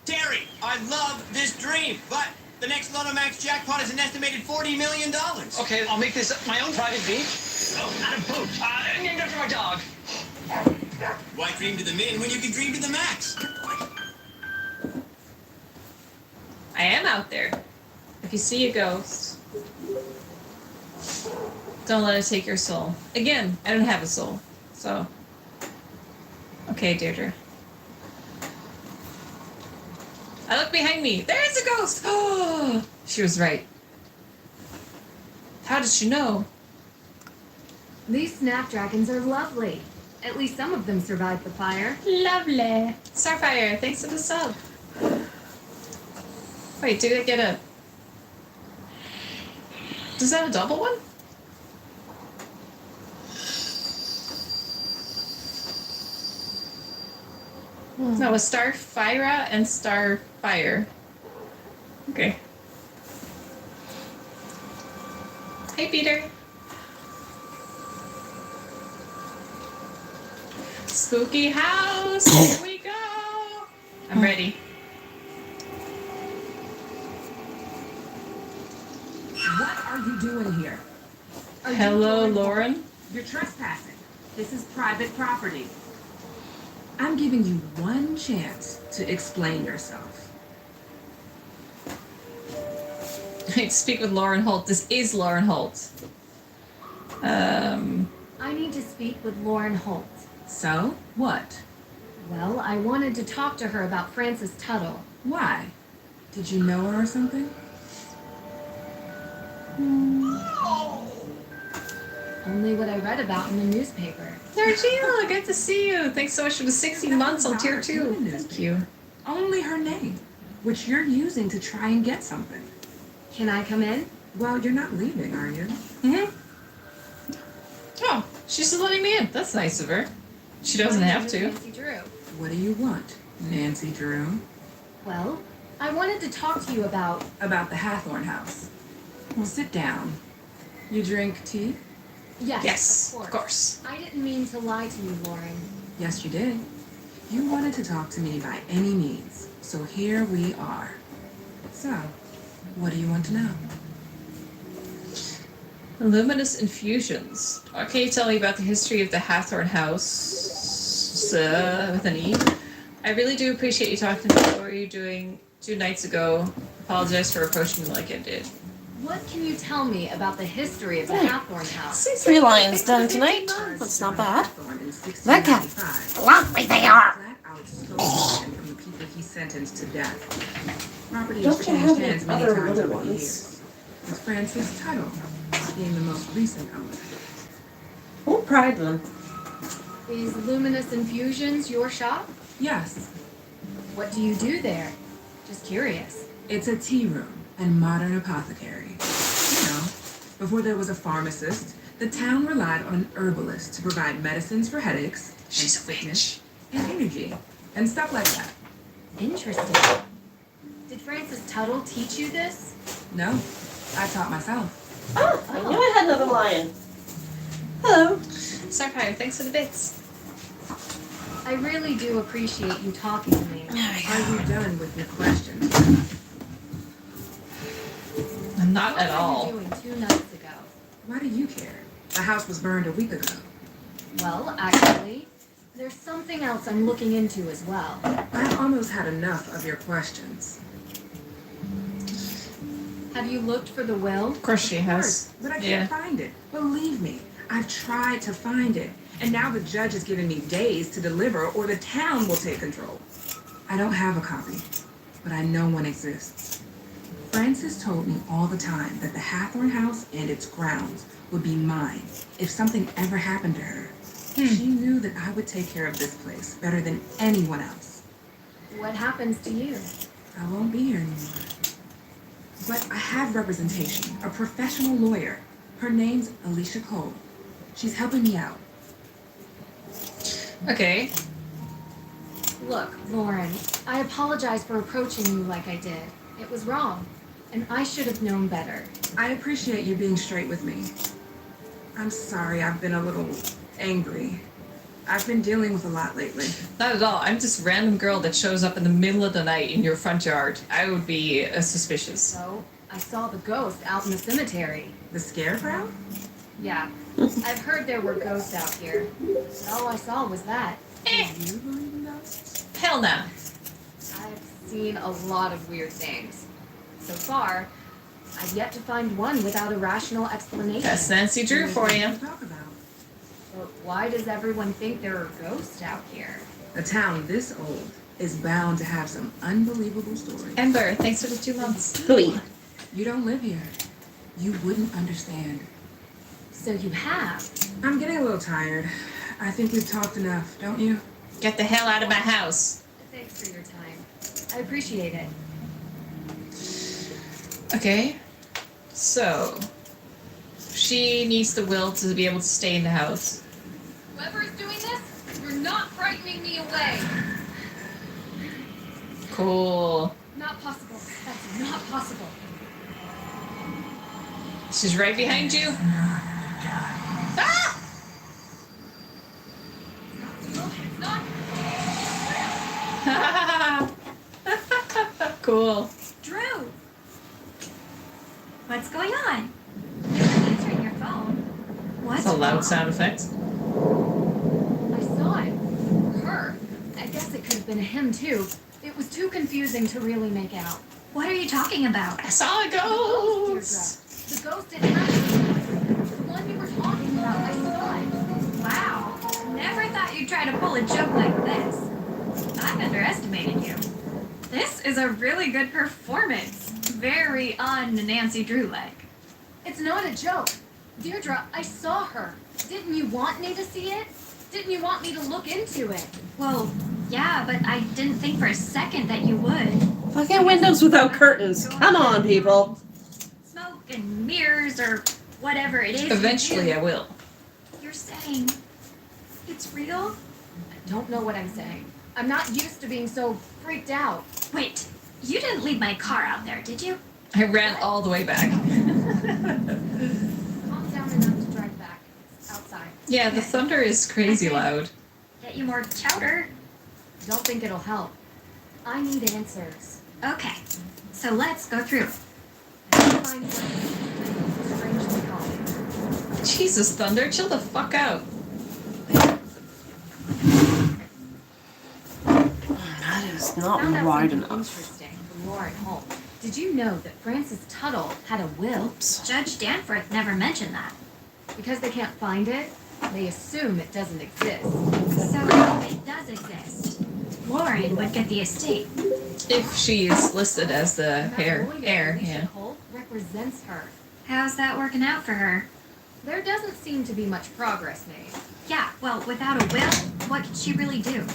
Terry, I love this dream, but the next Lotomax jackpot is an estimated $40 million. Okay, I'll make this my own private beach. Oh, not a boat. Named after my dog. Why dream to the min when you can dream to the max? I am out there. If you see a ghost, don't let it take your soul. Again, I don't have a soul, so... Okay, Deirdre. I look behind me. There's a ghost! Oh, she was right. How did she know? These snapdragons are lovely. At least some of them survived the fire. Lovely. Starfire, thanks for the sub. Wait, did I get a... Does that have a double one? No, a Starfira and Starfire. Okay. Hey, Peter. Spooky house. Here we go. I'm ready. What are you doing here? Hello, Lauren. You're trespassing. This is private property. I'm giving you one chance to explain yourself. I speak with Lauren Holt. This is Lauren Holt. I need to speak with Lauren Holt. So, what? Well, I wanted to talk to her about Frances Tuttle. Why? Did you know her or something? Only what I read about in the newspaper. Georgina, good to see you. Thanks so much for the 16 months on tier 2. Thank you. Only her name, which you're using to try and get something. Can I come in? Well, you're not leaving, are you? Oh, she's just letting me in. That's nice of her. She doesn't My have name is to. Nancy Drew. What do you want, Nancy Drew? Well, I wanted to talk to you about... About the Hathorn house. Well, sit down. You drink tea? Yes, Of course. I didn't mean to lie to you, Lauren. Yes, you did. You wanted to talk to me by any means, so here we are. So, what do you want to know? Luminous infusions. What can you tell me about the history of the Hathorn House with an E? I really do appreciate you talking to me. What were you doing 2 nights ago? Apologize for approaching you like I did. What can you tell me about the history of the Hathorn House? 3 lines done tonight. That's not bad. Look how fluffy they are. From the people he sentenced to death. Property has Don't you have changed any hands many other times little over the ones? years, with Francis Tuttle being the most recent owner. We'll pride them. Is Luminous Infusions your shop? Yes, What do you do there? Just curious. it's a tea room and modern apothecary. You know, before there was a pharmacist, the town relied on an herbalist to provide medicines for headaches, She's a witch. and energy, and stuff like that. Interesting. Did Francis Tuttle teach you this? No, I taught myself. Oh, I knew I had another lion. Hello. Starfire, thanks for the bits. I really do appreciate you talking to me. Are you done with your questions? Not at What were all. you doing 2 nights ago? Why do you care? The house was burned a week ago. Well, actually, there's something else I'm looking into as well. I've almost had enough of your questions. Have you looked for the will? Of course she has. Of course, but I can't find it. Believe me, I've tried to find it. And now the judge is giving me days to deliver or the town will take control. I don't have a copy, but I know one exists. Frances told me all the time that the Hathorn House and its grounds would be mine if something ever happened to her. She knew that I would take care of this place better than anyone else. What happens to you? I won't be here anymore. But I have representation, a professional lawyer. Her name's Alicia Cole. She's helping me out. Okay. Look, Lauren, I apologize for approaching you like I did. It was wrong, and I should have known better. I appreciate you being straight with me. I'm sorry I've been a little angry. I've been dealing with a lot lately. Not at all. I'm just a random girl that shows up in the middle of the night in your front yard. I would be suspicious. So, I saw the ghost out in the cemetery. The scarecrow? Yeah. I've heard there were ghosts out here. But all I saw was that. Do you believe in ghosts? Hell no. I've seen a lot of weird things. So far, I've yet to find one without a rational explanation. That's Nancy Drew for you. Talk about. But why does everyone think there are ghosts out here? A town this old is bound to have some unbelievable stories. Ember, thanks for the 2 months. Hooey. You don't live here. You wouldn't understand. So you have. I'm getting a little tired. I think we've talked enough, don't you? Get the hell out of my house. Thanks for your time. I appreciate it. Okay. So, she needs the will to be able to stay in the house. Whoever's doing this, you're not frightening me away. Cool. Not possible. That's not possible. She's right behind you. Ah! It's not. Cool. Drew! What's going on? You're not answering your phone. What's That's a loud wrong? sound effect. I saw it. Her. I guess it could have been him too. It was too confusing to really make out. What are you talking about? I saw a ghost. The ghost in Hathorn. The one you were talking about. I saw it. Wow. Never thought you'd try to pull a joke like this. I've underestimated you. This is a really good performance. Very un-Nancy Drew-like. It's not a joke. Deirdre, I saw her. Didn't you want me to see it? Didn't you want me to look into it? Well, yeah, but I didn't think for a second that you would. Fucking windows without curtains. Come on, people. Smoke and mirrors or whatever it is. Eventually I will. You're saying it's real? I don't know what I'm saying. I'm not used to being so freaked out. Wait, you didn't leave my car out there, did you? I ran all the way back. Calm down enough to drive back. Yeah, the thunder is crazy loud. Get you more chowder. Don't think it'll help. I need answers. Okay, so let's go through. Find something strangely calm. Jesus, Thunder, chill the fuck out. That is not Found out wide something enough. interesting from Lauren Holmes. Did you know that Francis Tuttle had a will? Judge Danforth never mentioned that. Because they can't find it, they assume it doesn't exist. So if it does exist, Lauren would get the estate. If she is listed as the heir, Alicia yeah. Holt represents her. How's that working out for her? There doesn't seem to be much progress made. Yeah, well, without a will, what could she really do?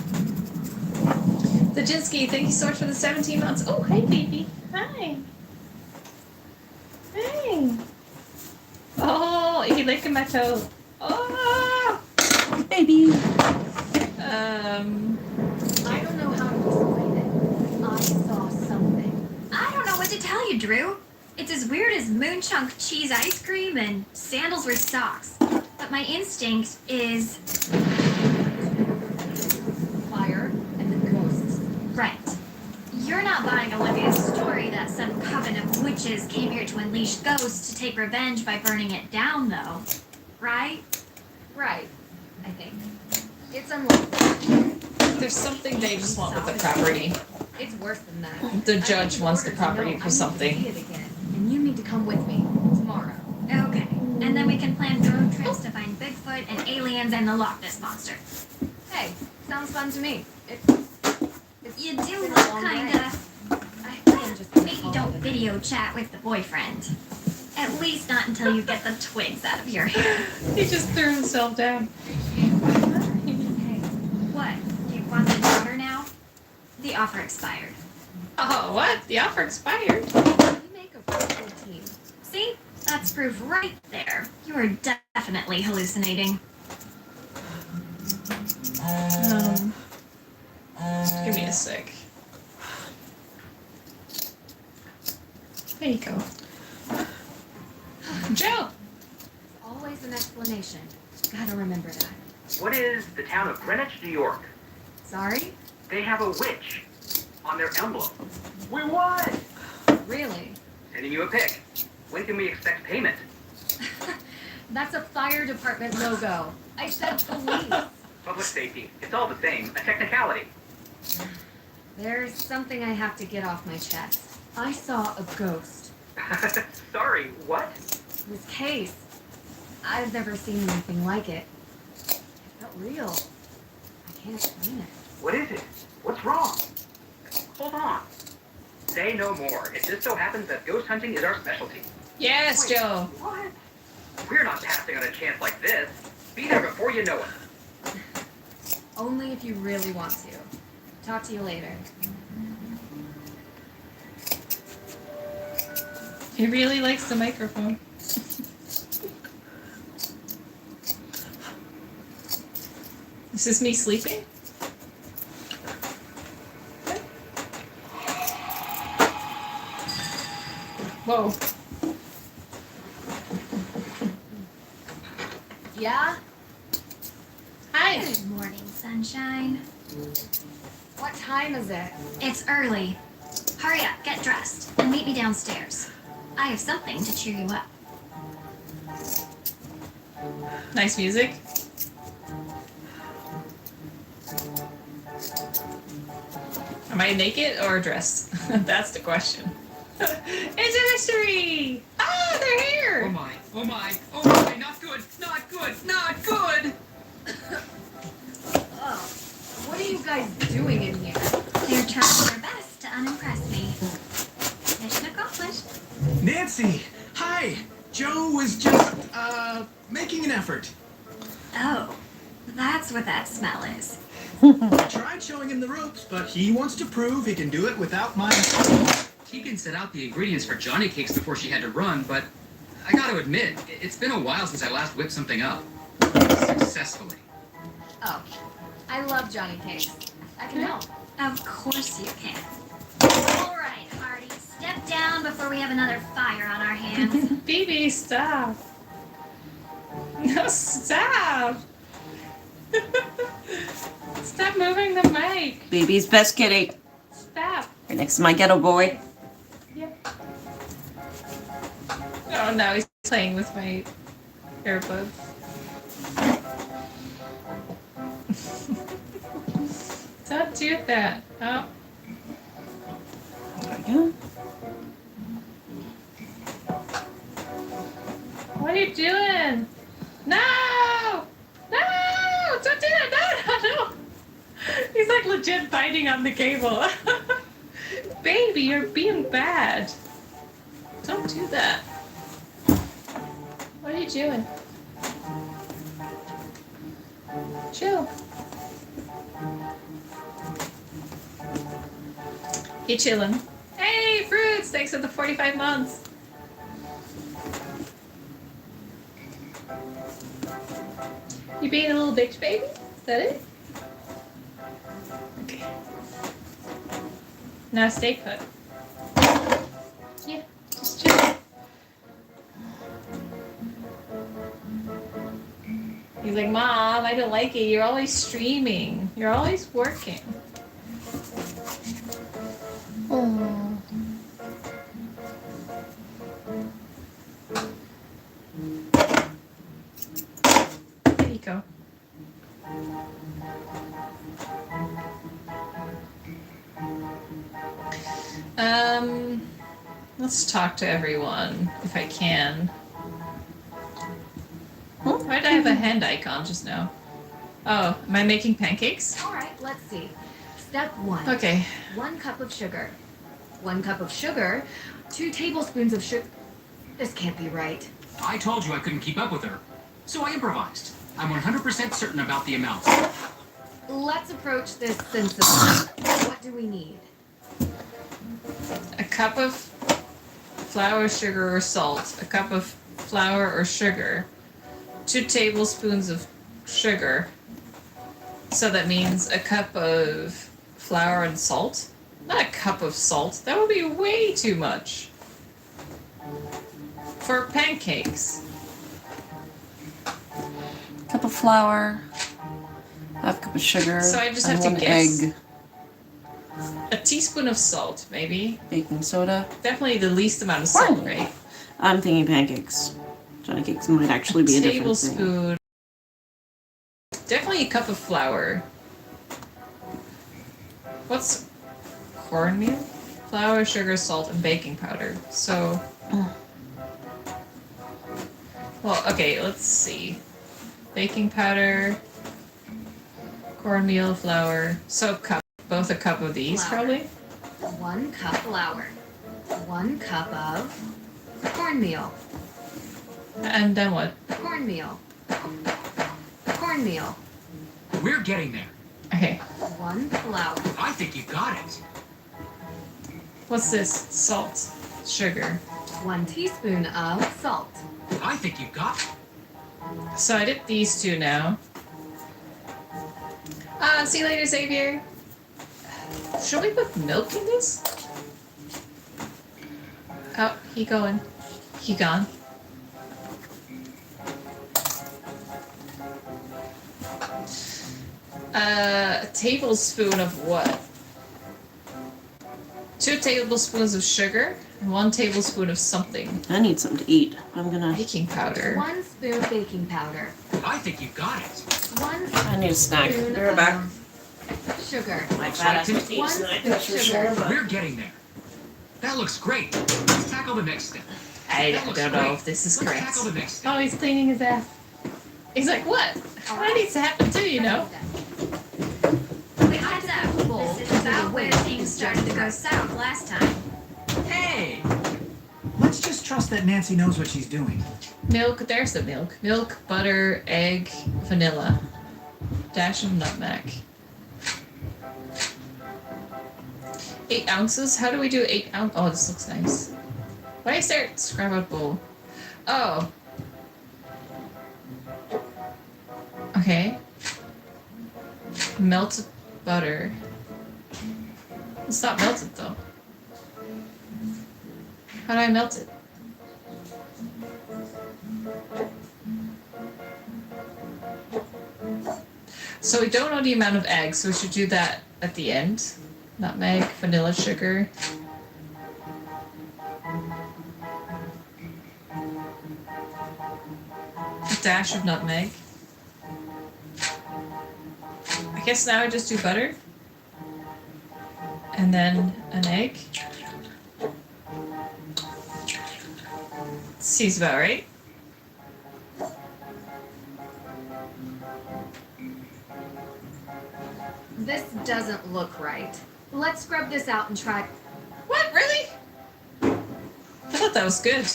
Zajinsky, thank you so much for the 17 months. Oh, hi, baby. Hi. Hi. Oh, he licking my toe. Oh, baby. I don't know how to explain it. I saw something. I don't know what to tell you, Drew. It's as weird as moon chunk cheese ice cream and sandals with socks. But my instinct is fire and the ghosts. Right. You're not buying Olivia's story that some coven of witches came here to unleash ghosts to take revenge by burning it down, though. Right? Right, I think. It's unlikely. There's something they just want with the property. It's worse than that. The judge wants the property for something. I need to see it again, and you need to come with me tomorrow. Okay. And then we can plan road trips to find Bigfoot and aliens and the Loch Ness Monster. Hey, sounds fun to me. You do been a look long kinda... I'm just gonna Maybe call don't it a video chat with the boyfriend. At least not until you get the twigs out of your hair. He just threw himself down. What? You want the daughter now? The offer expired. Oh, what? The offer expired? We make a really good team. See? That's proof right there. You are definitely hallucinating. Give me a sec. There you go. Joe! Always an explanation. Gotta remember that. What is the town of Greenwich, New York? Sorry? They have a witch on their emblem. We won! Really? Sending you a pic. When can we expect payment? That's a fire department logo. I said police. Public safety. It's all the same. A technicality. There's something I have to get off my chest. I saw a ghost. Sorry, what? This case. I've never seen anything like it. It felt real. I can't explain it. What is it? What's wrong? Hold on. Say no more. It just so happens that ghost hunting is our specialty. Yes, Wait, Joe. What? We're not passing on a chance like this. Be there before you know it. Only if you really want to. Talk to you later. He really likes the microphone. Is this me sleeping? Whoa. Yeah? Hi. Good morning, sunshine. What time is it? It's early. Hurry up, get dressed, and meet me downstairs. I have something to cheer you up. Nice music. Am I naked or dressed? That's the question. It's a mystery! Ah, they're here! Oh my, oh my, oh my, not good, not good, not good! Oh, what are you guys doing in here? They're trying their best to unimpress me. Mission accomplished. Nancy, hi! Joe was just, making an effort. Oh, that's what that smell is. I tried showing him the ropes, but he wants to prove he can do it without my... Tegan set out the ingredients for Johnny cakes before she had to run, but I gotta admit, it's been a while since I last whipped something up. Successfully. Oh, I love Johnny Cakes. I can help. Of course you can. All right, Hardy, step down before we have another fire on our hands. Baby, stop. No, stop! Stop moving the mic. Baby's best kitty. Stop. Right next to my ghetto boy. Yep. Oh, now he's playing with my AirPods. Don't do that. Oh. There we go. What are you doing? No! No! Don't do that! No, no, no! He's like legit biting on the cable. Baby, you're being bad. Don't do that. What are you doing? Chill. You chilling? Hey, Fruits! Thanks for the 45 months. You being a little bitch, baby? Is that it? Okay. Now stay put. Yeah, just chill. He's like, Mom, I don't like it. You're always streaming. You're always working. Oh. There you go. Let's talk to everyone if I can. Why did I have a hand icon just now? Oh, am I making pancakes? All right, let's see. Step 1. Okay. 1 cup of sugar. 1 cup of sugar. 2 tablespoons of sugar. This can't be right. I told you I couldn't keep up with her, so I improvised. I'm 100% certain about the amount. Let's approach this sensibly. What do we need? A cup of flour, sugar, or salt. A cup of flour or sugar. 2 tablespoons of sugar. So that means a cup of flour and salt? Not a cup of salt. That would be way too much. For pancakes. Cup of flour. Half cup of sugar. So I just and have to 1 guess. egg. A teaspoon of salt, maybe. Baking soda. Definitely the least amount of salt, Probably. right? I'm thinking pancakes. Johnny cakes might actually be a different thing. Tablespoon. Definitely a cup of flour. What's cornmeal? Flour, sugar, salt, and baking powder. So. Well, okay, let's see. Baking powder, cornmeal, flour. So cup. Both a cup of these, Flour. probably? 1 cup flour. 1 cup of cornmeal. And then what? Cornmeal. Cornmeal. We're getting there. Okay. 1 flour. I think you got it. What's this? Salt. Sugar. 1 teaspoon of salt. I think you got it. So I did these 2 now. See you later, Xavier. Should we put milk in this? Oh, he going. He gone. A tablespoon of what? 2 tablespoons of sugar and 1 tablespoon of something. I need something to eat. I'm gonna. Baking powder. 1 spoon baking powder. I think you got it. 1 I need a snack. spoon Be right back. of sugar. My fat ass Looks like eats One tonight, spoon that's for sugar. sure. But We're getting there. That looks great. Let's tackle the next step. I That looks don't know great. if this is Let's correct. tackle the next step. Oh, he's cleaning his ass. He's like, what? What needs to happen too, you know? Heads up. This is about where things started to go south last time. Hey! Let's just trust that Nancy knows what she's doing. Milk, there's the milk. Milk, butter, egg, vanilla. Dash of nutmeg. 8 ounces? How do we do 8 ounces? Oh, this looks nice. Why is there scrap out bowl? Oh. Okay. Melted butter. It's not melted though. How do I melt it? So we don't know the amount of eggs, so we should do that at the end. Nutmeg, vanilla sugar. A dash of nutmeg. I guess now I just do butter. And then an egg. Seems about right. This doesn't look right. Let's scrub this out and try. What? Really? I thought that was good.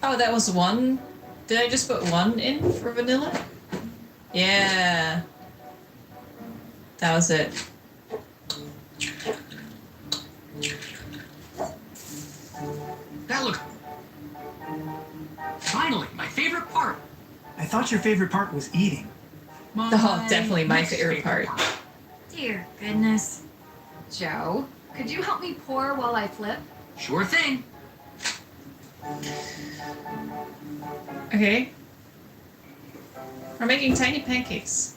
Oh, that was one. Did I just put one in for vanilla? Yeah. That was it. That looks... Finally, my favorite part. I thought your favorite part was eating. Oh, definitely my favorite part. Dear goodness. Joe, could you help me pour while I flip? Sure thing. Okay. We're making tiny pancakes.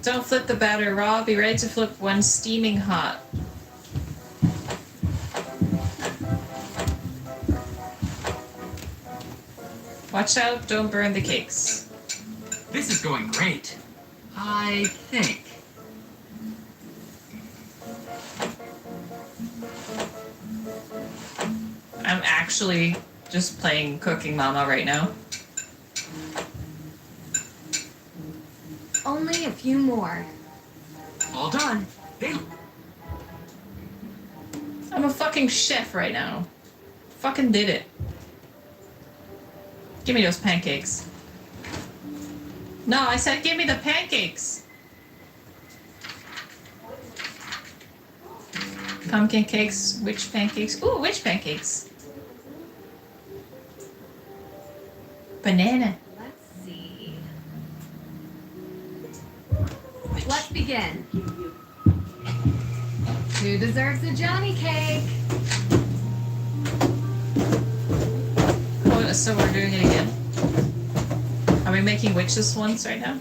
Don't flip the batter raw. Be ready to flip when steaming hot. Watch out, don't burn the cakes. This is going great. I think. I'm actually just playing Cooking Mama right now. Only a few more. All done. They... I'm a fucking chef right now. Fucking did it. Give me those pancakes. No, I said give me the pancakes. Pumpkin cakes, witch pancakes. Ooh, witch pancakes. Banana. Let's see. Let's begin. Who deserves a Johnny cake? Oh, so we're doing it again. Are we making witches ones right now?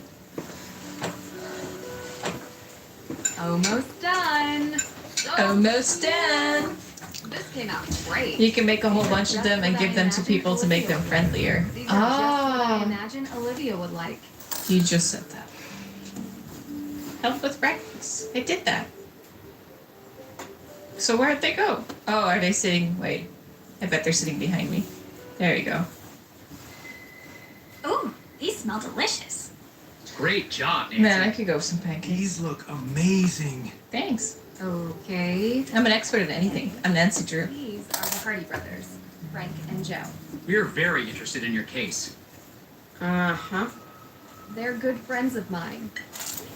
Almost done. Almost done. This came out great. You can make a whole bunch of them and give them to people to make them friendlier. These are just what I Oh, imagine Olivia would like. you just said that. Help with breakfast. I did that. So where'd they go? Oh, are they sitting? Wait. I bet they're sitting behind me. There you go. Ooh, these smell delicious. Great job, Nancy. Man, I could go with some pancakes. These look amazing. Thanks. Okay. I'm an expert at anything. I'm Nancy Drew. These are the Hardy brothers, Frank and Joe. We're very interested in your case. Uh-huh. They're good friends of mine.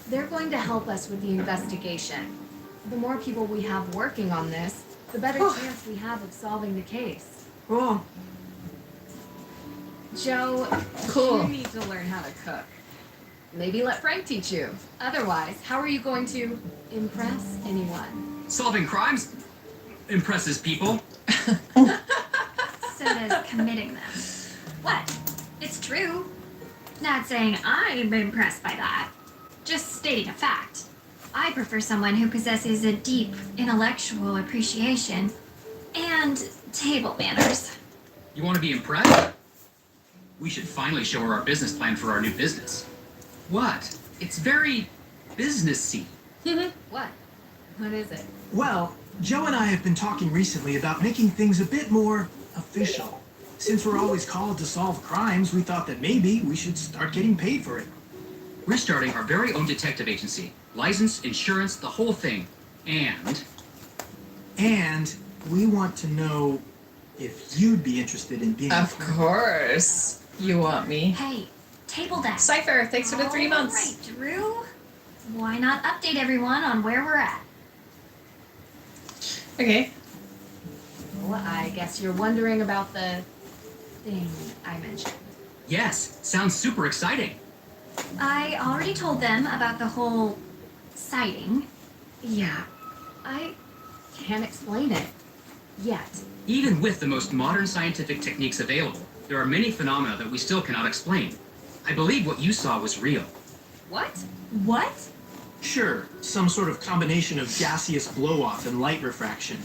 They're going to help us with the investigation. The more people we have working on this, the better chance we have of solving the case. Cool. Joe, Cool. you need to learn how to cook. Maybe let Frank teach you. Otherwise, how are you going to impress anyone? Solving crimes impresses people. So does committing them. What? It's true. Not saying I'm impressed by that. Just stating a fact. I prefer someone who possesses a deep intellectual appreciation and table manners. You want to be impressed? We should finally show her our business plan for our new business. What? It's very businessy. What? What is it? Well, Joe and I have been talking recently about making things a bit more official. Since we're always called to solve crimes, we thought that maybe we should start getting paid for it. We're starting our very own detective agency. License, insurance, the whole thing. And we want to know if you'd be interested in being Of course. You want me. Hey, table deck. Cypher, thanks for the 3 months. Right, Drew. Why not update everyone on where we're at? Okay. Well, I guess you're wondering about the thing I mentioned. yes, sounds super exciting. I already told them about the whole sighting. Yeah, I can't explain it. Yet. Even with the most modern scientific techniques available, there are many phenomena that we still cannot explain. I believe what you saw was real. What? What? Sure, some sort of combination of gaseous blow-off and light refraction.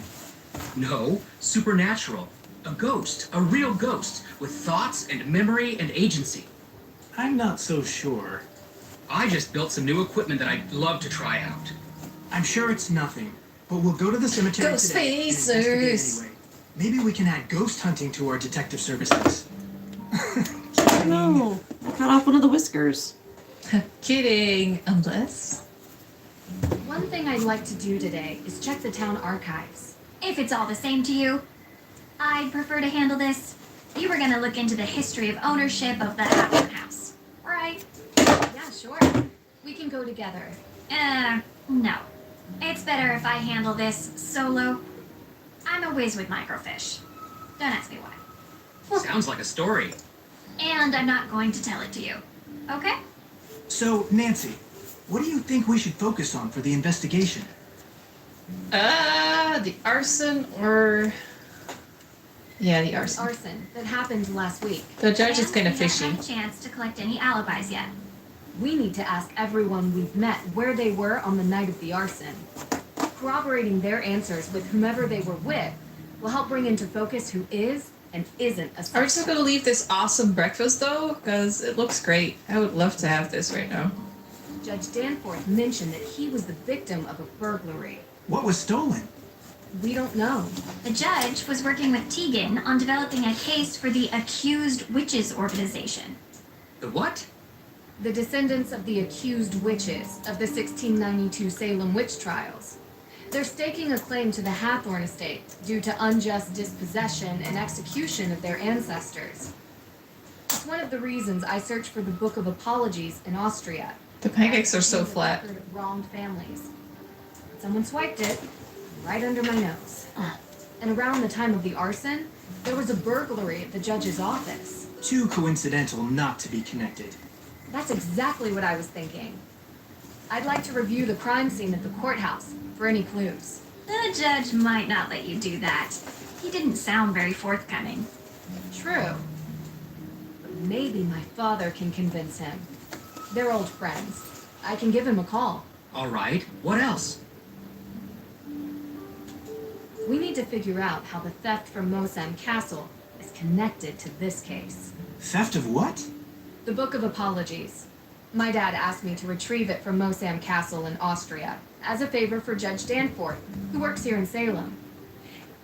No, supernatural. A ghost, a real ghost, with thoughts and memory and agency. I'm not so sure. I just built some new equipment that I'd love to try out. I'm sure it's nothing, but we'll go to the cemetery Ghost today and facers. investigate anyway. Maybe we can add ghost hunting to our detective services. No, cut off one of the whiskers. Kidding. Unless. One thing I'd like to do today is check the town archives. If it's all the same to you, I'd prefer to handle this. You were gonna look into the history of ownership of the Hathorn house, right? Yeah, sure. We can go together. No. It's better if I handle this solo. I'm a whiz with microfish. Don't ask me why. Sounds like a story. And I'm not going to tell it to you. Okay? So, Nancy, what do you think we should focus on for the investigation? The arson or... Yeah, the arson. Arson that happened last week. The judge is And kind of we fishy. haven't had a chance to collect any alibis yet. We need to ask everyone we've met where they were on the night of the arson. Corroborating their answers with whomever they were with will help bring into focus who is and isn't a suspect. Are we still gonna leave this awesome breakfast though? Because it looks great. I would love to have this right now. Judge Danforth mentioned that he was the victim of a burglary. What was stolen? We don't know. The judge was working with Tegan on developing a case for the Accused Witches organization. The what? The descendants of the accused witches of the 1692 Salem witch trials. They're staking a claim to the Hathorn estate due to unjust dispossession and execution of their ancestors. It's one of the reasons I searched for the Book of Apologies in Austria. The pancakes are so The flat. record of wronged families. Someone swiped it right under my nose. And around the time of the arson, there was a burglary at the judge's office. Too coincidental not to be connected. That's exactly what I was thinking. I'd like to review the crime scene at the courthouse for any clues. The judge might not let you do that. He didn't sound very forthcoming. True. But maybe my father can convince him. They're old friends. I can give him a call. All right. What else? We need to figure out how the theft from Mosam Castle is connected to this case. Theft of what? The Book of Apologies. My dad asked me to retrieve it from Mosam Castle in Austria as a favor for Judge Danforth, who works here in Salem.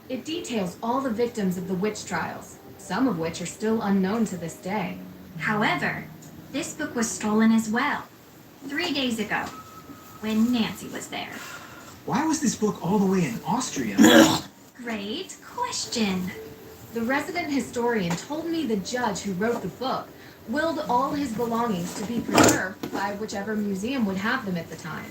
It details all the victims of the witch trials, some of which are still unknown to this day. However, this book was stolen as well, 3 days ago, when Nancy was there. Why was this book all the way in Austria? Great question. The resident historian told me the judge who wrote the book willed all his belongings to be preserved by whichever museum would have them at the time.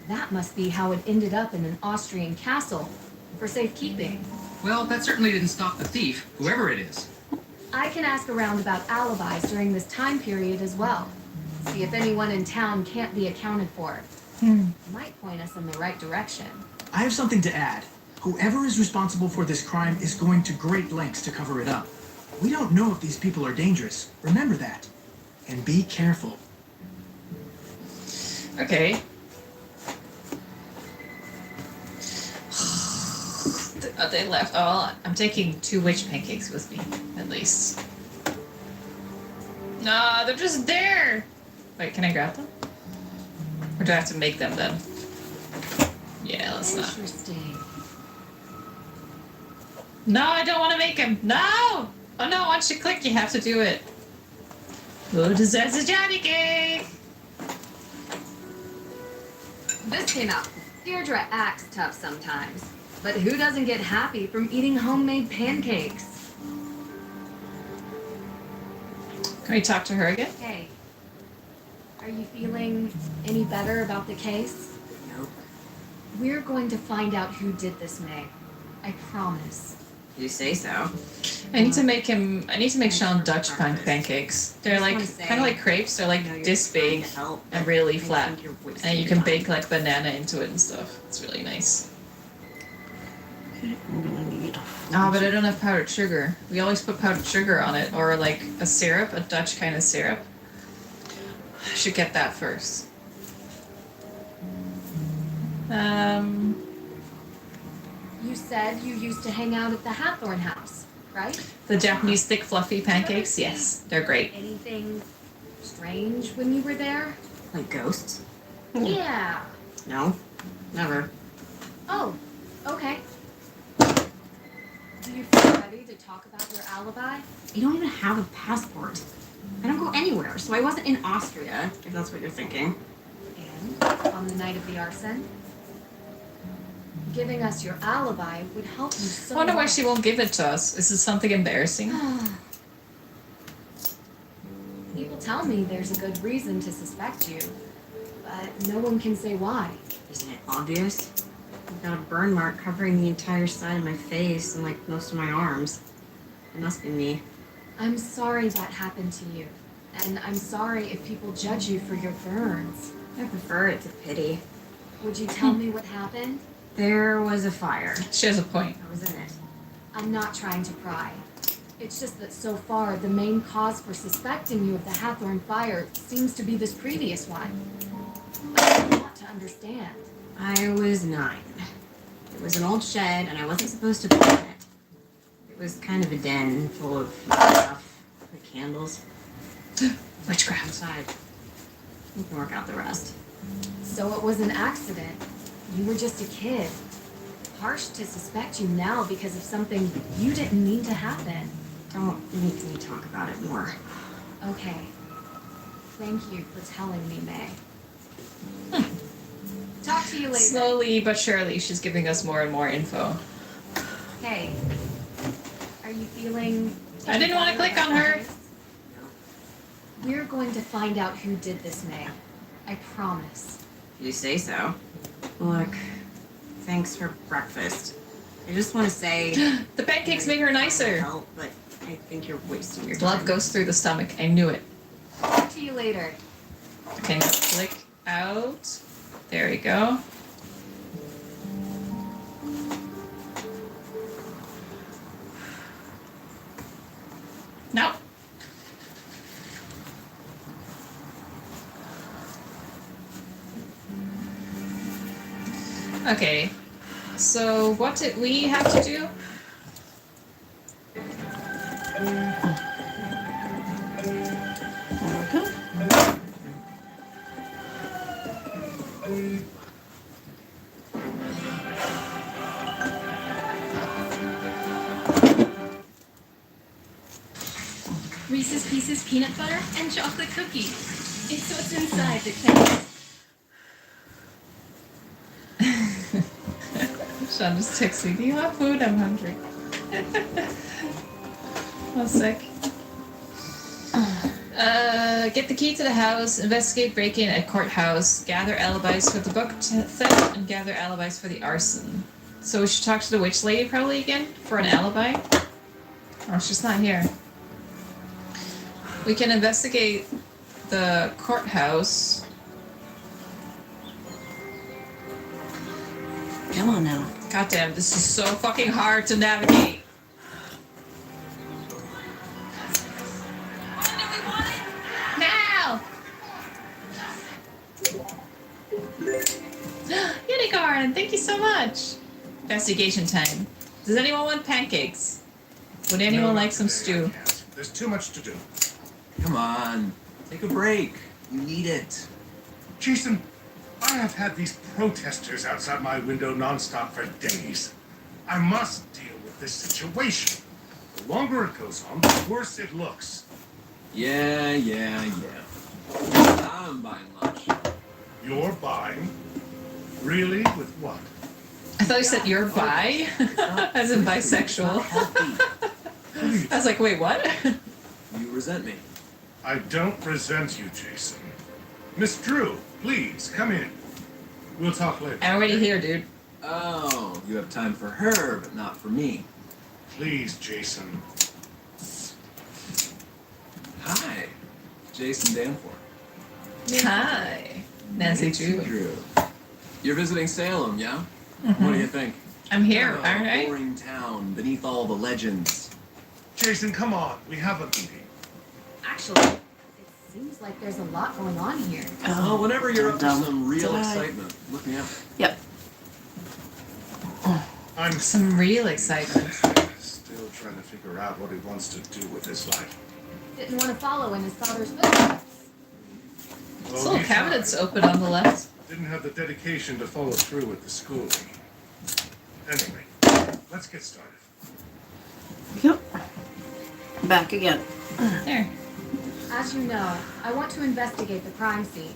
That must be how it ended up in an Austrian castle for safekeeping. Well, that certainly didn't stop the thief, whoever it is. I can ask around about alibis during this time period as well. See if anyone in town can't be accounted for. Might point us in the right direction. I have something to add. Whoever is responsible for this crime is going to great lengths to cover it up. We don't know if these people are dangerous. Remember that. And be careful. Okay. They left. Oh, I'm taking 2 witch pancakes with me, at least. No, they're just there. Wait, can I grab them? Or do I have to make them then? Yeah, let's not. Interesting. No, I don't want to make them. No! Oh no, once you click, you have to do it. Who deserves a Johnny cake? This came out. Deirdre acts tough sometimes, but who doesn't get happy from eating homemade pancakes? Can we talk to her again? Hey, are you feeling any better about the case? Nope. We're going to find out who did this, May. I promise. You say so. I need to make Sean Dutch pancakes. They're like kind of like crepes. They're like this big and really flat, and you can bake like banana into it and stuff. It's really nice. Okay, I'm gonna need. Oh, but I don't have powdered sugar. We always put powdered sugar on it, or like a syrup, a Dutch kind of syrup. I should get that first. You said you used to hang out at the Hathorn house, right? The Japanese thick fluffy pancakes, yes, they're great. Anything strange when you were there? Like ghosts? Yeah. No, never. Oh, okay. Do you feel ready to talk about your alibi? I don't even have a passport. I don't go anywhere, so I wasn't in Austria, if that's what you're thinking. And on the night of the arson? Giving us your alibi would help you so I wonder why much. she won't give it to us. Is this something embarrassing? People tell me there's a good reason to suspect you, but no one can say why. Isn't it obvious? I've got a burn mark covering the entire side of my face and like most of my arms. It must be me. I'm sorry that happened to you, and I'm sorry if people judge you for your burns. I prefer it to pity. Would you tell me what happened? There was a fire. She has a point. I was in it. I'm not trying to pry. It's just that so far, the main cause for suspecting you of the Hathorn fire seems to be this previous one. But I want to understand. I was 9. It was an old shed, and I wasn't supposed to be in it. It was kind of a den full of stuff, like candles. Witchcraft. Inside. You can work out the rest. So it was an accident. You were just a kid. Harsh to suspect you now because of something you didn't need to happen. Don't make me talk about it more. Okay. Thank you for telling me, May. Talk to you later. Slowly but surely, she's giving us more and more info. Hey, are you feeling... I didn't want to click on her. We're going to find out who did this, May. I promise. You say so. Look, thanks for breakfast. I just want to say... The pancakes make her nicer. Help, but I think you're wasting your time. Blood goes through the stomach. I knew it. Talk to you later. Okay, now click out. There we go. No. Okay. So what did we have to do? Reese's Pieces peanut butter and chocolate cookie. It's what's inside that counts. Sean just texted me, do you have food? I'm hungry. One sec. Get the key to the house, investigate break-in at courthouse, gather alibis for the book theft, and gather alibis for the arson. So we should talk to the witch lady probably again for an alibi? Oh, she's not here. We can investigate the courthouse. Come on now. Goddamn, this is so fucking hard to navigate. Now! Unicorn, thank you so much. Investigation time. Does anyone want pancakes? Would anyone like some stew? There's too much to do. Come on. Take a break. You need it. Jason, I have had these protesters outside my window nonstop for days. I must deal with this situation. The longer it goes on, the worse it looks. Yeah. I'm buying lunch. You're buying? Really? With what? I thought you said you're bi, as in bisexual. I was like, wait, what? You resent me. I don't resent you, Jason. Miss Drew, please, come in. We'll talk later. I'm already here, dude. Oh, you have time for her, but not for me. Please, Jason. Hi, Jason Danforth. Hi, Nancy Drew. You're visiting Salem, yeah? Mm-hmm. What do you think? I'm here, Oh, aren't I? boring town beneath all the legends. Jason, come on. We have a meeting. Actually, it seems like there's a lot going on here. Well, whenever you're up to Dum-dum. some real Did I? excitement, look me up. Yep. I'm Some real excitement. still trying to figure out what he wants to do with his life. Didn't want to follow in his father's footsteps. This little cabinet's open on the left. Didn't have the dedication to follow through with the schooling. Anyway, let's get started. Yep. Back again. There. As you know, I want to investigate the crime scene.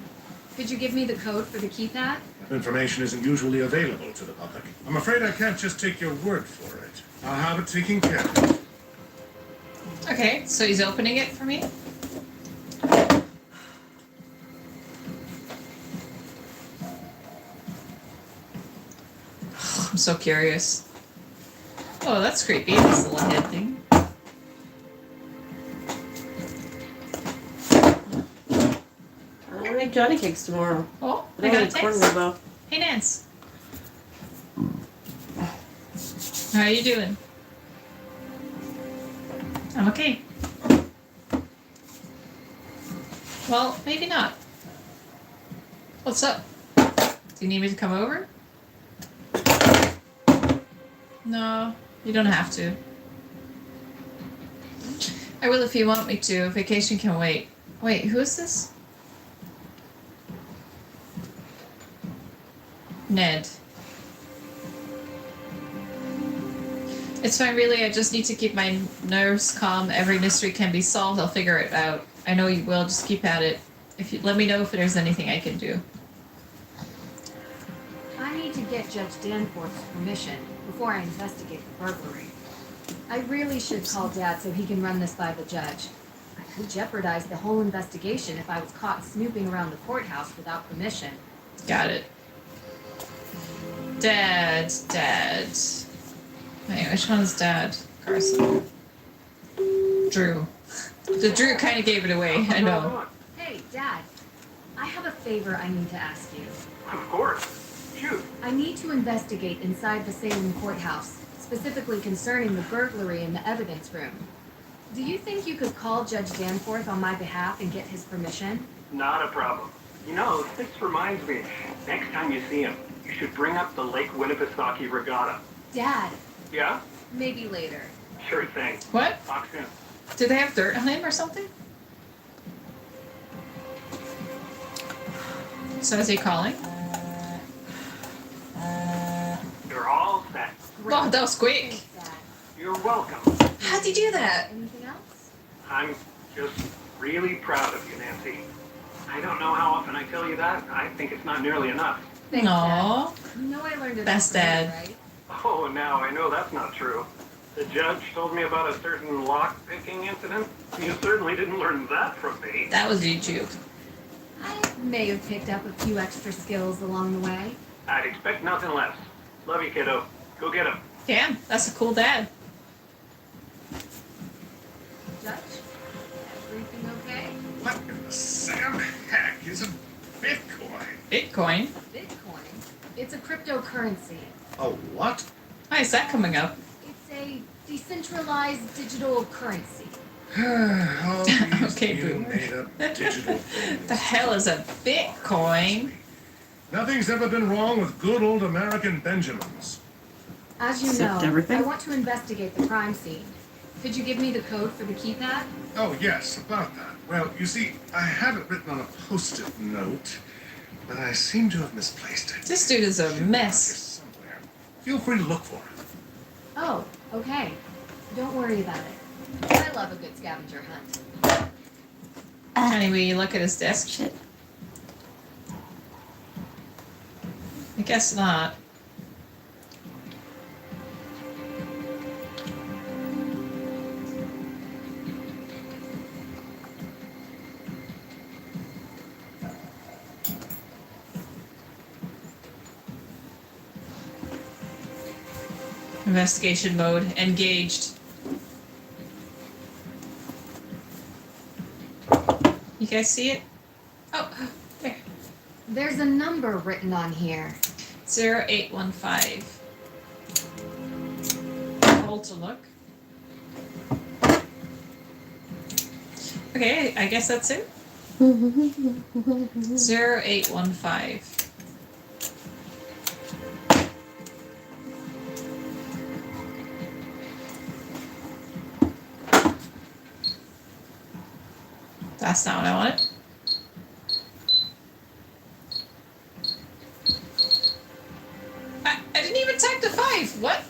Could you give me the code for the keypad? Information isn't usually available to the public. I'm afraid I can't just take your word for it. I'll have it taken care of. Okay, so he's opening it for me? I'm so curious. Oh, that's creepy, this little head thing. I'm gonna make Johnny cakes tomorrow. Oh, But I got a need corn text. though. Hey, Nance. How are you doing? I'm okay. Well, maybe not. What's up? Do you need me to come over? No, you don't have to. I will if you want me to. Vacation can wait. Wait, who is this? Ned. It's fine, really. I just need to keep my nerves calm. Every mystery can be solved. I'll figure it out. I know you will. Just keep at it. If you let me know if there's anything I can do. I need to get Judge Danforth's permission before I investigate the burglary. I really should call Dad so he can run this by the judge. I could jeopardize the whole investigation if I was caught snooping around the courthouse without permission. Got it. Dad. Wait, which one's Dad? Carson. Drew. The Drew kind of gave it away. I know. Hey, Dad. I have a favor I need to ask you. Of course. Shoot. I need to investigate inside the Salem courthouse, specifically concerning the burglary in the evidence room. Do you think you could call Judge Danforth on my behalf and get his permission? Not a problem. You know, this reminds me, next time you see him, you should bring up the Lake Winnipesaukee Regatta. Dad, Yeah? maybe later. Sure thing. What? Talk soon. Did they have dirt on him or something? So is he calling? You're all set. Oh, that was quick. Thanks, Dad. You're welcome. How'd you do that? Anything else? I'm just really proud of you, Nancy. I don't know how often I tell you that. I think it's not nearly enough. Thanks, Aw. Dad. You know I learned it Best from you, dad. right? Oh, now I know that's not true. The judge told me about a certain lock-picking incident. You certainly didn't learn that from me. That was YouTube. I may have picked up a few extra skills along the way. I'd expect nothing less. Love you, kiddo. Go get him. Damn, that's a cool dad. Judge, everything okay? What in the Sam heck is a Bitcoin? Bitcoin. Bitcoin. It's a cryptocurrency. A what? Why is that coming up? It's a decentralized digital currency. All these Okay, new boomer. made-up digital things. The hell is a Bitcoin? Nothing's ever been wrong with good old American Benjamins. As you Except know, everything? I want to investigate the crime scene. Could you give me the code for the keypad? Oh, yes, about that. Well, you see, I have it written on a post-it note, but I seem to have misplaced it. This dude is a Here mess. somewhere. Feel free to look for it. Oh, okay. Don't worry about it. I love a good scavenger hunt. Johnny, will you look at his desk? Shit. I guess not. Investigation mode engaged. You guys see it? Oh, there. There's a number written on here. 0815. able to look. Okay, I guess that's it. 0815. That's not what I wanted. I didn't even type the 5. What?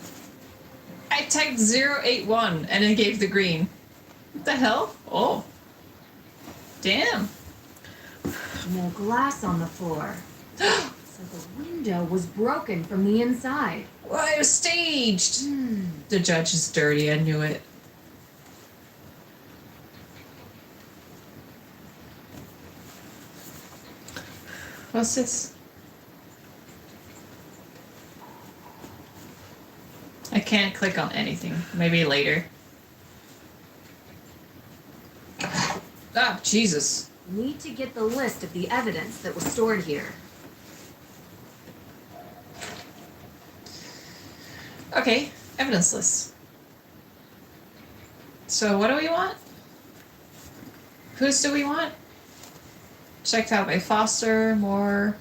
I typed 081 and it gave the green. What the hell? Oh. Damn. No glass on the floor. So the window was broken from the inside. Well, it was staged. The judge is dirty. I knew it. What's this? I can't click on anything. Maybe later. Ah, Jesus. Need to get the list of the evidence that was stored here. Okay, evidence list. So what do we want? Whose do we want? Checked out by Foster, Moore,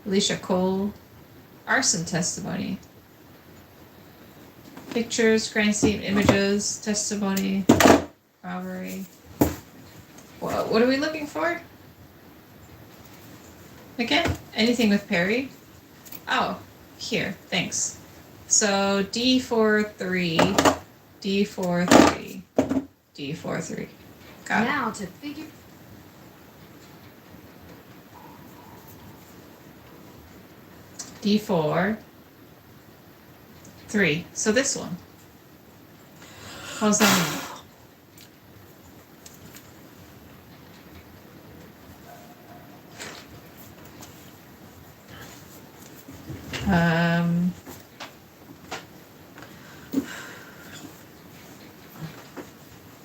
Alicia Cole. Arson testimony. Pictures, crime scene images, testimony, robbery. What are we looking for? Again? Anything with Perry? Oh, here, thanks. So D43, D43, D43. Got it. Now to figure. D4, 3. So this one. How's that mean?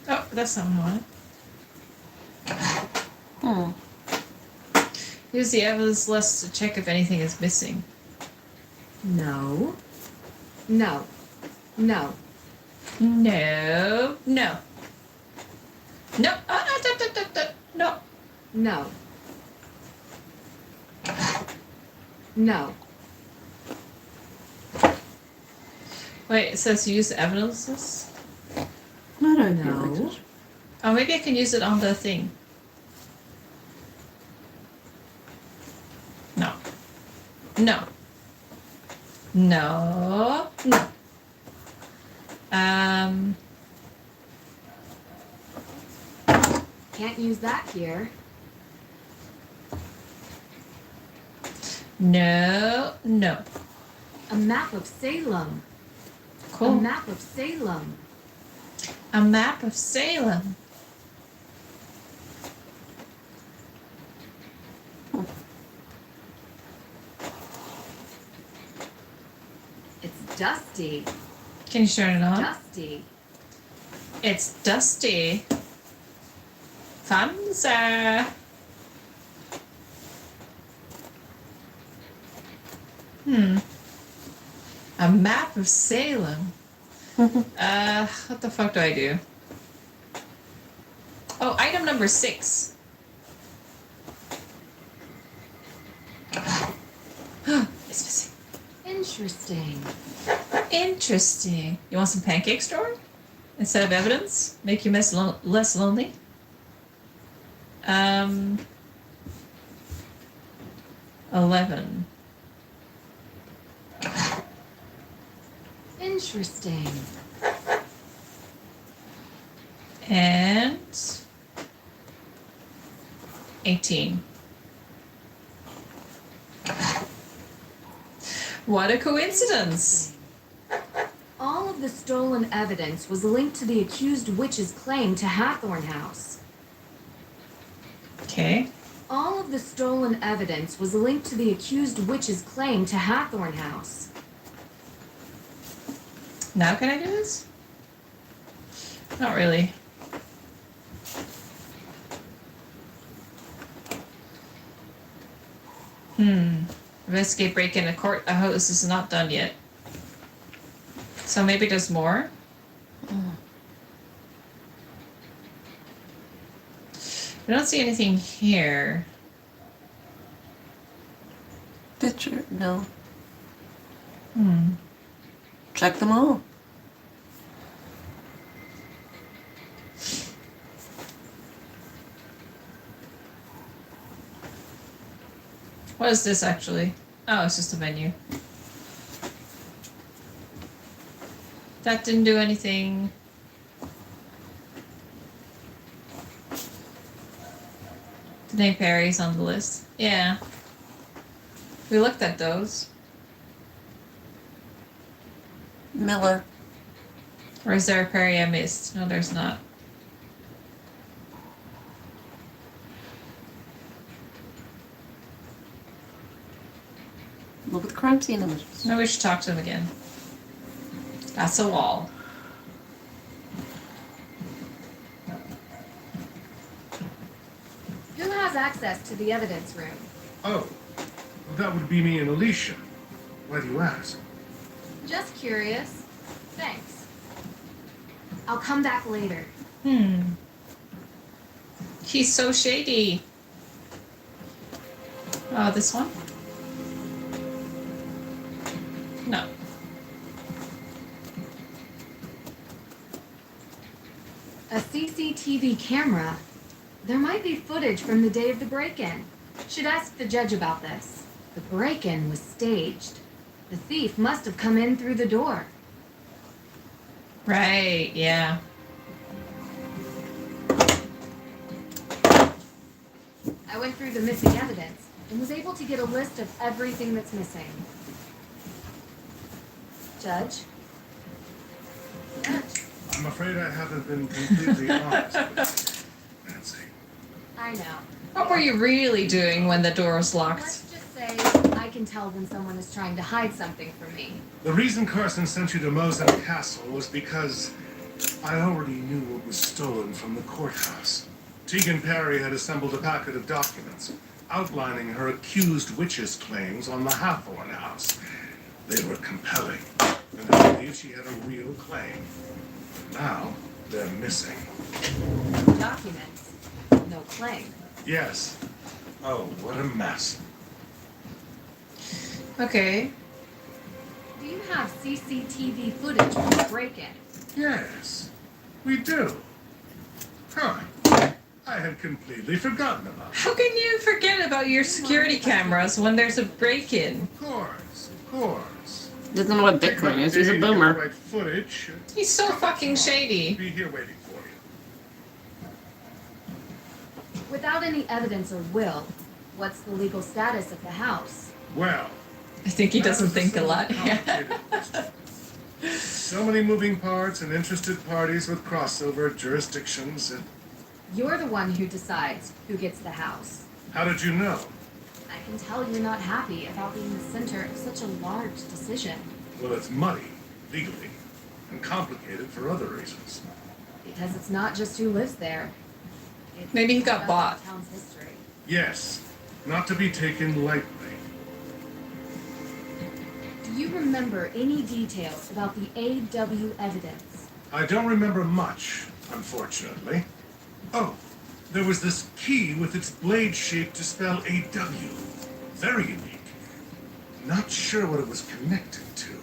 Oh, that's not what I wanted. Use the evidence list to check if anything is missing. No. No. No. No. No. No. No. No. No. Wait, it says use evidence list? I don't know. Oh, maybe I can use it on the thing. No. No. No. No. Can't use that here. No. No. A map of Salem. Cool. A map of Salem. A map of Salem. It's dusty. Can you turn it on? Dusty. It's dusty. Fancy. A map of Salem. What the fuck do I do? Oh, item number 6. It's missing. Interesting. Interesting. You want some pancake store? Instead of evidence? Make you less lonely? 11. Interesting. And 18. What a coincidence! All of the stolen evidence was linked to the accused witch's claim to Hathorn House. Okay. All of the stolen evidence was linked to the accused witch's claim to Hathorn House. Now can I do this? Not really. Investigate break in a court. I hope this is not done yet. So maybe there's more. We don't see anything here. Picture? No. Hmm. Check them all. What is this actually? Oh, it's just a menu. That didn't do anything. Danae Perry's on the list. Yeah. We looked at those. Miller. Or is there a Perry I missed? No, there's not. Look at the crime scene images. No, we should talk to him again. That's a wall. Who has access to the evidence room? Oh, that would be me and Alicia. Why do you ask? Just curious. Thanks. I'll come back later. He's so shady. Oh, this one? No. A CCTV camera? There might be footage from the day of the break-in. Should ask the judge about this. The break-in was staged. The thief must have come in through the door. Right, yeah. I went through the missing evidence and was able to get a list of everything that's missing. Judge? Judge? I'm afraid I haven't been completely honest with you, Nancy. I know. What were you really doing when the door was locked? Let's just say I can tell when someone is trying to hide something from me. The reason Carson sent you to Mosen Castle was because I already knew what was stolen from the courthouse. Tegan Perry had assembled a packet of documents outlining her accused witches' claims on the Hathorne house. They were compelling, and I believe she had a real claim. But now, they're missing. Documents. No claim. Yes. Oh, what a mess. Okay. Do you have CCTV footage from the break-in? Yes, we do. Huh. I had completely forgotten about it. How can you forget about your security cameras when there's a break-in? Of course. Doesn't know what Bitcoin is. He's a boomer. Right footage. He's so fucking shady. Be here waiting for you. Without any evidence or will, what's the legal status of the house? Well, I think he doesn't think a lot. So many moving parts and interested parties with crossover jurisdictions. And You're the one who decides who gets the house. how did you know? I can tell you're not happy about being the center of such a large decision. Well, it's muddy, legally, and complicated for other reasons. Because it's not just who lives there. It's Maybe he got about bought. the town's history. Yes, not to be taken lightly. Do you remember any details about the AW evidence? I don't remember much, unfortunately. Oh, there was this key with its blade shape to spell AW. Very unique. Not sure what it was connected to.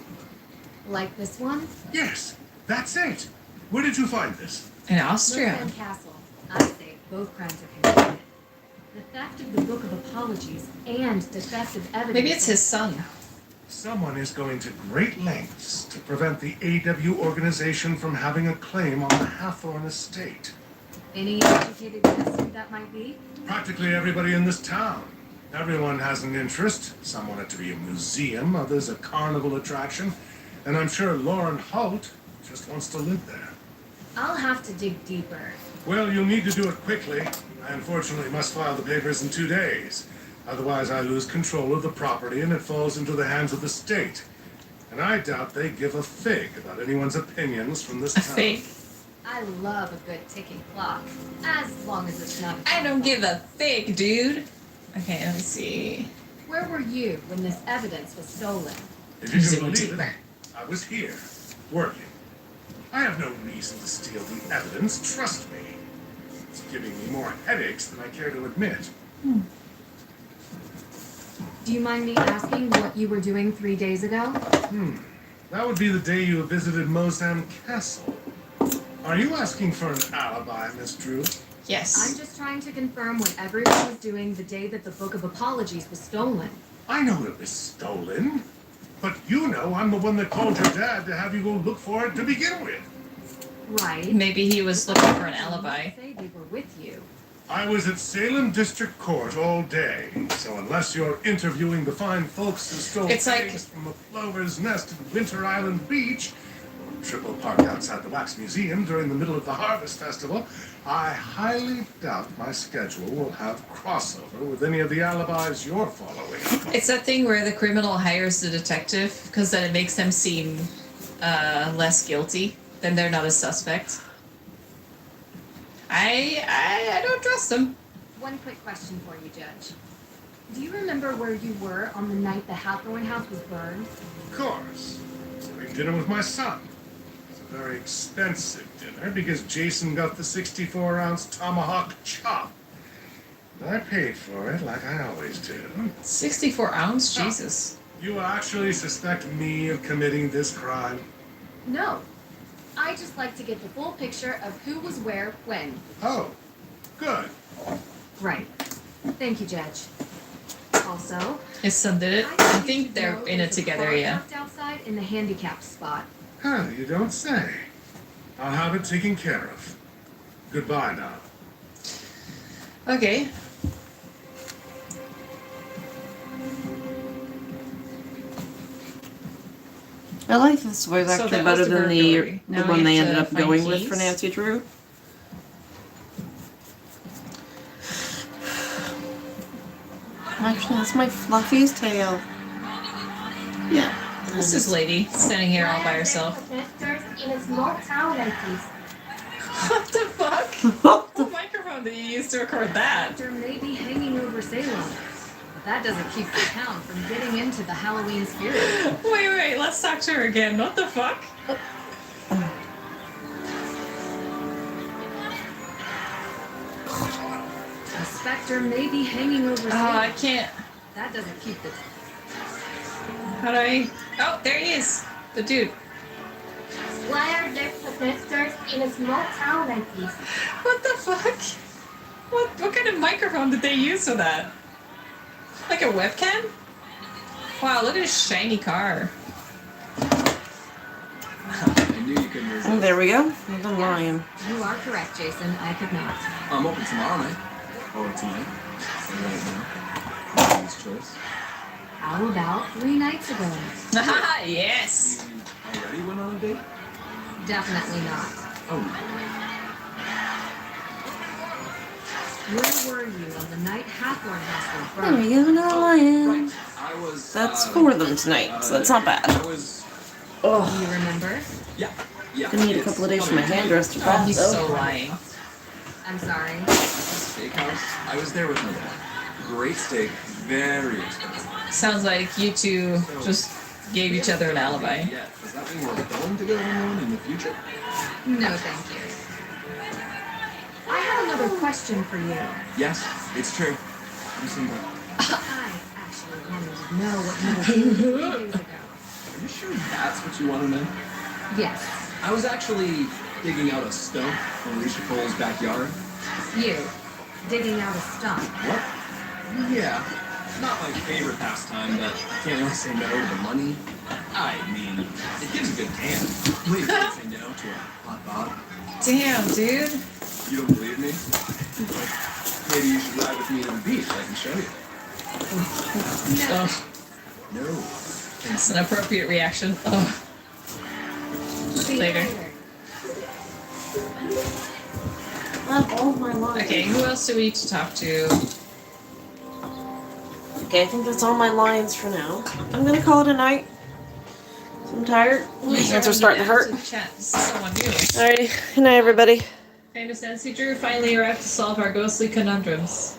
Like this one? Yes, that's it. Where did you find this? In Austria. Mosan Castle. I say both crimes are connected. The theft of the Book of Apologies and the theft of evidence. Maybe it's his son. Someone is going to great lengths to prevent the AW organization from having a claim on the Hathorne estate. Any educated guess who that might be? Practically everybody in this town. Everyone has an interest. Some want it to be a museum, others a carnival attraction. And I'm sure Lauren Holt just wants to live there. I'll have to dig deeper. Well, you'll need to do it quickly. I unfortunately must file the papers in 2 days. Otherwise, I lose control of the property and it falls into the hands of the state. And I doubt they give a fig about anyone's opinions from this town. Fig. I love a good ticking clock, as long as it's not. I don't give a fig, dude. Okay, let me see. Where were you when this evidence was stolen? If you can believe it, I was here, working. I have no reason to steal the evidence, trust me. It's giving me more headaches than I care to admit. Do you mind me asking what you were doing 3 days ago? That would be the day you visited Mozam Castle. Are you asking for an alibi, Miss Drew? Yes. I'm just trying to confirm what everyone was doing the day that the Book of Apologies was stolen. I know it was stolen. But you know I'm the one that called your dad to have you go look for it to begin with. Right. Maybe he was looking for an alibi. Say they were with you. I was at Salem District Court all day, so unless you're interviewing the fine folks who stole It's like- eggs from a plover's nest at Winter Island Beach, or triple park outside the Wax Museum during the middle of the Harvest Festival, I highly doubt my schedule will have crossover with any of the alibis you're following. It's that thing where the criminal hires the detective because then it makes them seem less guilty. Then they're not a suspect. I don't trust them. One quick question for you, Judge. Do you remember where you were on the night the Hathorn house was burned? Of course. Having dinner with my son. It's a very expensive dinner because Jason got the 64-ounce tomahawk chop. And I paid for it like I always do. 64 ounce? Jesus. You actually suspect me of committing this crime? No. I just like to get the full picture of who was where when. Oh, good. Right. Thank you, Judge. Also, His son did it. I think they're in it together, yeah. parked outside in the handicapped spot. Huh, you don't say. I'll have it taken care of. Goodbye now. Okay. I like this was So actually that was better the than burglary. the Now we one they have ended to up find going with keys. for Nancy Drew. Actually, that's my Fluffy's tail. Yeah. This is lady standing here all by herself. In a small town like this. What the fuck? What the microphone that you used to record that? There may be hanging over Salem. But that doesn't keep the town from getting into the Halloween spirit. Wait, let's talk to her again. What the fuck? A specter may be hanging over Salem. Oh, I can't. That doesn't keep the... How do I... Oh, there he is. The dude. Why are there protesters in a small town like this? What the fuck? What kind of microphone did they use for that? Like a webcam? Wow, look at his shiny car. I knew you couldn't resist. Oh, there we go. The lion. You are correct, Jason. I could not. I'm open tomorrow night. Or tonight. Or right now. His choice. How about 3 nights ago? Haha, yes! You already went on a date? Definitely not. Oh. Where were you on the night Hathorn House was There burned? we go, another lion. I was. That's 4 of them tonight, so that's not bad. I was. Oh, You remember? Yeah. gonna need a couple of days for my hairdresser to pass, He's though. so lying. I'm sorry. Steakhouse. I was there with my dad. Great steak. Very expensive. Sounds like you two just gave each other an alibi. Yeah. Does that mean we're going to go on one in the future? No, thank you. I have another question for you. Yes, it's true. I'm single. I actually wanted to know what you were doing 3 days ago. Are you sure that's what you want to know? Yes, I was actually digging out a stump in Alicia Cole's backyard. you. Digging out a stump. What? Yeah. Not my favorite pastime, but I can't really say no to the money. I mean, it gives a good tan. Please don't say no to a hot bod. Damn, dude. You don't believe me? Maybe you should ride with me to the beach. I can show you. Oh, No. it's an appropriate reaction. Oh. See you Later. That's all my lines. Okay, who else do we need to talk to? Okay, I think that's all my lines for now. I'm gonna call it a night. I'm tired. My hands are starting to hurt. Chat. This is someone new. Alrighty, good night, everybody. Famous Nancy Drew finally arrived to solve our ghostly conundrums.